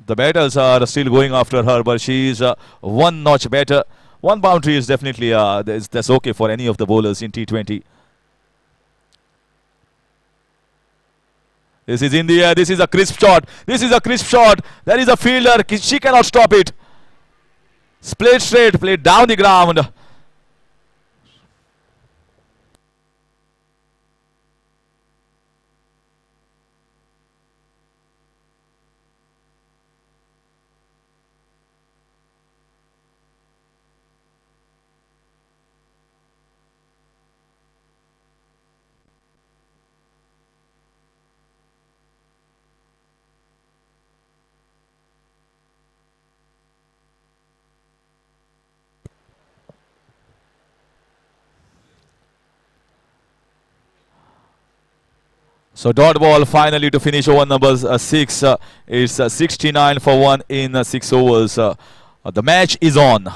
The batters are still going after her, but she is one notch better. One boundary is definitely that's okay for any of the bowlers in T20. This is in the air. This is a crisp shot. This is a crisp shot. There is a fielder. She cannot stop it. Played straight, played down the ground. So dot ball finally to finish over number 6. It's 69 for 1 in 6 overs. The match is on.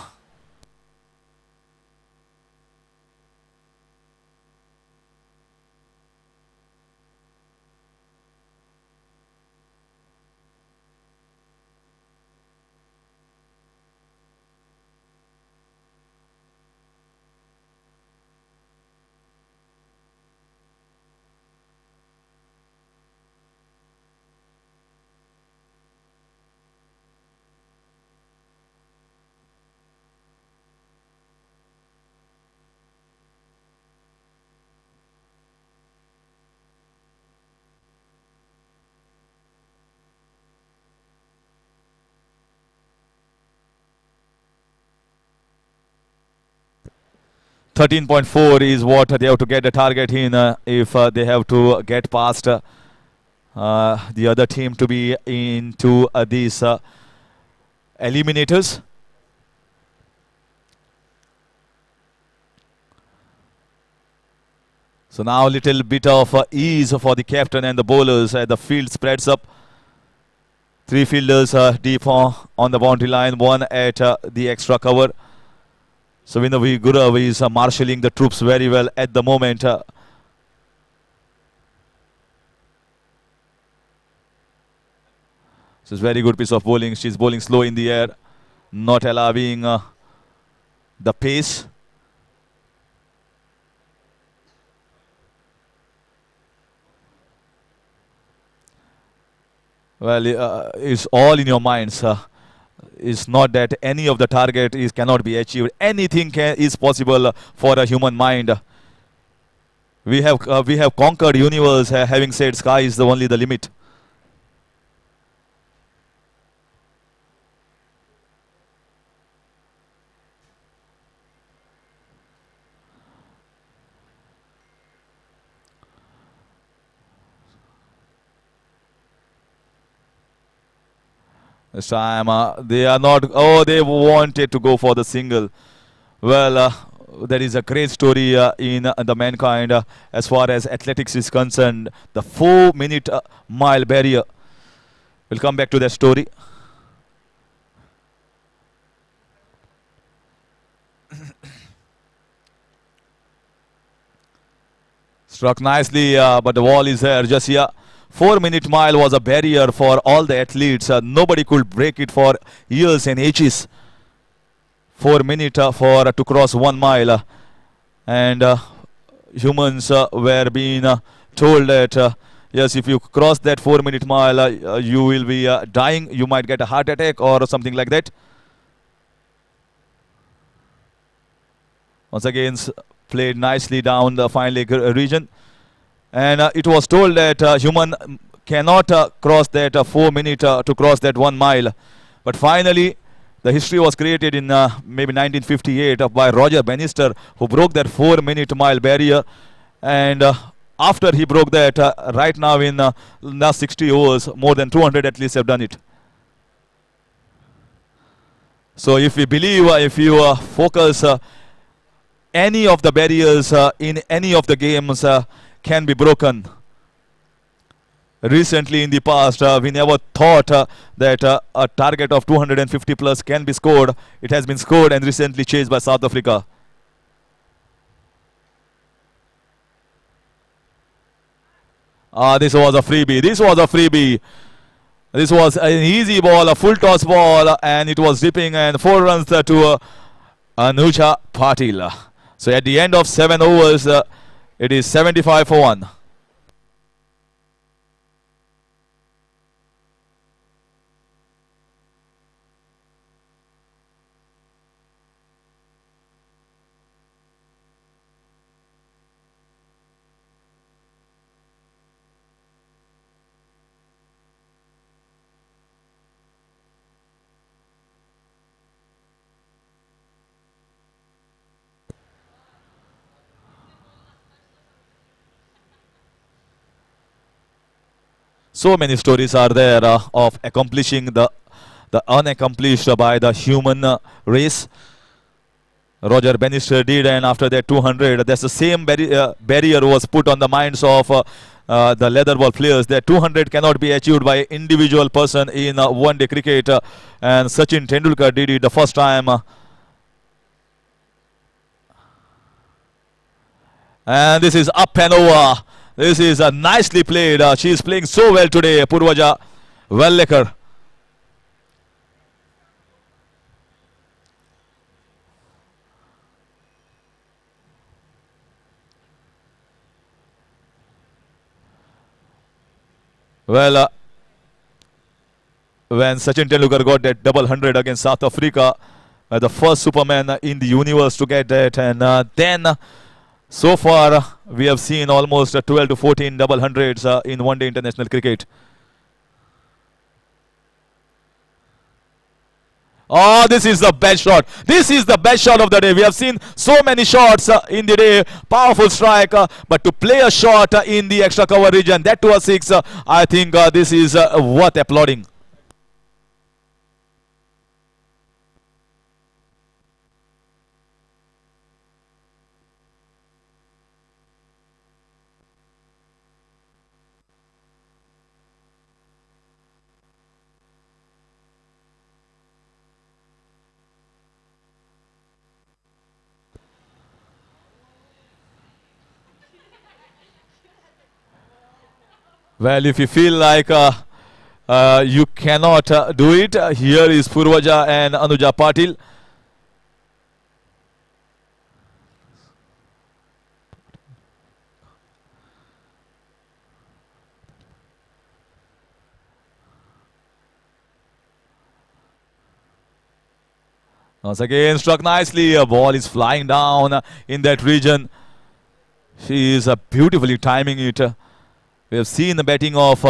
13.4 is what they have to get the target in if they have to get past the other team to be into these eliminators. So now a little bit of ease for the captain and the bowlers as the field spreads up. 3 fielders deep on the boundary line, 1 at the extra cover. So Gurav is marshalling the troops very well at the moment. This is very good piece of bowling. She's bowling slow in the air, not allowing the pace. Well, it's all in your minds. It's not that any of the target cannot be achieved. Anything is possible for a human mind. We have conquered universe, having said sky is only the limit. This time they are not. Oh, they wanted to go for the single. Well, there is a great story in the mankind as far as athletics is concerned. The 4-minute mile barrier. We'll come back to that story. Struck nicely, but the wall is there. Just here. 4-minute mile was a barrier for all the athletes. Nobody could break it for years and ages. 4 minutes to cross 1 mile. And humans were being told that, yes, if you cross that 4-minute mile, you will be dying. You might get a heart attack or something like that. Once again, played nicely down the fine leg region. And it was told that human cannot cross that 4 minutes to cross that 1 mile. But finally, the history was created in maybe 1958 by Roger Bannister, who broke that 4-minute mile barrier. And after he broke that, right now in last 60 overs, more than 200 athletes have done it. So if we believe, if you focus, any of the barriers in any of the games can be broken. Recently in the past, we never thought that a target of 250 plus can be scored. It has been scored and recently chased by South Africa. This was a freebie. This was a freebie. This was an easy ball, a full toss ball, and it was dipping, and 4 runs to Anuja Patil. So at the end of 7 overs, it is 75 for 1. So many stories are there of accomplishing the unaccomplished by the human race. Roger Bannister did, and after that 200, that's the same barrier was put on the minds of the leather ball players, that 200 cannot be achieved by individual person in one-day cricket. And Sachin Tendulkar did it the first time. And this is up and over. This is nicely played. She is playing so well today, Purvaja Vellekar. Well, when Sachin Tendulkar got that double 100 against South Africa, the first Superman in the universe to get that, and then so far we have seen almost 12 to 14 double hundreds in one-day international cricket. Oh, this is the best shot. This is the best shot of the day. We have seen so many shots in the day. Powerful strike. But to play a shot in the extra cover region, that to a six, I think this is worth applauding. Well, if you feel like you cannot do it, here is Purvaja and Anuja Patil. Once again, struck nicely. A ball is flying down in that region. She is beautifully timing it. We have seen the batting of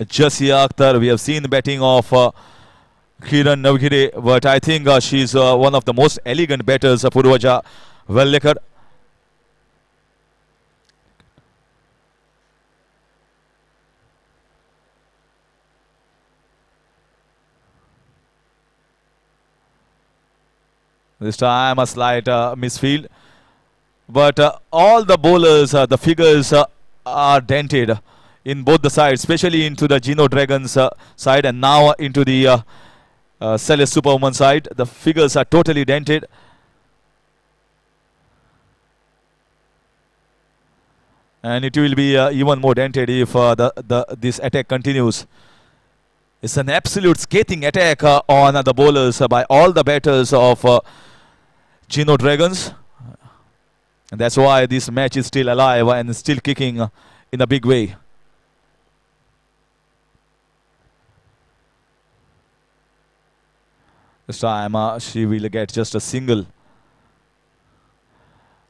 Jasia Akhtar. We have seen the batting of Kiran Navgire. But I think she's one of the most elegant batters, Purvaja Vellekar. This time a slight misfield. But all the bowlers, the figures are dented in both the sides, especially into the Geno Dragons side and now into the Celeste Superwoman side. The figures are totally dented. And it will be even more dented if this attack continues. It's an absolute scathing attack on the bowlers by all the batters of Geno Dragons. And that's why this match is still alive and still kicking in a big way. This time she will get just a single.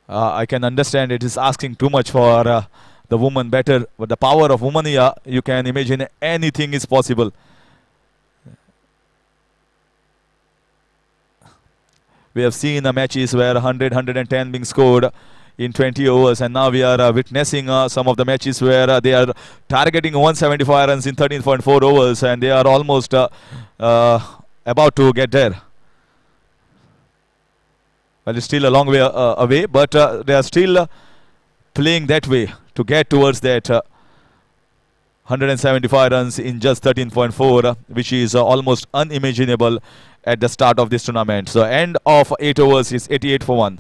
I can understand it is asking too much for the woman batter. But the power of woman here, you can imagine anything is possible. We have seen matches where 100, 110 being scored in 20 overs, and now we are witnessing some of the matches where they are targeting 175 runs in 13.4 overs, and they are almost about to get there. Well, it's still a long way away, but they are still playing that way to get towards that 175 runs in just 13.4, which is almost unimaginable at the start of this tournament. So end of 8 overs is 88 for 1.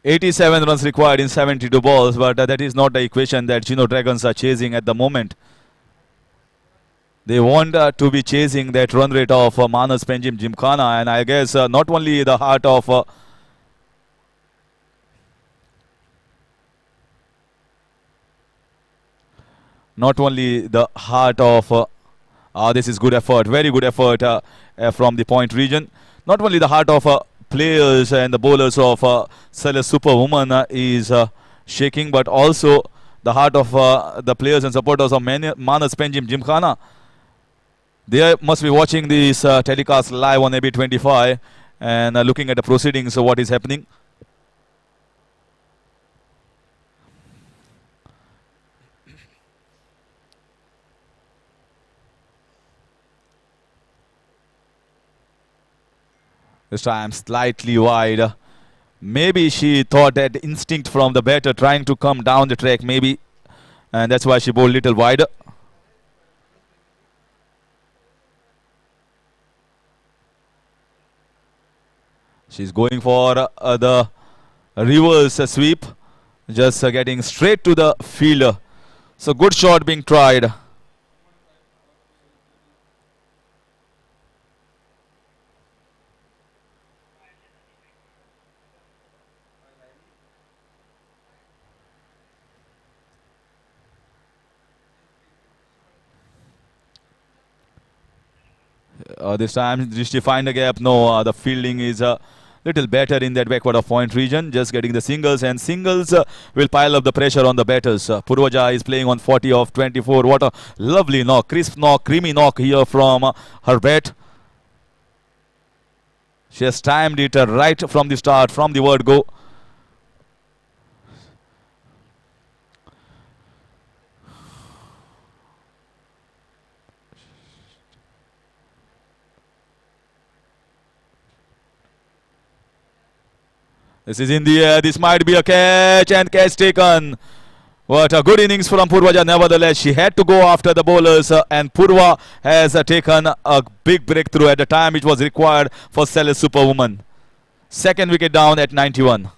87 runs required in 72 balls, but that is not the equation that Geno Dragons are chasing at the moment. They want to be chasing that run rate of Manas Penjim Gymkhana, and I guess not only the heart of this is good effort, very good effort from the point region. Not only the heart of players and the bowlers of Celeste Superwoman is shaking, but also the heart of the players and supporters of Manas Penjim Gymkhana. They must be watching this telecast live on AB25 and looking at the proceedings of what is happening. This time slightly wide. Maybe she thought that instinct from the batter trying to come down the track, maybe, and that's why she bowled little wider. She's going for the reverse sweep, just getting straight to the fielder. So good shot being tried. This time, did she find a gap? No, the fielding is little better in that backward of point region, just getting the singles, and singles will pile up the pressure on the batters. Purvaja is playing on 40 of 24. What a lovely knock, crisp knock, creamy knock here from her bat. She has timed it right from the start, from the word go. This is in the air. This might be a catch, and catch taken. What a good innings from Purvaja. Nevertheless, she had to go after the bowlers, and Purva has taken a big breakthrough at the time it was required for Celeste Superwoman. Second wicket down at 91.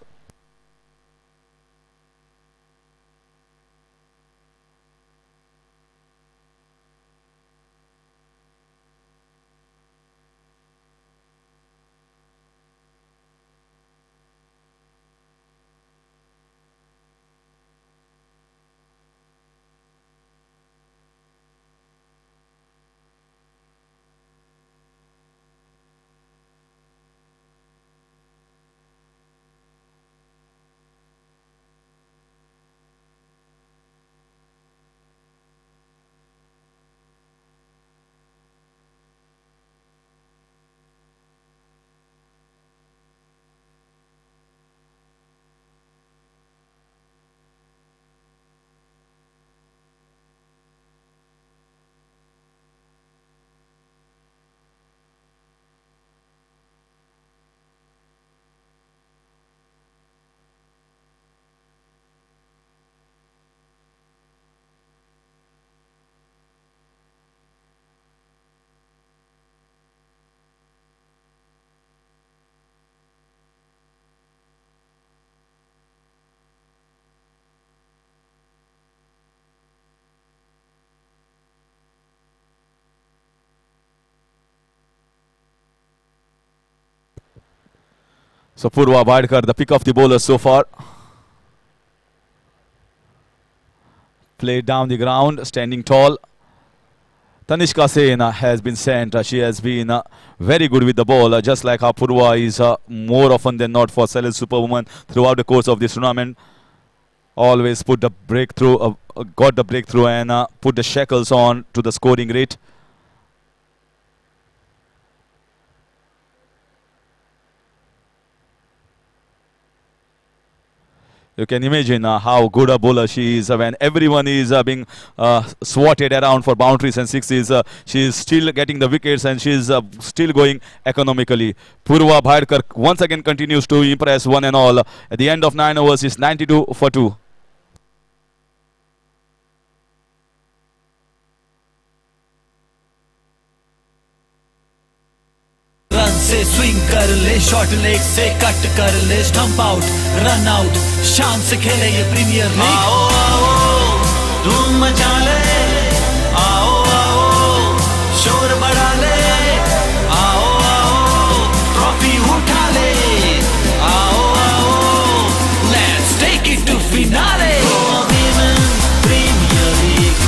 So Purva Badkar, the pick of the bowler so far. Played down the ground, standing tall. Tanishka Sena has been sent. She has been very good with the ball, just like how Purva is more often than not for Celeste Superwoman throughout the course of this tournament. Always put the breakthrough, got the breakthrough, and put the shackles on to the scoring rate. You can imagine how good a bowler she is when everyone is being swatted around for boundaries and sixes. She is still getting the wickets, and she is still going economically. Purva Bhadkar once again continues to impress one and all. At the end of 9 overs, is 92 for 2. से swing कर ले, short leg से cut कर ले, stump out, run out, शान से खेले ये प्रीमियर लीग। आओ आओ धूम मचा ले, आओ आओ शोर बढ़ा ले, आओ आओ ट्रॉफी उठा ले, आओ आओ let's take it to finale. Goa women premier league,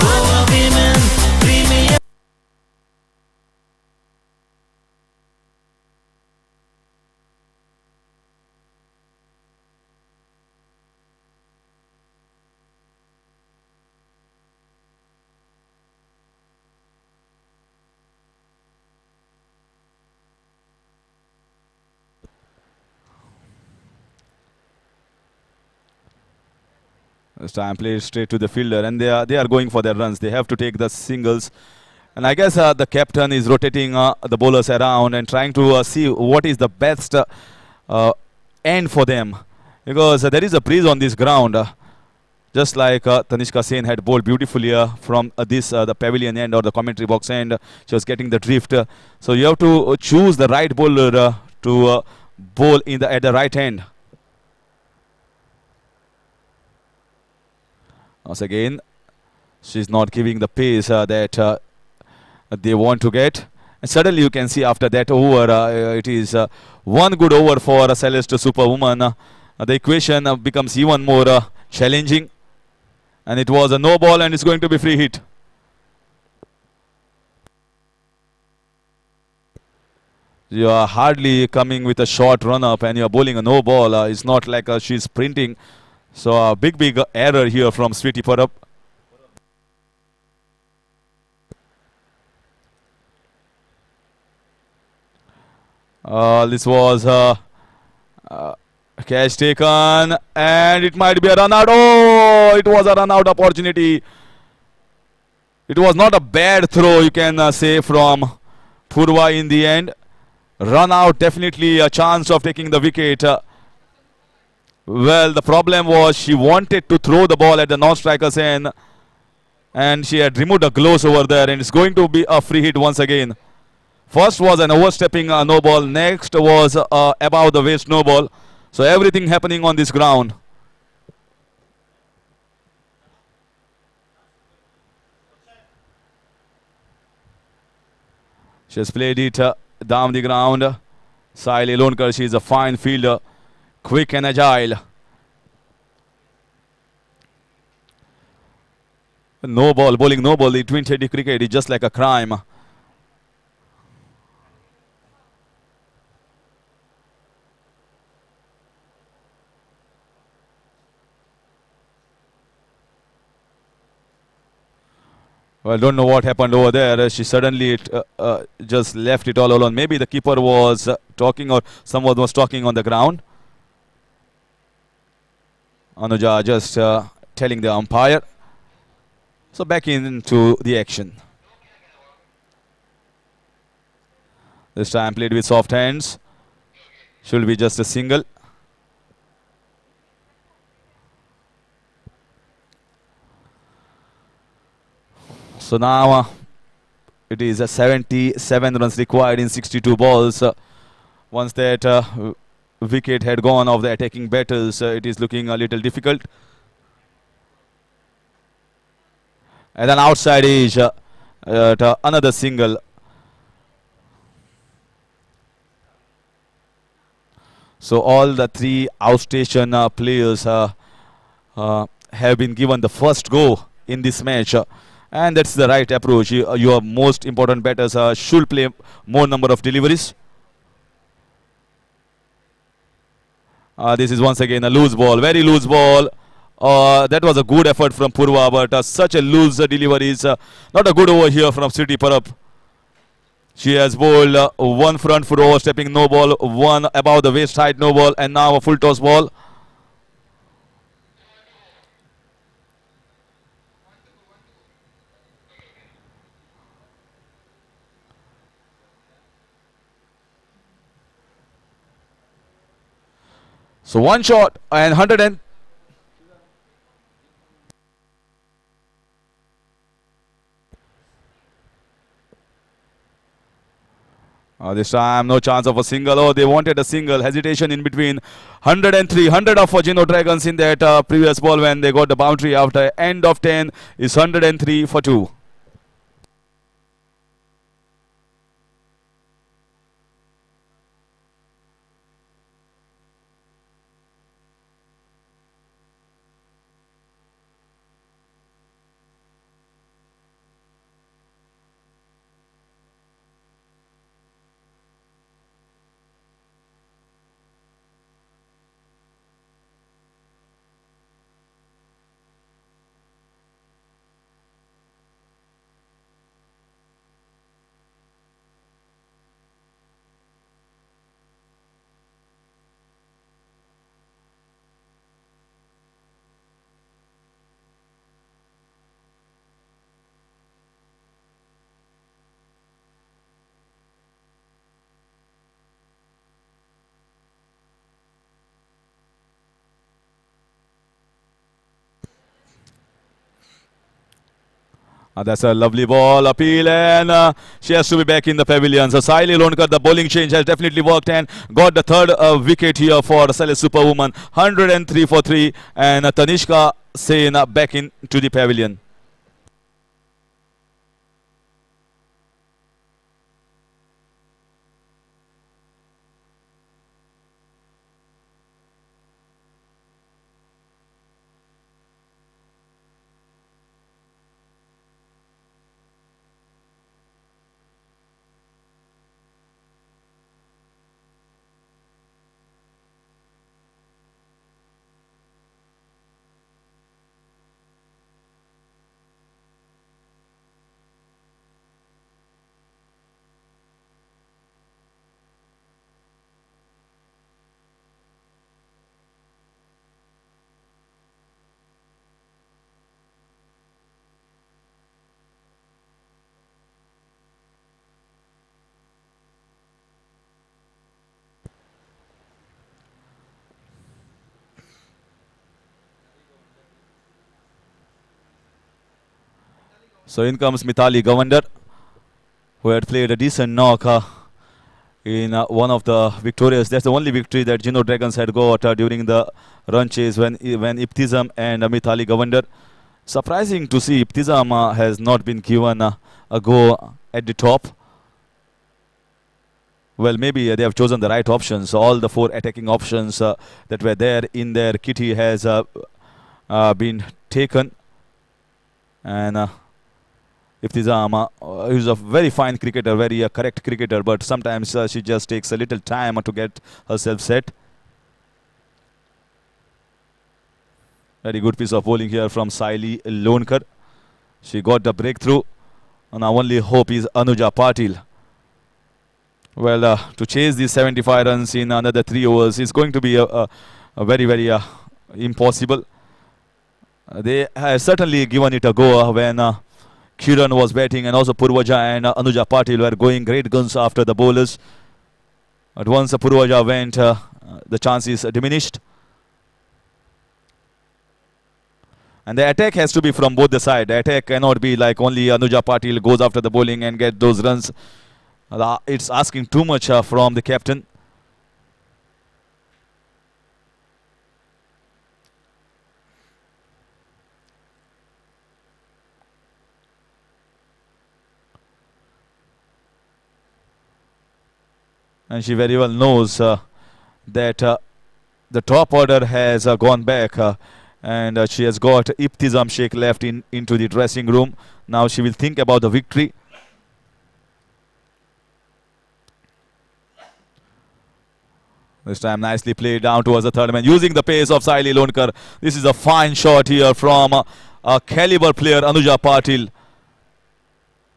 Goa women premier. This time played straight to the fielder, and they are going for their runs. They have to take the singles, and I guess the captain is rotating the bowlers around and trying to see what is the best end for them, because there is a breeze on this ground. Just like Tanishka Sen had bowled beautifully from the pavilion end or the commentary box end, she was getting the drift. So you have to choose the right bowler to bowl at the right end. Once again, she's not giving the pace that they want to get. And suddenly you can see after that over, it is one good over for Celeste Superwoman. The equation becomes even more challenging. And it was a no ball, and it's going to be free hit. You are hardly coming with a short run up and you are bowling a no ball. It's not like she's sprinting. So a big error here from Sweetie Parab. This was catch taken, and it might be a run out. Oh, it was a run out opportunity. It was not a bad throw, you can say, from Purva in the end. Run out, definitely a chance of taking the wicket. Well, the problem was she wanted to throw the ball at the non-striker's end, and she had removed the gloves over there, and it's going to be a free hit once again. First was an overstepping no ball. Next was above the waist no ball. So everything happening on this ground. She has played it down the ground. Saili Lonkar, she is a fine fielder. Quick and agile. No ball, bowling no ball. The T20 cricket is just like a crime. Well, don't know what happened over there. She suddenly just left it all alone. Maybe the keeper was talking, or someone was talking on the ground. Anuja just telling the umpire. So back into the action. This time played with soft hands. Should be just a single. So now it is 77 runs required in 62 balls. Once that wicket had gone of the attacking batters, it is looking a little difficult. And then outside edge, another single. So all the three outstation players have been given the first go in this match. And that's the right approach. Your most important batters should play more number of deliveries. This is once again a loose ball, very loose ball. That was a good effort from Purva, but such a loose delivery is not a good over here from Sweetie Parab. She has bowled one front foot overstepping no ball, one above the waist height no ball, and now a full toss ball. So one shot and 100 and This time, no chance of a single. Oh, they wanted a single. Hesitation in between. 103. 100 of Geno Dragons in that previous ball when they got the boundary after end of 10 is 103 for 2. That's a lovely ball appeal, and she has to be back in the pavilion. So Saili Lonkar, the bowling change has definitely worked and got the third wicket here for Celeste Superwoman. 103 for 3, and Tanishka Sen back into the pavilion. So in comes Mithali Gawandar, who had played a decent knock in one of the victorious. That's the only victory that Geno Dragons had got during the run chase when Ibtizam and Mithali Gawandar. Surprising to see Ibtizam has not been given a go at the top. Well, maybe they have chosen the right options. All the 4 attacking options that were there in their kitty has been taken. And Ibtizam is a very fine cricketer, very correct cricketer, but sometimes she just takes a little time to get herself set. Very good piece of bowling here from Saili Lonkar. She got the breakthrough, and our only hope is Anuja Patil. Well, to chase these 75 runs in another 3 overs is going to be a very, very impossible. They have certainly given it a go when Kiran was batting, and also Purvaja and Anuja Patil were going great guns after the bowlers. But once Purvaja went, the chances diminished. And the attack has to be from both the side. The attack cannot be like only Anuja Patil goes after the bowling and get those runs. It's asking too much from the captain. And she very well knows that the top order has gone back, and she has got Ibtizam Sheikh left into the dressing room. Now she will think about the victory. This time nicely played down towards the third man, using the pace of Saili Lonkar. This is a fine shot here from a caliber player, Anuja Patil.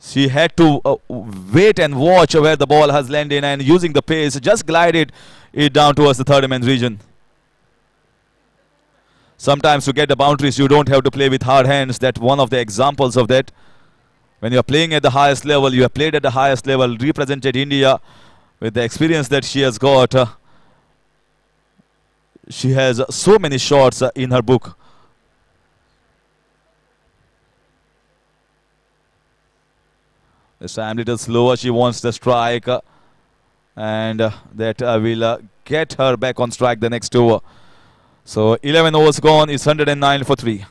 She had to wait and watch where the ball has landed, and using the pace, just glided it down towards the third man region. Sometimes to get the boundaries, you don't have to play with hard hands. That's one of the examples of that. When you are playing at the highest level, you have played at the highest level, represented India with the experience that she has got. She has so many shots in her book. This time little slower, she wants the strike. and that will get her back on strike the next over. So 11 overs gone. It's 109 for 3.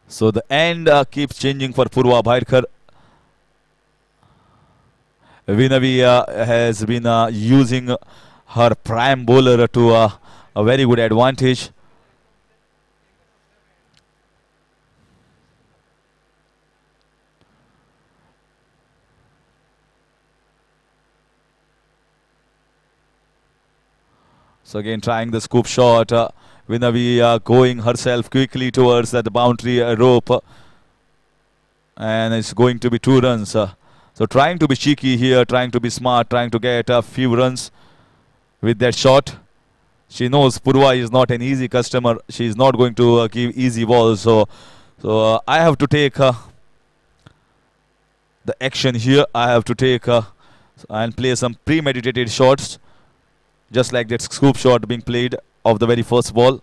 So the end keeps changing for Purva Bhairkar. Vinavi has been using her prime bowler to a very good advantage. So again trying the scoop shot. Vinavi going herself quickly towards that boundary rope. And it's going to be 2 runs. So trying to be cheeky here, trying to be smart, trying to get a few runs with that shot. She knows Purva is not an easy customer. She is not going to give easy balls. So I have to take the action here. I have to take and play some premeditated shots. Just like that scoop shot being played of the very first ball.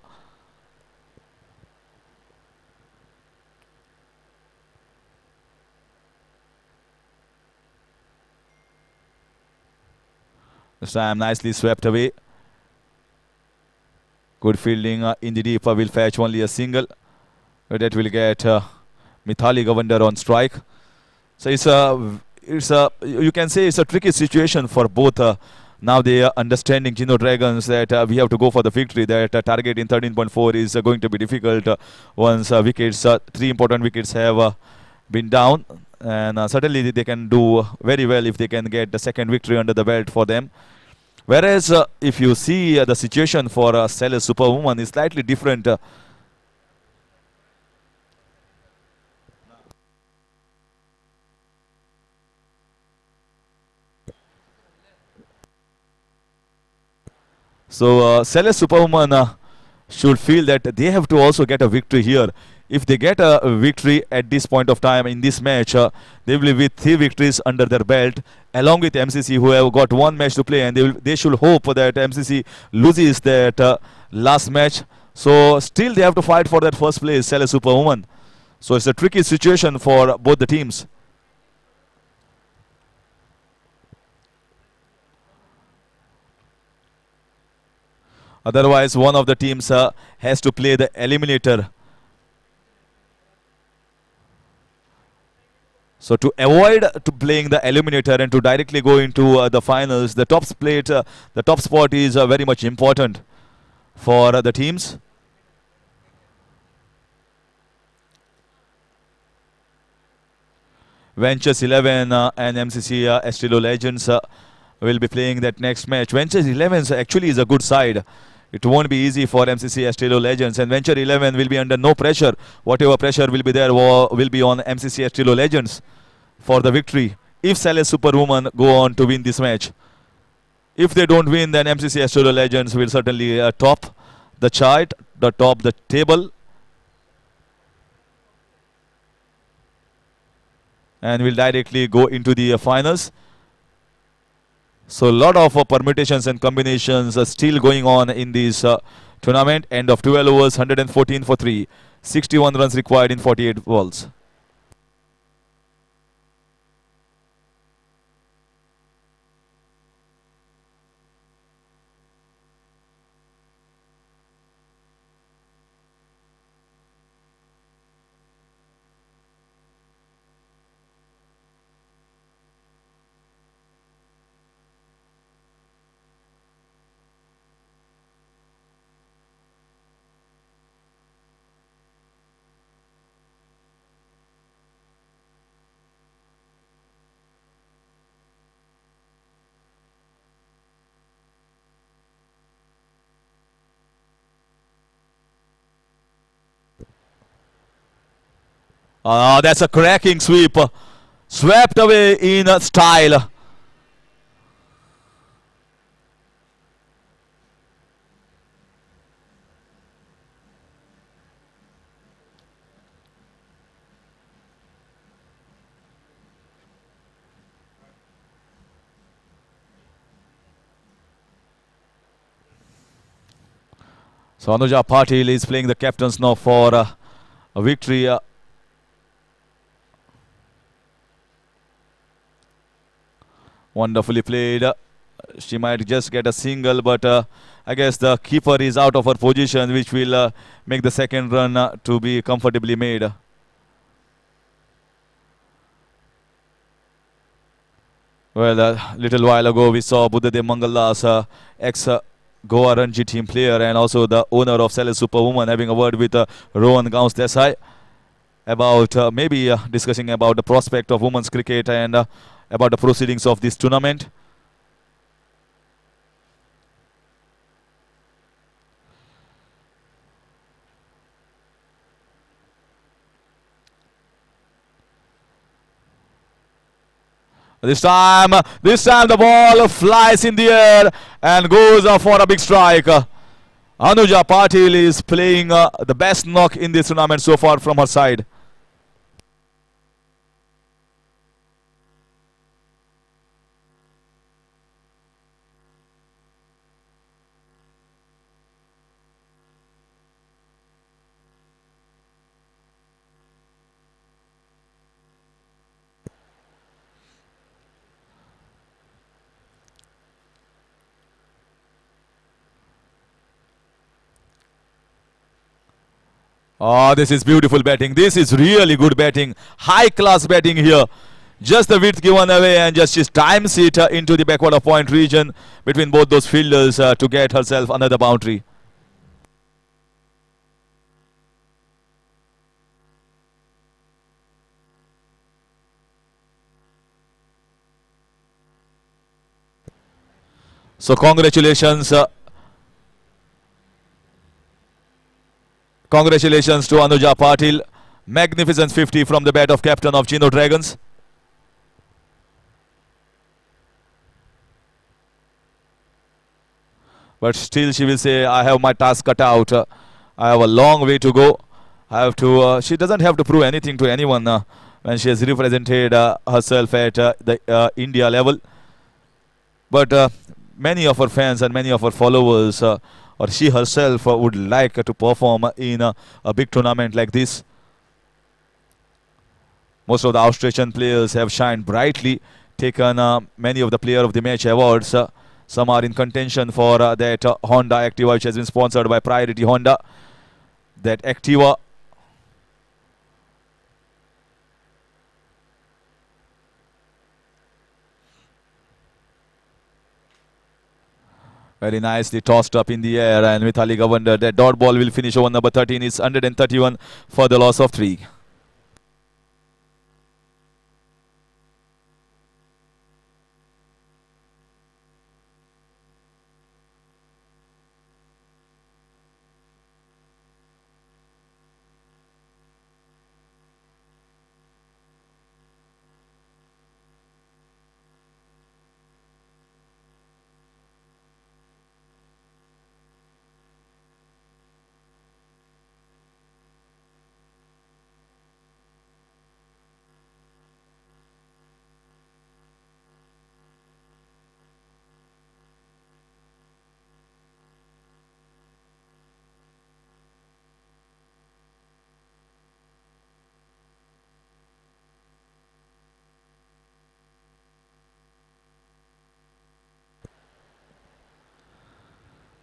This time nicely swept away. Good fielding in the deep will fetch only a single. But that will get Mithali Govender on strike. So you can say it's a tricky situation for both. Now they are understanding Geno Dragons that we have to go for the victory. That target in 13.4 is going to be difficult once wickets, 3 important wickets have been down. And certainly they can do very well if they can get the second victory under the belt for them. Whereas if you see the situation for Celeste Superwoman is slightly different. So Celeste Superwoman should feel that they have to also get a victory here. If they get a victory at this point of time in this match, they will be with 3 victories under their belt, along with MCC, who have got 1 match to play, and they should hope that MCC loses that last match. So still they have to fight for that first place, Celeste Superwoman. So it's a tricky situation for both the teams. Otherwise, one of the teams has to play the eliminator. So to avoid playing the eliminator and to directly go into the finals, the top spot is very much important for the teams. Ventures 11 and MCC Estilo Legends will be playing that next match. Ventures 11 actually is a good side. It won't be easy for MCC Estilo Legends, and Venture 11 will be under no pressure. Whatever pressure will be there will be on MCC Estilo Legends for the victory. If Celeste Superwoman go on to win this match, if they don't win, then MCC Estilo Legends will certainly top the chart, top the table, and will directly go into the finals. So a lot of permutations and combinations are still going on in this tournament. End of 12 overs, 114 for 3. 61 runs required in 48 balls. That's a cracking sweep. Swept away in style. So Anuja Patil is playing the captains now for a victory. Wonderfully played. She might just get a single, but I guess the keeper is out of her position, which will make the second run to be comfortably made. Well, a little while ago we saw Buddhadev Mangalas, ex-Goa Ranji team player and also the owner of Celeste Superwoman, having a word with Rohan Gauns Desai about maybe discussing about the prospect of women's cricket and about the proceedings of this tournament. This time the ball flies in the air and goes for a big strike. Anuja Patil is playing the best knock in this tournament so far from her side. Oh, this is beautiful batting. This is really good batting. High class batting here. Just the width given away and just she times it into the backward of point region between both those fielders to get herself another boundary. So congratulations. Congratulations to Anuja Patil. Magnificent 50 from the bat of captain of Geno Dragons. But still she will say, I have my task cut out. I have a long way to go. I have to. She doesn't have to prove anything to anyone when she has represented herself at the India level. But many of her fans and many of her followers or she herself would like to perform in a big tournament like this. Most of the Australian players have shined brightly, taken many of the player of the match awards. Some are in contention for that Honda Activa, which has been sponsored by Priority Honda. That Activa. Very nicely tossed up in the air, and Mithali Govender, that dot ball will finish over number 13. It's 131 for the loss of 3.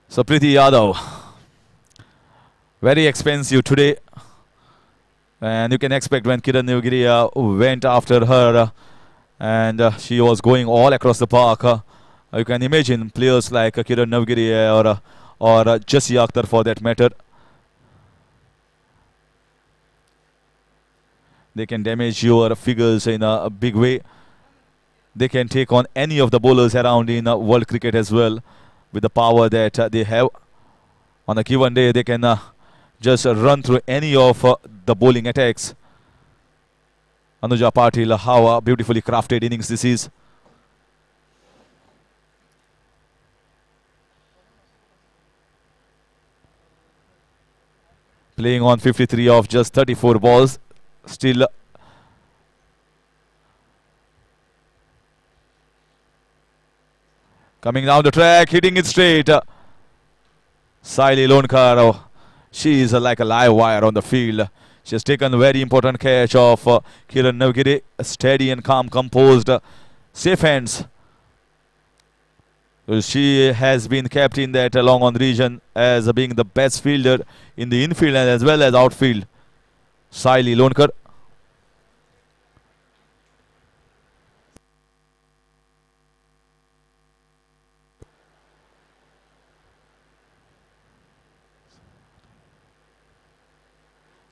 So Preeti Yadav, very expensive today, and you can expect when Kiran Nivgiri went after her and she was going all across the park. You can imagine players like Kiran Nivgiri or Jassi Akhtar for that matter. They can damage your figures in a big way. They can take on any of the bowlers around in world cricket as well. With the power that they have on a given day, they can just run through any of the bowling attacks. Anuja Patil, how a beautifully crafted innings this is. Playing on 53 of just 34 balls. Still coming down the track, hitting it straight. Saili Lonkar, she is like a live wire on the field. She has taken a very important catch of Kiran Navgiri. Steady and calm, composed, safe hands. She has been kept in that long on region as being the best fielder in the infield and as well as outfield. Saili Lonkar.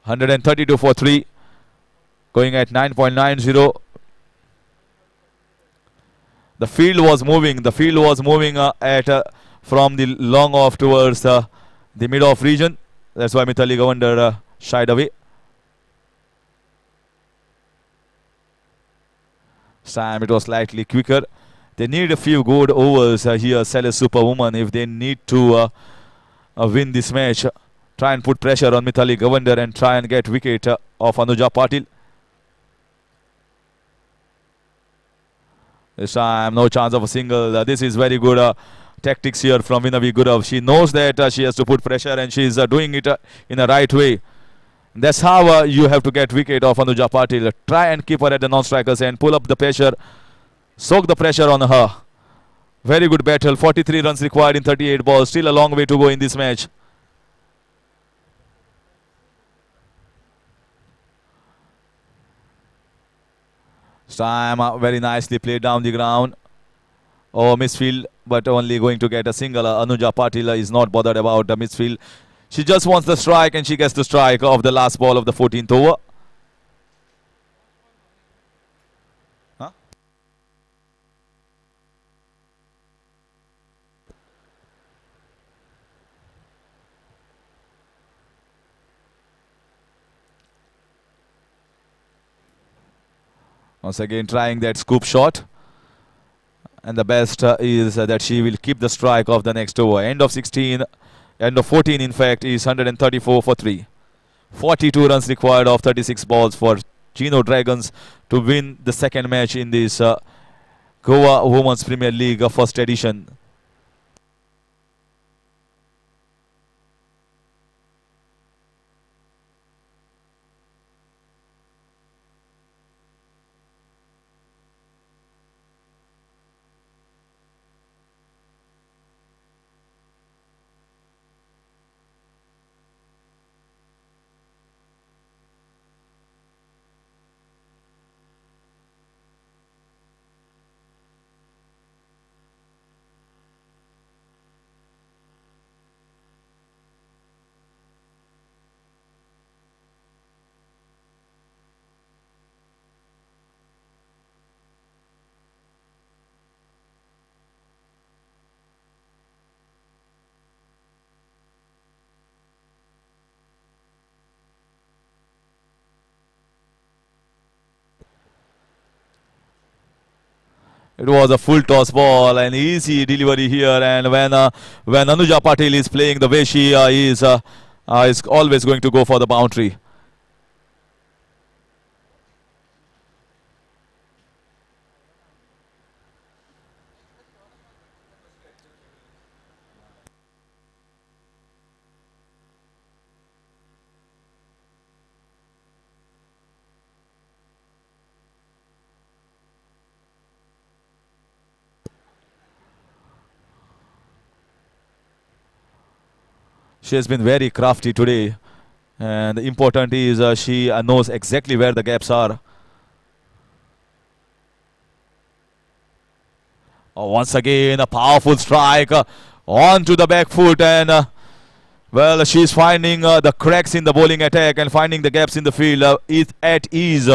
(132 for 3), going at 9.90. The field was moving. The field was moving from the long off towards the mid off region. That's why Mithali Gavander shied away. Sam, it was slightly quicker. They need a few good overs here, Celeste Superwoman, if they need to win this match. Try and put pressure on Mithali Gavander and try and get wicket of Anuja Patil. This time, no chance of a single. This is very good tactics here from Vinavi Gurav. She knows that she has to put pressure and she is doing it in the right way. That's how you have to get wicket of Anuja Patil. Try and keep her at the non-strikers and pull up the pressure. Soak the pressure on her. Very good battle. 43 runs required in 38 balls. Still a long way to go in this match. Time very nicely played down the ground. Oh, misfield, but only going to get a single. Anuja Patil is not bothered about the misfield. She just wants the strike and she gets the strike of the last ball of the 14th over. Huh? Once again trying that scoop shot. And the best is that she will keep the strike of the next over. End of 16, end of 14 in fact is 134 for 3. 42 runs required of 36 balls for Geno Dragons to win the second match in this Goa Women's Premier League first edition. It was a full toss ball, an easy delivery here, and when Anuja Patil is playing the way she is always going to go for the boundary. She has been very crafty today, and the important is she knows exactly where the gaps are. Once again, a powerful strike onto the back foot, and well, she's finding the cracks in the bowling attack and finding the gaps in the field at ease.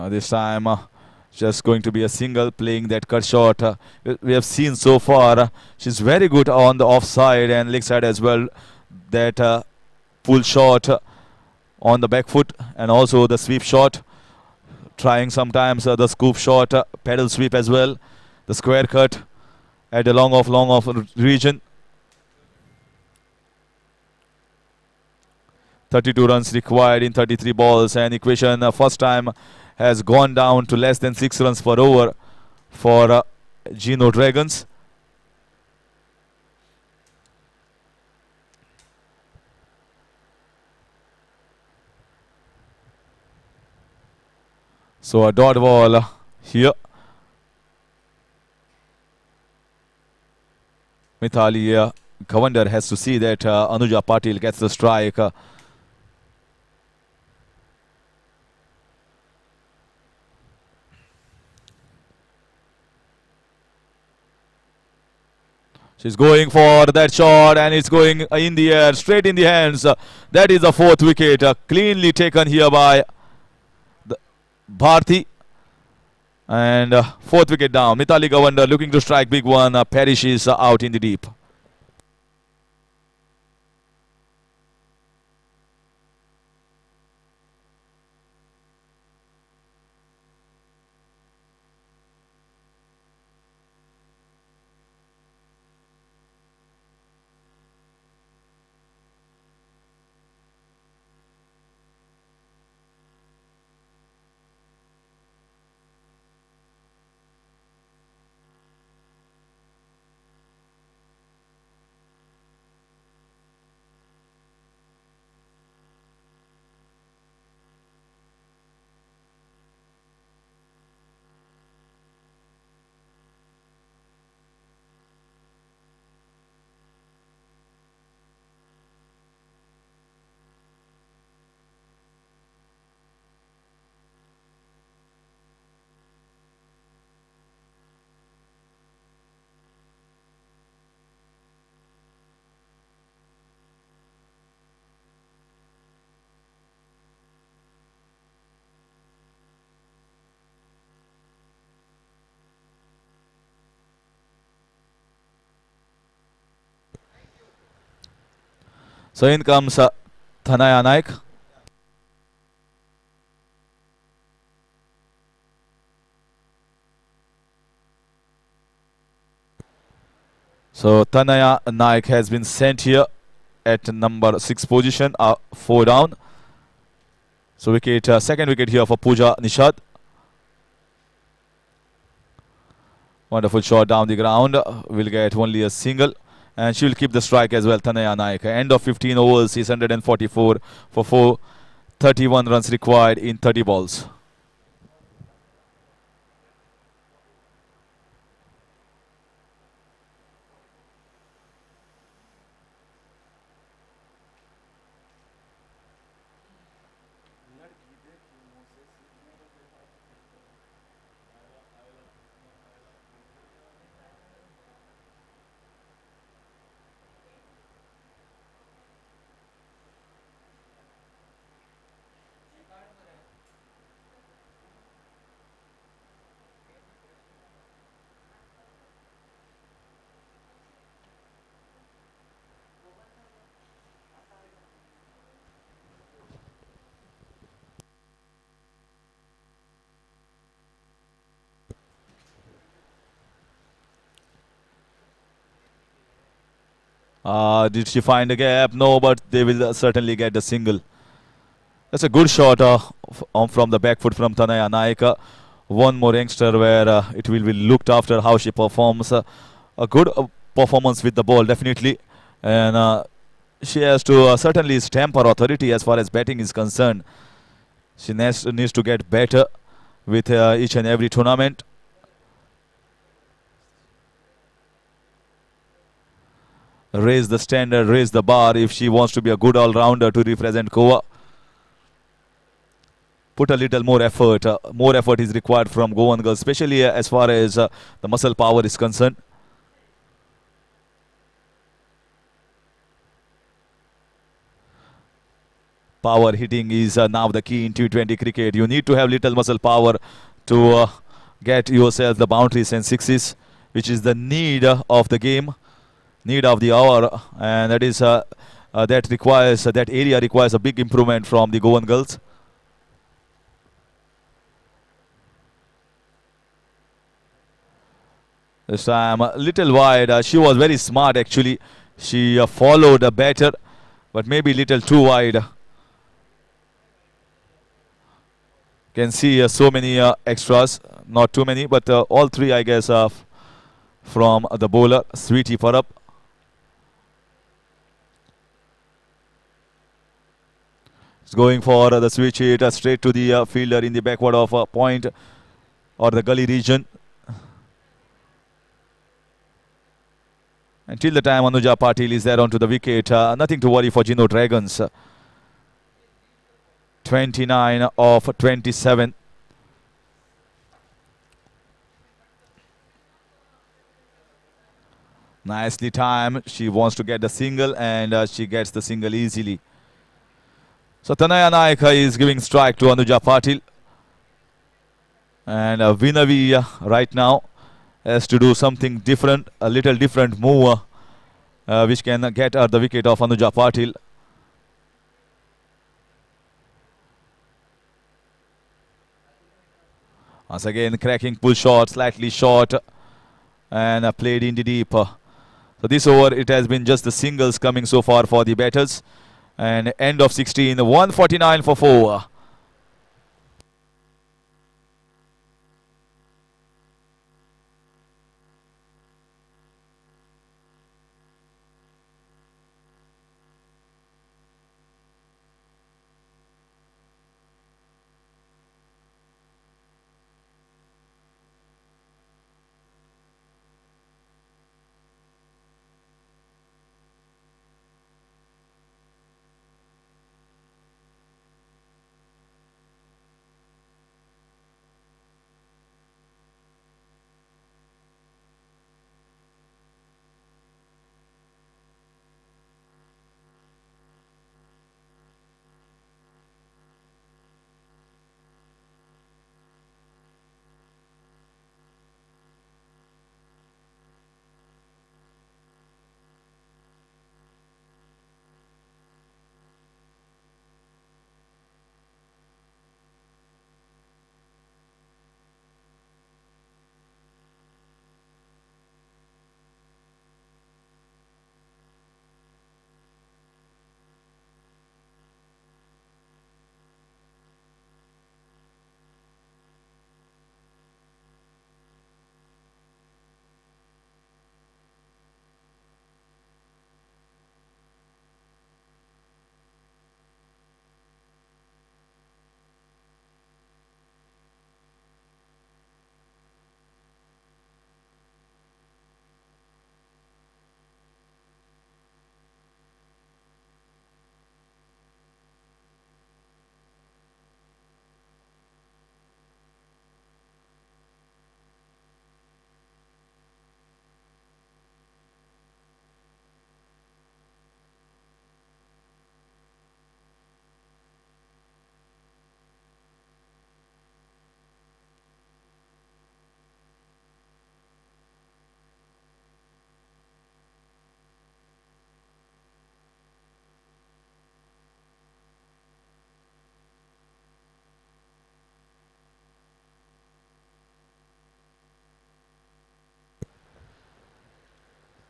This time just going to be a single, playing that cut shot. We have seen so far she's very good on the offside and leg side as well. That pull shot on the back foot and also the sweep shot. Trying sometimes the scoop shot, pedal sweep as well. The square cut at the long off region. 32 runs required in 33 balls, and equation first time has gone down to less than 6 runs per over for Geno Dragons. So a dot ball here. Mithali Gavander has to see that Anuja Patil gets the strike. She's going for that shot and it's going in the air, straight in the hands. That is the 4th wicket, cleanly taken here by Bharti. And 4th wicket down. Mithali Gavander looking to strike big one. Parrish is out in the deep. So in comes Thanaya Naik. So Thanaya Naik has been sent here at number 6 position, 4 down. So wicket, second wicket here for Pooja Nishad. Wonderful shot down the ground. Will get only a single. And she will keep the strike as well, Thanaya Naik. End of 15 overs, 644 for 431 runs required in 30 balls. Did she find a gap? No, but they will certainly get the single. That's a good shot from the back foot from Thanaya Naik. One more youngster where it will be looked after how she performs. A good performance with the ball, definitely. And she has to certainly stamp her authority as far as batting is concerned. She needs to get better with each and every tournament. Raise the standard, raise the bar if she wants to be a good all-rounder to represent Goa. Put a little more effort. More effort is required from Goan girls, especially as far as the muscle power is concerned. Power hitting is now the key in T20 cricket. You need to have little muscle power to get yourself the boundaries and sixes, which is the need of the game, need of the hour, and that is that area requires a big improvement from the Goan girls. This time a little wide. She was very smart actually. She followed better, but maybe little too wide. Can see so many extras, not too many, but all three I guess from the bowler, Sweetie Parab. It's going for the switch hit straight to the fielder in the backward of point or the gully region. Until the time Anuja Patil is there onto the wicket, nothing to worry for Geno Dragons. 29 of 27. Nicely timed. She wants to get the single and she gets the single easily. So Tanaya Naika is giving strike to Anuja Patil. And Vinayak right now has to do something different, a little different move which can get her the wicket of Anuja Patil. Once again cracking pull shot, slightly short and played in the deep. So this over it has been just the singles coming so far for the batters. And end of 16, 149 for 4.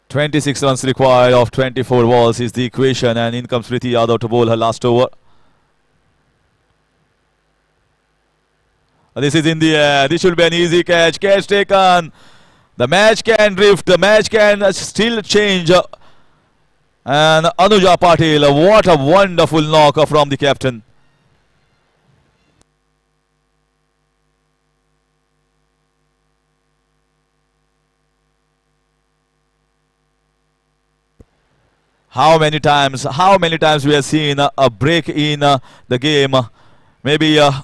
"26 runs required of 24 balls is the equation, and in comes Priti Yadav to bowl her last over. This is in the air. This should be an easy catch. Catch taken. The match can drift. The match can still change. And Anuja Patil, what a wonderful knock from the captain. How many times we have seen a break in the game, maybe a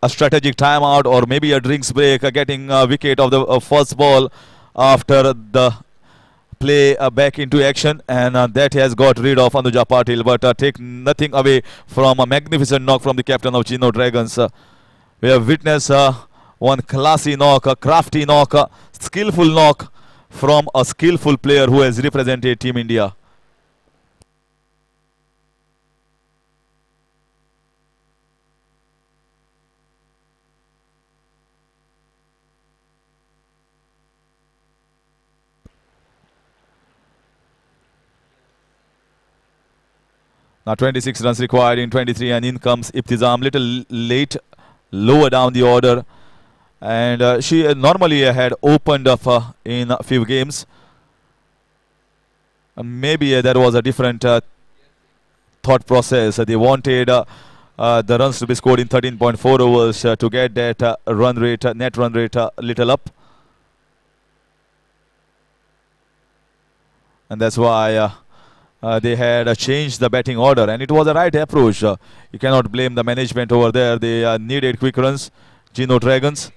strategic timeout or maybe a drinks break, getting a wicket of the first ball after the play back into action, and that has got rid of Anuja Patil, but take nothing away from a magnificent knock from the captain of Geno Dragons. We have witnessed one classy knock, a crafty knock, a skillful knock from a skillful player who has represented Team India. Now 26 runs required in 23, and in comes Ibtizam, little late, lower down the order. And she normally had opened up in a few games. Maybe there was a different thought process. They wanted the runs to be scored in 13.4 overs to get that run rate, net run rate little up. And that's why they had changed the batting order, and it was a right approach. You cannot blame the management over there. They needed quick runs. Geno Dragons.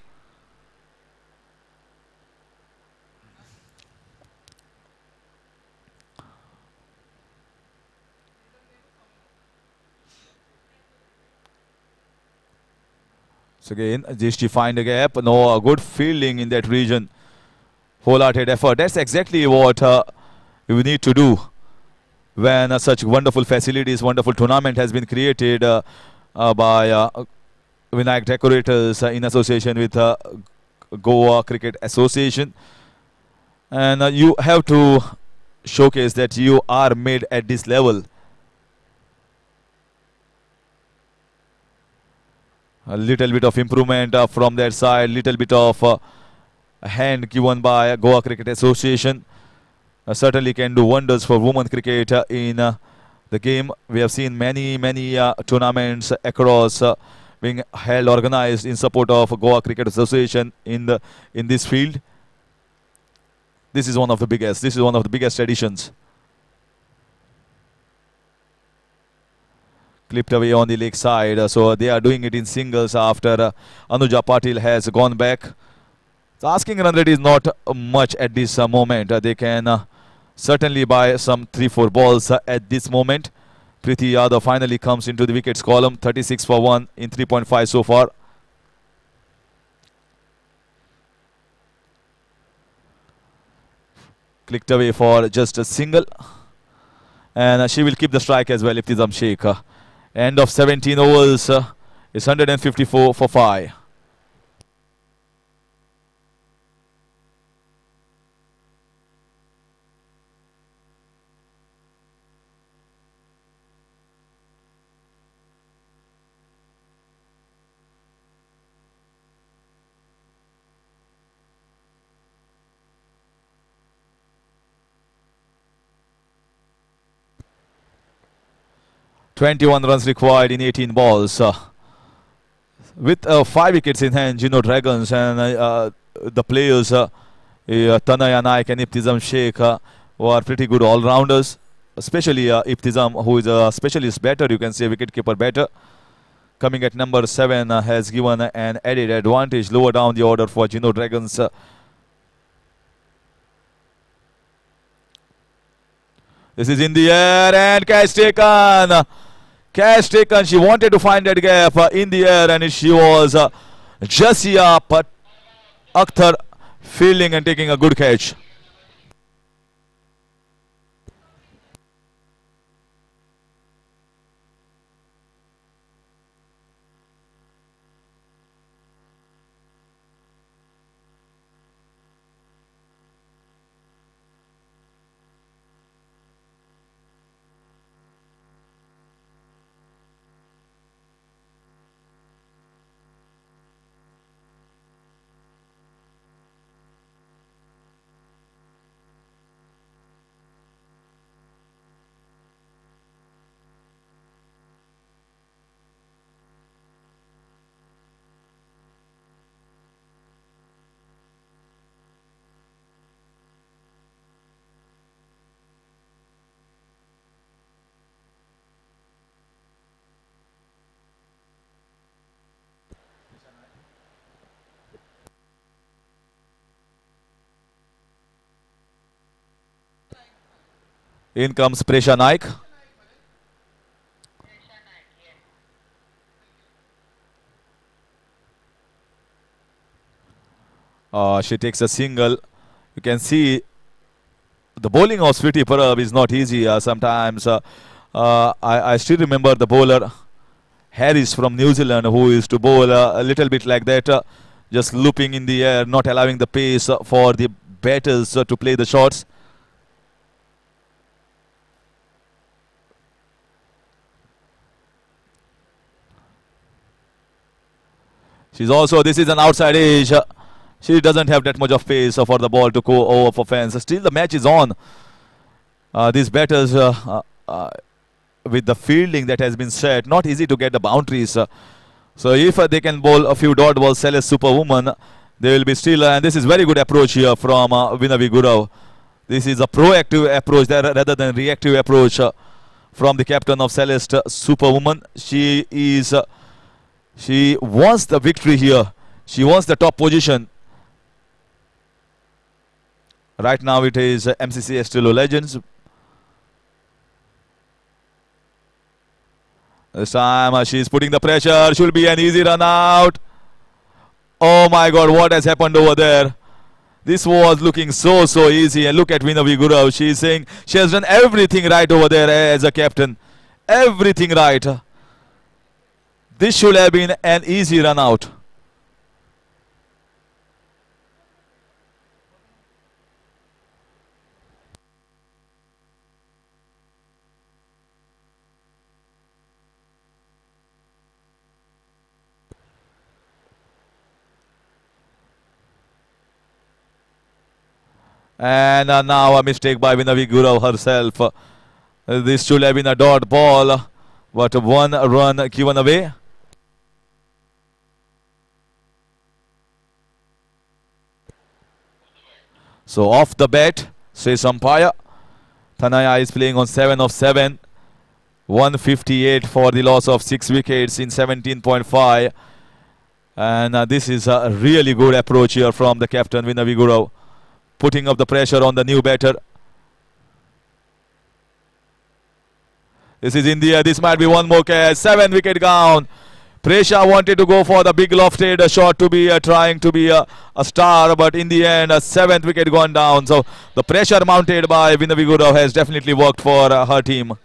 So again, JST find a gap. No, a good fielding in that region. Wholehearted effort. That's exactly what you need to do when such wonderful facilities, wonderful tournament has been created by Vinayak Decorators in association with Goa Cricket Association. And you have to showcase that you are made at this level. A little bit of improvement from that side, little bit of hand given by Goa Cricket Association. Certainly can do wonders for women cricket in the game. We have seen many tournaments across being held, organized in support of Goa Cricket Association in this field. This is one of the biggest. This is one of the biggest additions. Clipped away on the leg side. So they are doing it in singles after Anuja Patil has gone back. The asking run rate is not much at this moment. They can certainly buy some 3-4 balls at this moment. Preeti Yadav finally comes into the wickets column. 36 for 1 in 3.5 so far. Clicked away for just a single. And she will keep the strike as well, Ibtizam Sheikh. End of 17 overs is 154 for 5. "21 runs required in 18 balls. With 5 wickets in hand, Geno Dragons and the players Tanaya Naik and Ibtizam Sheikh who are pretty good all-rounders. Especially Ibtizam, who is a specialist batter, you can say wicket-keeper batter. Coming at number 7 has given an added advantage lower down the order for Geno Dragons. This is in the air and catch taken. Catch taken. She wanted to find that gap in the air, and she was Jasia Akhtar fielding and taking a good catch. In comes Presha Naik. She takes a single. You can see the bowling of Sweetie Parab is not easy. Sometimes I still remember the bowler Harris from New Zealand, who used to bowl a little bit like that, just looping in the air, not allowing the pace for the batters to play the shots. She's also, this is an outside edge. She doesn't have that much of pace for the ball to go over for fence. Still the match is on. These batters with the fielding that has been set, not easy to get the boundaries. So if they can bowl a few dot balls, Celeste Superwoman, they will be still. And this is very good approach here from Vinayak Gurau. This is a proactive approach there rather than reactive approach from the captain of Celeste Superwoman. She wants the victory here. She wants the top position. Right now it is MCC Estilo Legends. This time she is putting the pressure. Should be an easy run out. Oh my God, what has happened over there? This was looking so easy. And look at Vinayak Gurau. She is saying she has done everything right over there as a captain. Everything right. This should have been an easy run out. And now a mistake by Vinayak Gurau herself. This should have been a dot ball, but one run given away. So off the bat, says umpire. Tanaya is playing on 7 of 7. 158 for the loss of 6 wickets in 17.5. And this is a really good approach here from the captain Vinayak Gurau, putting up the pressure on the new batter. This is India. This might be one more catch. 7 wicket down. Presha wanted to go for the big lofted shot to be trying to be a star, but in the end, a 7th wicket gone down. So the pressure mounted by Vinayak Gurau has definitely worked for her team.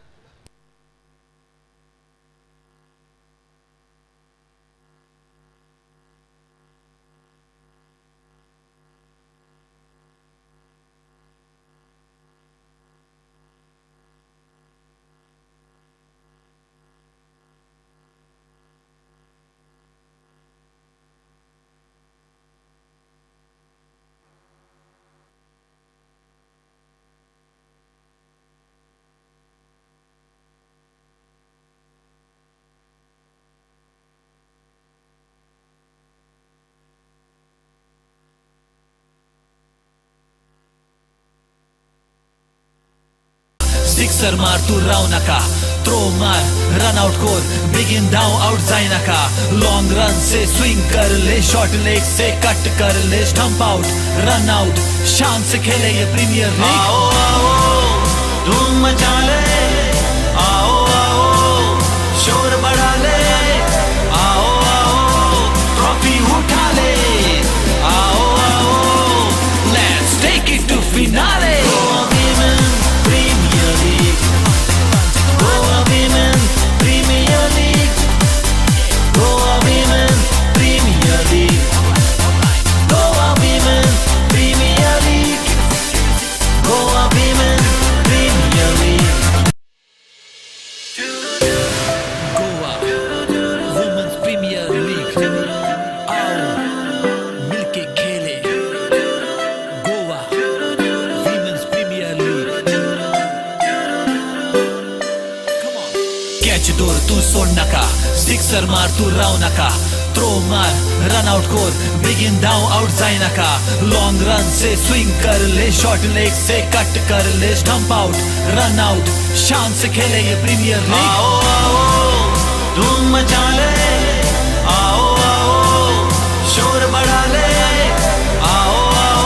Sixer मार तू राव नका, throw मार, run out कोर, बिगिन down out जाए नका, long run से स्विंग कर ले, शॉर्ट लेग से कट कर ले, स्टंप आउट, रन आउट, शान से खेले ये प्रीमियर लीग। आओ आओ धूम मचा ले, आओ आओ शोर बढ़ा ले, आओ आओ ट्रॉफी उठा ले, आओ आओ let's take it to finale. Sixer मार तू राव नका, थ्रो मार, रन आउट कोर, बिगिन डाउन आउट जाए नका, लॉन्ग रन से स्विंग कर ले, शॉर्ट लेग से कट कर ले, स्टंप आउट, रन आउट, शान से खेले ये प्रीमियर लीग। आओ आओ धूम मचा ले, आओ आओ शोर बढ़ा ले, आओ आओ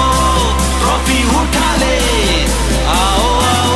ट्रॉफी उठा ले, आओ आओ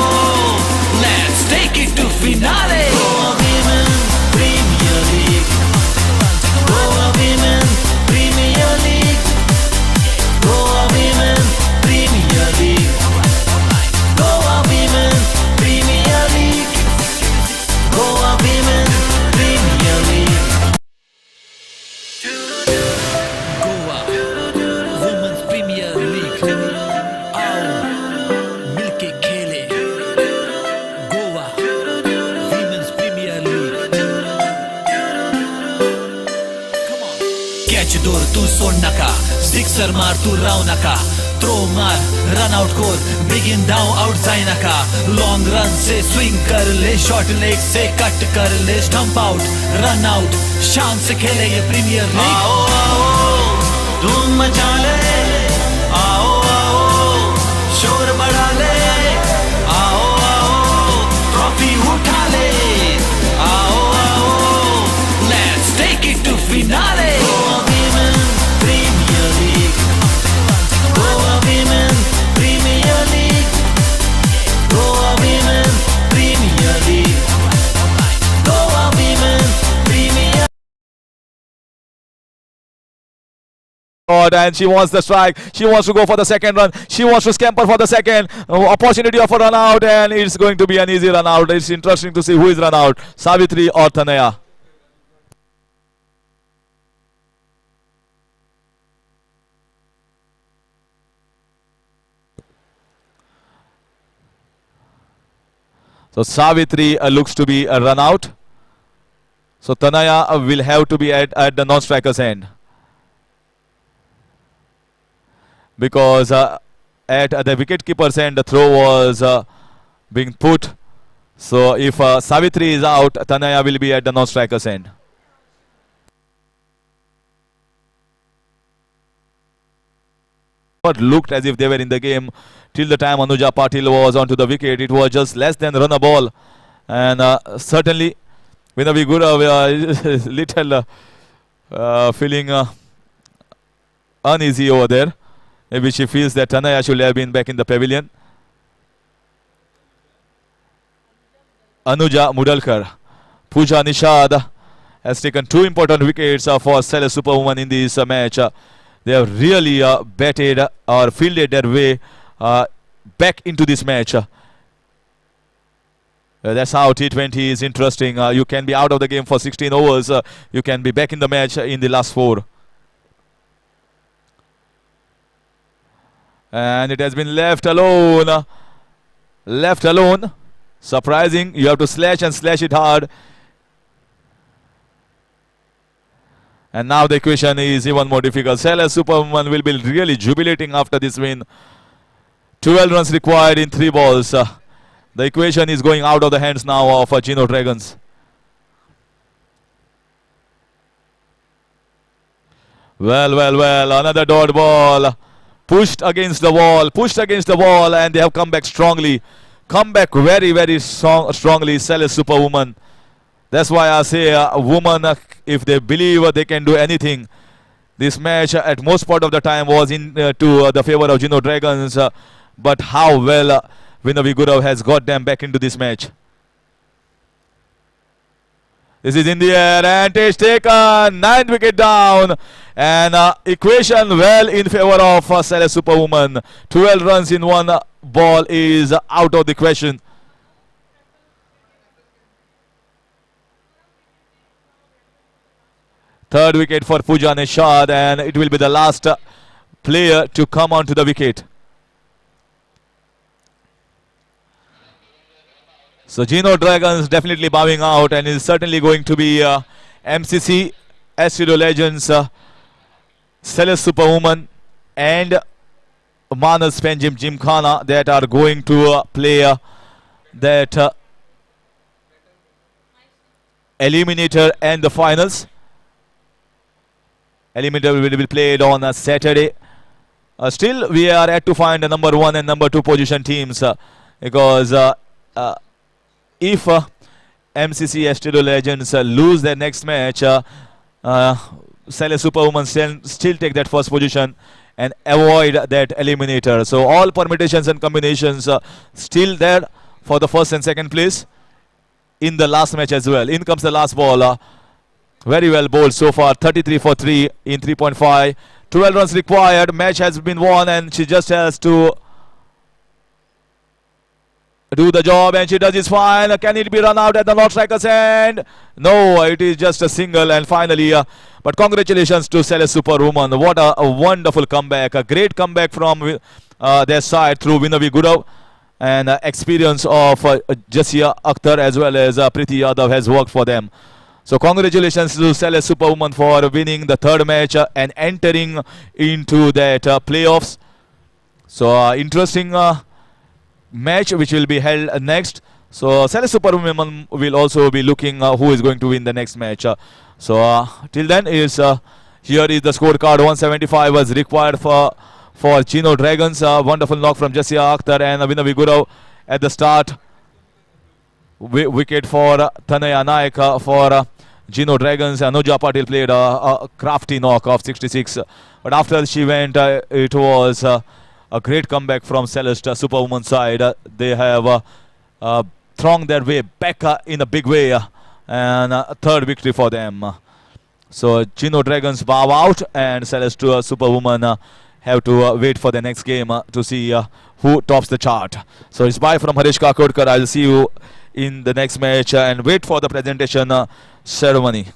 दूर तू सोड नका सिक्सर मार तू राव नका थ्रो मार रन आउट कोर बिगिन डाउन आउट जाए नका लॉन्ग रन से स्विंग कर ले शॉर्ट लेग से कट कर ले स्टंप आउट रन आउट शान से खेले ये प्रीमियर लीग आओ आओ धूम मचा ले आओ आओ शोर बढ़ा ले आओ आओ ट्रॉफी उठा ले आओ आओ let's take it to finale Women Premier League Women Premier League Women Premier League Women Premier And she wants the strike. She wants to go for the second run. She wants to scamper for the second opportunity of a run out, and it's going to be an easy run out. It's interesting to see who is run out, Savitri or Tanaya. So Savitri looks to be a run out. So Tanaya will have to be at the non-striker's end. Because at the wicketkeeper's end, the throw was being put. So if Savitri is out, Tanaya will be at the non-striker's end. But looked as if they were in the game till the time Anuja Patil was onto the wicket. It was just less than run a ball, and certainly Vinayak Gura little feeling uneasy over there. Maybe she feels that Tanaya should have been back in the pavilion. Anuja Mudalkar. Pooja Nishad has taken 2 important wickets for Celeste Superwoman in this match. They have really batted or fielded their way back into this match. That's how T20 is interesting. You can be out of the game for 16 overs. You can be back in the match in the last 4. And it has been left alone. Left alone. Surprising. You have to slash and slash it hard. And now the equation is even more difficult. Celeste Superwoman will be really jubilating after this win. 12 runs required in 3 balls. The equation is going out of the hands now of Geno Dragons. Well. Another dot ball. Pushed against the wall, and they have come back strongly. Come back very strongly, Celeste Superwoman. That's why I say a woman, if they believe they can do anything. This match at most part of the time was in to the favor of Geno Dragons. But how well Vinayak Gura has got them back into this match. This is in the air, and it's taken. 9th wicket down. And equation well in favor of Celeste Superwoman. 12 runs in 1 ball is out of the question. Third wicket for Pooja Nishad, and it will be the last player to come onto the wicket. So Geno Dragons definitely bowing out, and is certainly going to be MCC, Astro Legends, Celeste Superwoman and Manas Penjim Gymkhana that are going to play that eliminator and the finals. Eliminator will be played on Saturday. Still we are yet to find the number 1 and number 2 position teams, because if MCC Astro Legends lose their next match, Celeste Superwoman still take that first position and avoid that eliminator. So all permutations and combinations still there for the first and second place in the last match as well. In comes the last ball. Very well bowled so far. 33 for 3 in 3.5. 12 runs required. Match has been won, and she just has to do the job, and she does it fine. Can it be run out at the non-striker's end? No, it is just a single, and finally, but congratulations to Celeste Superwoman. What a wonderful comeback. A great comeback from their side through Vinayak Gura, and experience of Jasia Akhtar as well as Preeti Yadav has worked for them. So congratulations to Celeste Superwoman for winning the third match and entering into that playoffs. So interesting match which will be held next. So Celeste Superwoman will also be looking who is going to win the next match. So till then is here is the scorecard. 175 was required for Geno Dragons. Wonderful knock from Jasia Akhtar and Vinayak Gurav at the start. Wicket for Tanaya Naik for Geno Dragons. Anuja Patil played a crafty knock of 66. But after she went, it was a great comeback from Celeste Superwoman side. They have thronged their way back in a big way. And a third victory for them. So Geno Dragons bow out and Celeste Superwoman have to wait for the next game to see who tops the chart. So it's bye from Harish Kakodkar. I'll see you in the next match and wait for the presentation ceremony.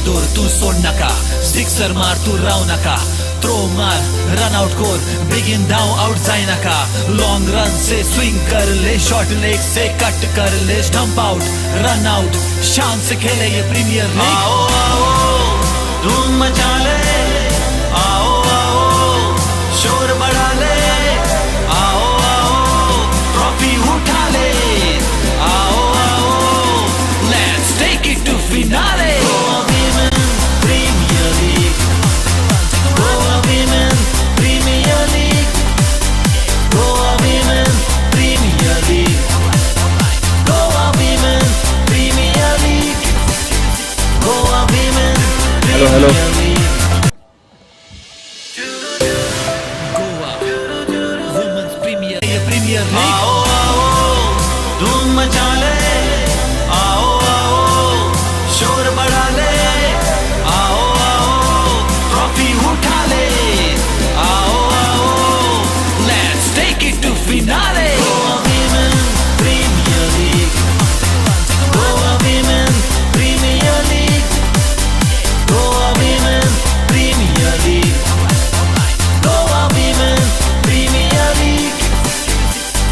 दूर तू सोड नका sixer मार तू राव नका throw मार run out कोर बिगिन डाउन आउट जाए नका लॉन्ग रन से स्विंग कर ले शॉर्ट लेग से कट कर ले स्टंप आउट रन आउट शान से खेले ये प्रीमियर लीग आओ आओ धूम मचा ले आओ आओ शोर बढ़ा ले आओ आओ ट्रॉफी उठा ले आओ आओ let's take it to finale Hello. Goa Women's Premier League आओ आओ धूम मचा ले आओ आओ शोर बढ़ा ले आओ आओ ट्रॉफी उठा ले आओ आओ let's take it to finale Goa Women's Premier League Goa Women's Premier League Goa Women's Premier League Goa Women's Premier League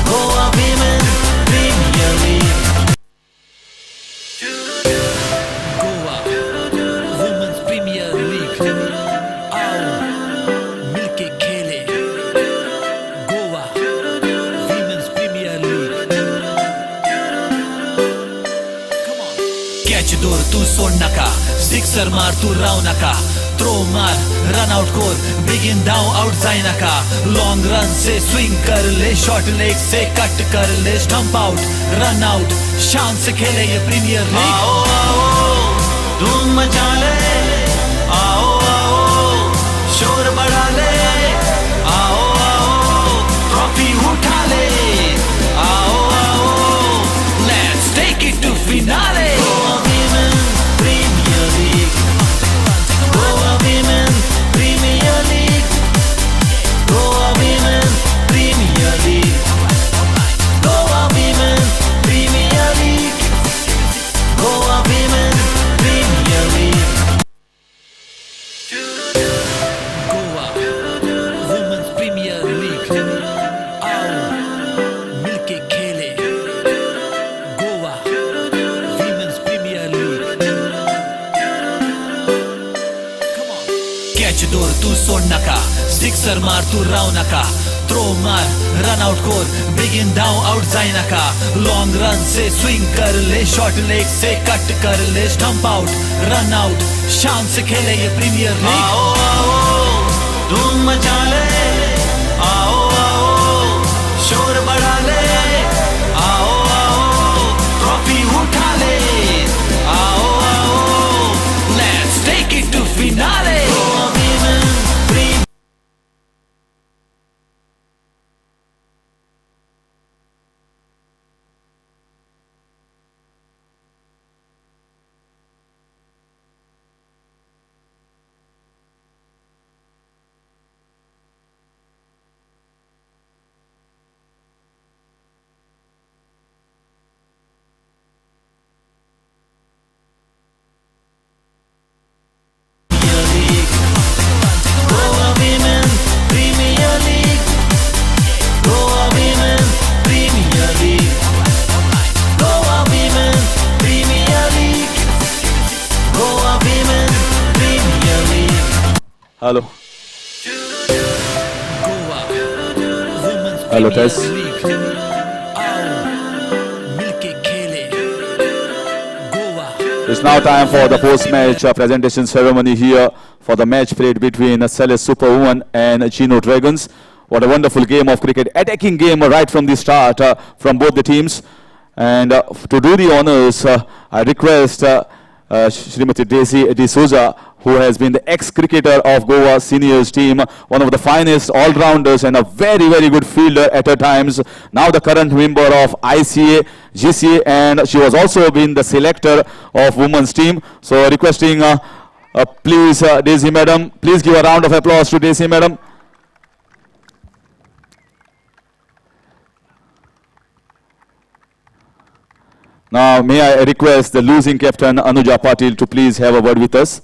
Goa Women's Premier League Goa Women's Premier League आओ मिलके खेले Goa Women's Premier League Come on catch दूर तू सोड नका sixer मार तू राव नका थ्रो मार रन आउट कोर बिगिन डाउन आउट जाए नका लॉन्ग रन से स्विंग कर ले शॉर्ट लेग से कट कर ले स्टंप आउट रन आउट शान से खेले ये प्रीमियर लीग आओ आओ धूम मचा ले आओ आओ शोर बढ़ा ले आओ आओ ट्रॉफी उठा ले आओ आओ let's take it to finale Goa Women's Premier League Goa Women's Premier League Goa Women's Premier League Goa Women's Premier League catch दोर तू सोड नका सिक्सर मार तू राव नका थ्रो मार रन आउट कोर बिगिन डाउन आउट जाए नका लॉन्ग रन से स्विंग कर ले शॉर्ट लेग से कट कर ले स्टंप आउट रन आउट शान से खेले ये प्रीमियर लीग आओ आओ धूम मचा ले आओ आओ शोर बढ़ा ले आओ आओ ट्रॉफी उठा ले आओ आओ let's take it to finale Hello. Hello, Tess. It's now time for the post-match presentation ceremony here for the match played between Celeste Superwoman and Geno Dragons. What a wonderful game of cricket, attacking game right from the start from both the teams. And to do the honors, I request Srimati Daisy D'Souza, who has been the ex-cricketer of Goa seniors team, one of the finest all-rounders and a very, very good fielder at her times. Now the current member of ICA, GCA, and she was also been the selector of women's team. So requesting, please, Daisy Madam, please give a round of applause to Daisy Madam. Now, may I request the losing captain Anuja Patil to please have a word with us.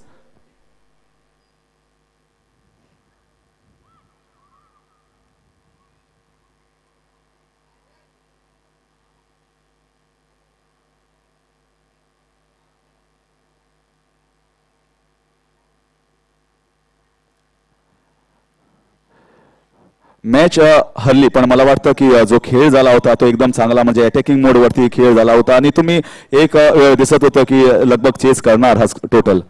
Match हरली पण मला वाटतं की जो खेळ झाला होता तो एकदम चांगला म्हणजे अटॅकिंग मोड वरती खेळ झाला होता आणि तुम्ही एक वेळ दिसत होतं की लगभग चेस करणार हा टोटल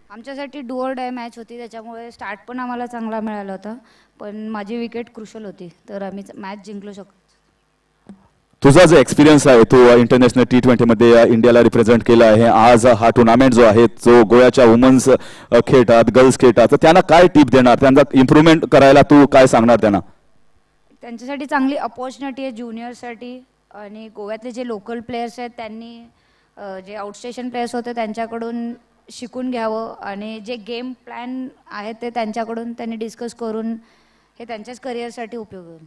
आमच्यासाठी डू ऑर डाय मॅच होती त्याच्यामुळे स्टार्ट पण आम्हाला चांगला मिळाला होता पण माझी विकेट क्रुशल होती तर आम्ही मॅच जिंकलो शकतो. तुझा जो एक्सपिरियन्स आहे तो इंटरनॅशनल T20 मध्ये इंडियाला रिप्रेझेंट केला आहे आज हा टुर्नामेंट जो आहे जो गोव्याच्या वुमन्स खेळतात गर्ल्स खेळतात तर त्यांना काय टिप देणार त्यांना इम्प्रूव्हमेंट करायला तू काय सांगणार त्यांना त्यांच्यासाठी चांगली अपॉर्च्युनिटी आहे ज्युनियरसाठी आणि गोव्यातले जे लोकल प्लेयर्स आहेत त्यांनी जे आउटस्टेशन प्लेयर्स होते त्यांच्याकडून शिकून घ्यावं आणि जे गेम प्लॅन आहेत ते त्यांच्याकडून त्यांनी डिस्कस करून हे त्यांच्याच करिअरसाठी उपयोग होईल.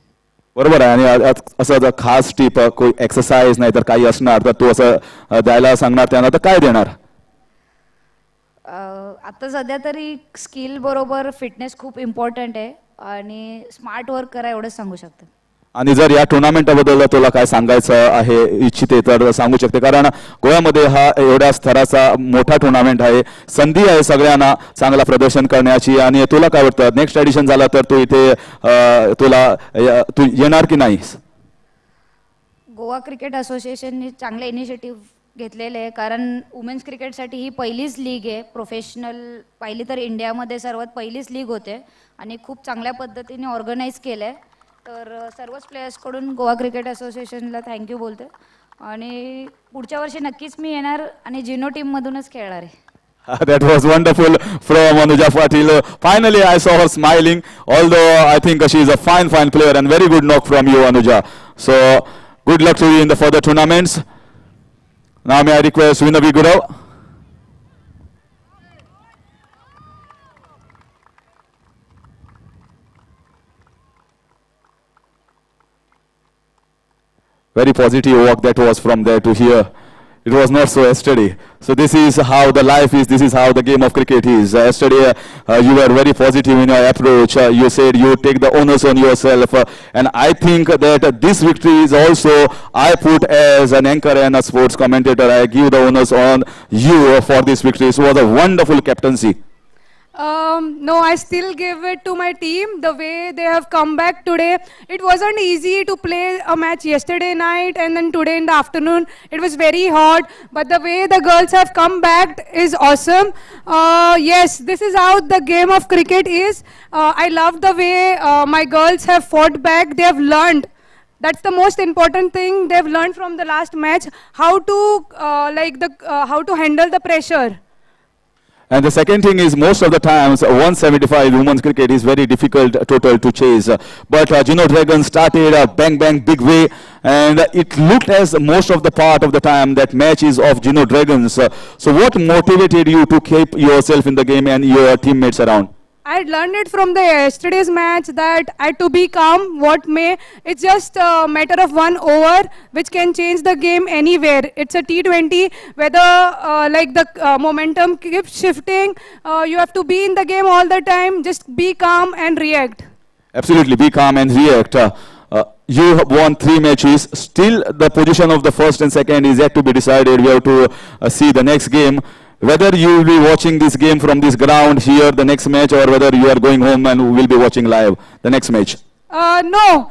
बरोबर आहे आणि असं जर खास टिप कोई एक्सरसाइज नाही तर काही असणार तर तू असं द्यायला सांगणार त्यांना तर काय देणार. आता सध्या तरी स्किल बरोबर फिटनेस खूप इम्पॉर्टंट आहे आणि स्मार्ट वर्क करा एवढंच सांगू शकते. आणि जर या टुर्नामेंटबद्दल तुला काय सांगायचं आहे इच्छिते तर सांगू शकते कारण गोव्यामध्ये हा एवढ्या स्तराचा मोठा टुर्नामेंट आहे संधी आहे सगळ्यांना चांगला प्रदर्शन करण्याची आणि तुला काय वाटतं नेक्स्ट एडिशन झाला तर तू इथे तू येणार की नाही. गोवा क्रिकेट असोसिएशनने चांगले इनिशिएटिव्ह घेतलेले आहे कारण वुमेन्स क्रिकेटसाठी ही पहिलीच लीग आहे प्रोफेशनल पाहिली तर इंडियामध्ये सर्वात पहिलीच लीग होते आणि खूप चांगल्या पद्धतीने ऑर्गनाईज केलं आहे तर सर्वच प्लेयर्सकडून गोवा क्रिकेट असोसिएशनला थँक्यू बोलते आणि पुढच्या वर्षी नक्कीच मी येणार आणि जिनो टीममधूनच खेळणार आहे. That was wonderful from Anuja Patil. Finally, I saw her smiling. Although I think she is a fine player and very good knock from you, Anuja. So good luck to you in the further tournaments. Now may I request Vinayak Gurav. Very positive walk that was from there to here. It was not so yesterday. So this is how the life is. This is how the game of cricket is. Yesterday you were very positive in your approach. You said you take the onus on yourself. And I think that this victory is also I put as an anchor and a sports commentator. I give the onus on you for this victory. So it was a wonderful captaincy. No, I still give it to my team. The way they have come back today, it wasn't easy to play a match yesterday night and then today in the afternoon. It was very hot, but the way the girls have come back is awesome. Yes, this is how the game of cricket is. I love the way my girls have fought back. They have learned. That's the most important thing they've learned from the last match, how to how to handle the pressure. And the second thing is most of the times 175 women's cricket is very difficult total to chase. But Geno Dragons started a bang bang big way, and it looked as most of the part of the time that match is of Geno Dragons. So what motivated you to keep yourself in the game and your teammates around? I had learned it from the yesterday's match that I had to be calm, what may. It's just a matter of 1 over, which can change the game anywhere. It's a T20, whether the momentum keeps shifting, you have to be in the game all the time. Just be calm and react. Absolutely, be calm and react. You have won 3 matches. Still, the position of the first and second is yet to be decided. We have to see the next game. Whether you will be watching this game from this ground here, the next match, or whether you are going home and will be watching live the next match. No,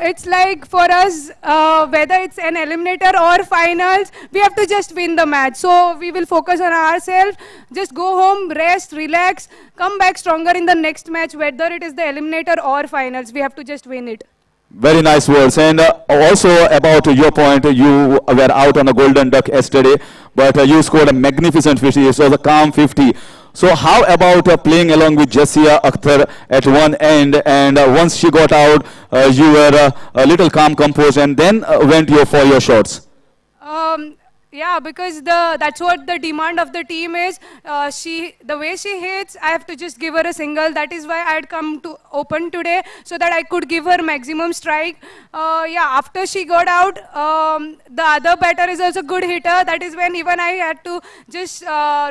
it's like for us, whether it's an eliminator or finals, we have to just win the match. So we will focus on ourselves, just go home, rest, relax, come back stronger in the next match, whether it is the eliminator or finals. We have to just win it. Very nice words. And also about your point, you were out on a golden duck yesterday, but you scored a magnificent 50. It was a calm 50. So how about playing along with Jassia Akhtar at one end, and once she got out, you were a little calm, composed, and then went for your shots? Yeah, because that's what the demand of the team is. The way she hits, I have to just give her a single. That is why I had come to open today, so that I could give her maximum strike. After she got out, the other batter is also good hitter. That is when even I had to just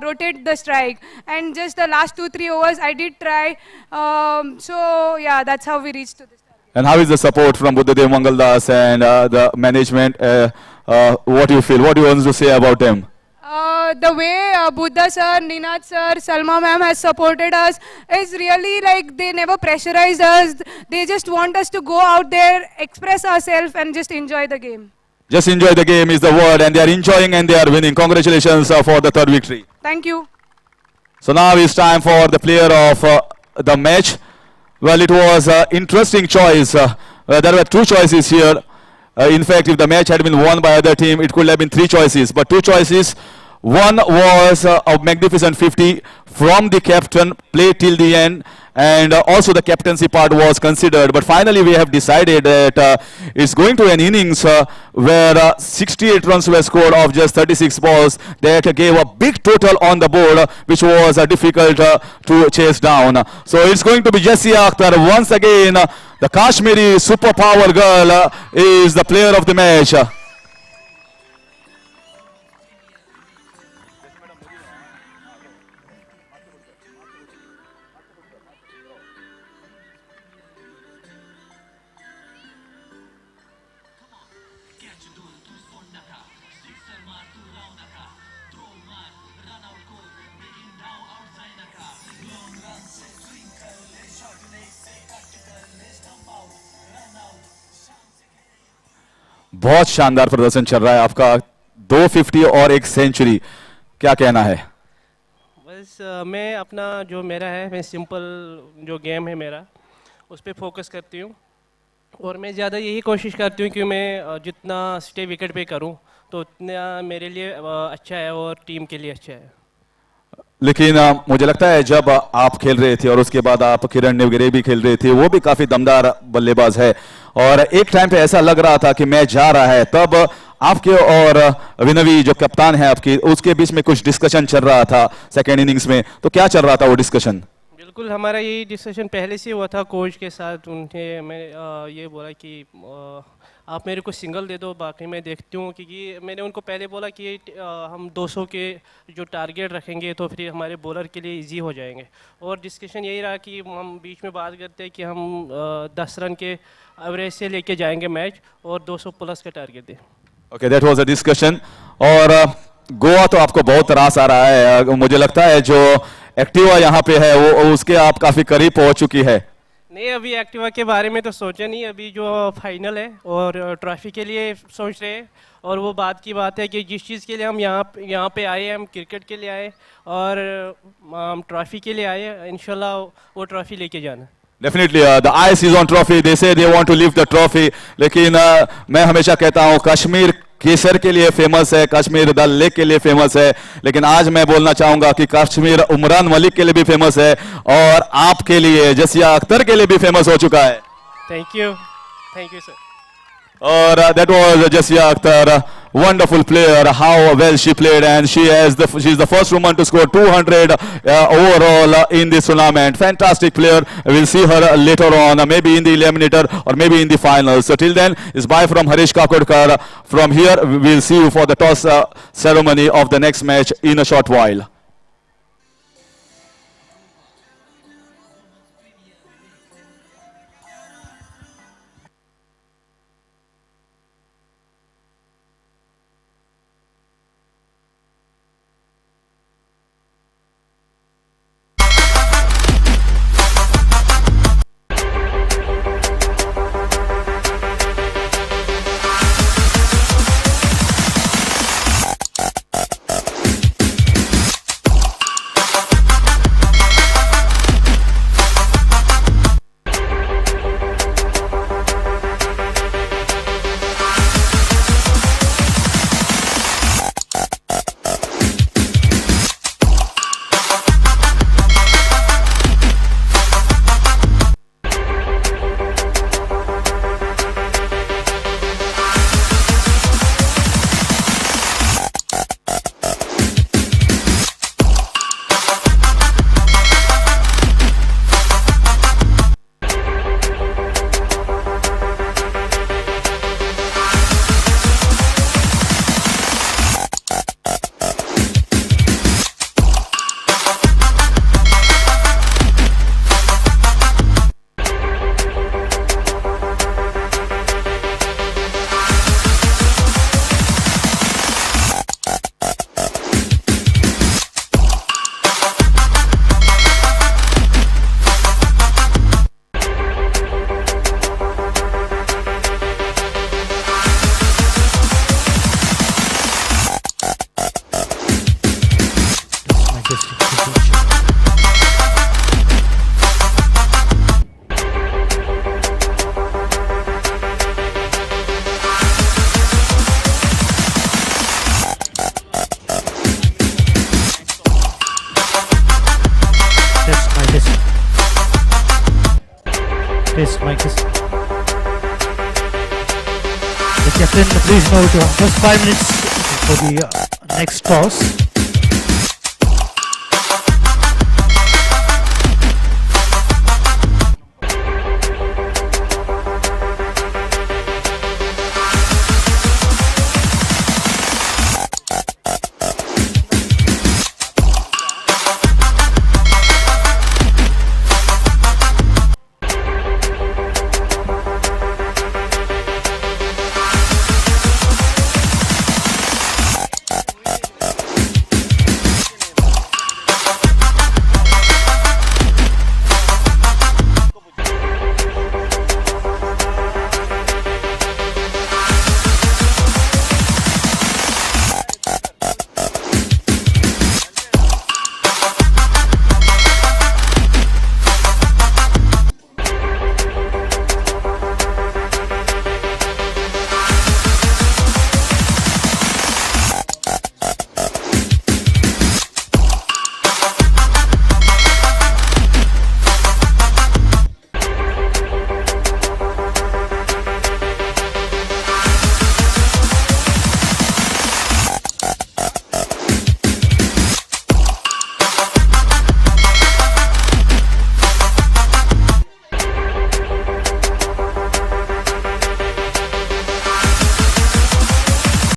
rotate the strike. And just the last 2-3 overs, I did try. That's how we reached to this target. And how is the support from Buddhadev Mangaldas and the management? What do you feel? What do you want to say about them? The way Buddha sir, Ninad sir, Salma ma'am has supported us is really like they never pressurized us. They just want us to go out there, express ourselves and just enjoy the game. Just enjoy the game is the word, and they are enjoying and they are winning. Congratulations for the third victory. Thank you. So now it's time for the player of the match. Well, it was an interesting choice. There were 2 choices here. In fact, if the match had been won by other team, it could have been 3 choices. But 2 choices. One was a magnificent 50 from the captain, played till the end. And also the captaincy part was considered. But finally, we have decided that it's going to an innings where 68 runs were scored of just 36 balls. That gave a big total on the board, which was difficult to chase down. So it's going to be Jassia Akhtar once again. The Kashmiri superpower girl is the player of the match. बहुत शानदार प्रदर्शन चल रहा है आपका, 250 और 1 century. क्या कहना है? बस मैं अपना जो मेरा है, मैं सिंपल जो गेम है मेरा उस पर फोकस करती हूँ, और मैं ज़्यादा यही कोशिश करती हूँ कि मैं जितना स्टे विकेट पे करूँ तो उतना मेरे लिए अच्छा है और टीम के लिए अच्छा है. लेकिन मुझे लगता है जब आप खेल रहे थे और उसके बाद आप किरण नेवगिरे भी खेल रहे थे, वो भी काफी दमदार बल्लेबाज है, और एक टाइम पे ऐसा लग रहा था कि मैच जा रहा है. तब आपके और विनवी जो कप्तान है आपकी, उसके बीच में कुछ डिस्कशन चल रहा था सेकेंड इनिंग्स में. तो क्या चल रहा था वो डिस्कशन? बिल्कुल, हमारा यही डिस्कशन पहले से हुआ था कोच के साथ. उन्हें मैं ये बोला कि आप मेरे को सिंगल दे दो, बाकी मैं देखती हूँ, क्योंकि मैंने उनको पहले बोला कि हम 200 के जो टारगेट रखेंगे तो फिर हमारे बॉलर के लिए इजी हो जाएंगे. और डिस्कशन यही रहा कि हम बीच में बात करते हैं कि हम 10 रन के एवरेज से लेके जाएंगे मैच और 200 प्लस का टारगेट दें. Okay, that was a discussion. और गोवा तो आपको बहुत रास आ रहा है. मुझे लगता है जो एक्टिवा यहाँ पे है वो उसके आप काफी करीब पहुंच चुकी है। नहीं, अभी एक्टिवा के बारे में तो सोचा नहीं, अभी जो फाइनल है और ट्रॉफी के लिए सोच रहे हैं। और वो बात की बात है कि जिस चीज़ के लिए हम यहाँ पे आए, हम क्रिकेट के लिए आए और हम ट्रॉफी के लिए आए, इंशाल्लाह वो ट्रॉफी लेके जाना। Definitely, the eyes is on trophy. They say they want to lift the trophy. लेकिन मैं हमेशा कहता हूँ कश्मीर केसर के लिए फेमस है, कश्मीर दल लेक के लिए फेमस है, लेकिन आज मैं बोलना चाहूंगा कि कश्मीर उमरान मलिक के लिए भी फेमस है और आपके लिए जसिया अख्तर के लिए भी फेमस हो चुका है। Thank you sir. और that was Jasiya Akhtar, wonderful player. How well she played, and she's the first woman to score 200 overall in this tournament. Fantastic player. We'll see her later on, maybe in the eliminator or maybe in the finals. So till then, it's bye from Harish Kakodkar. From here, we'll see you for the toss ceremony of the next match in a short while. The captain, please note just 5 minutes for the next toss.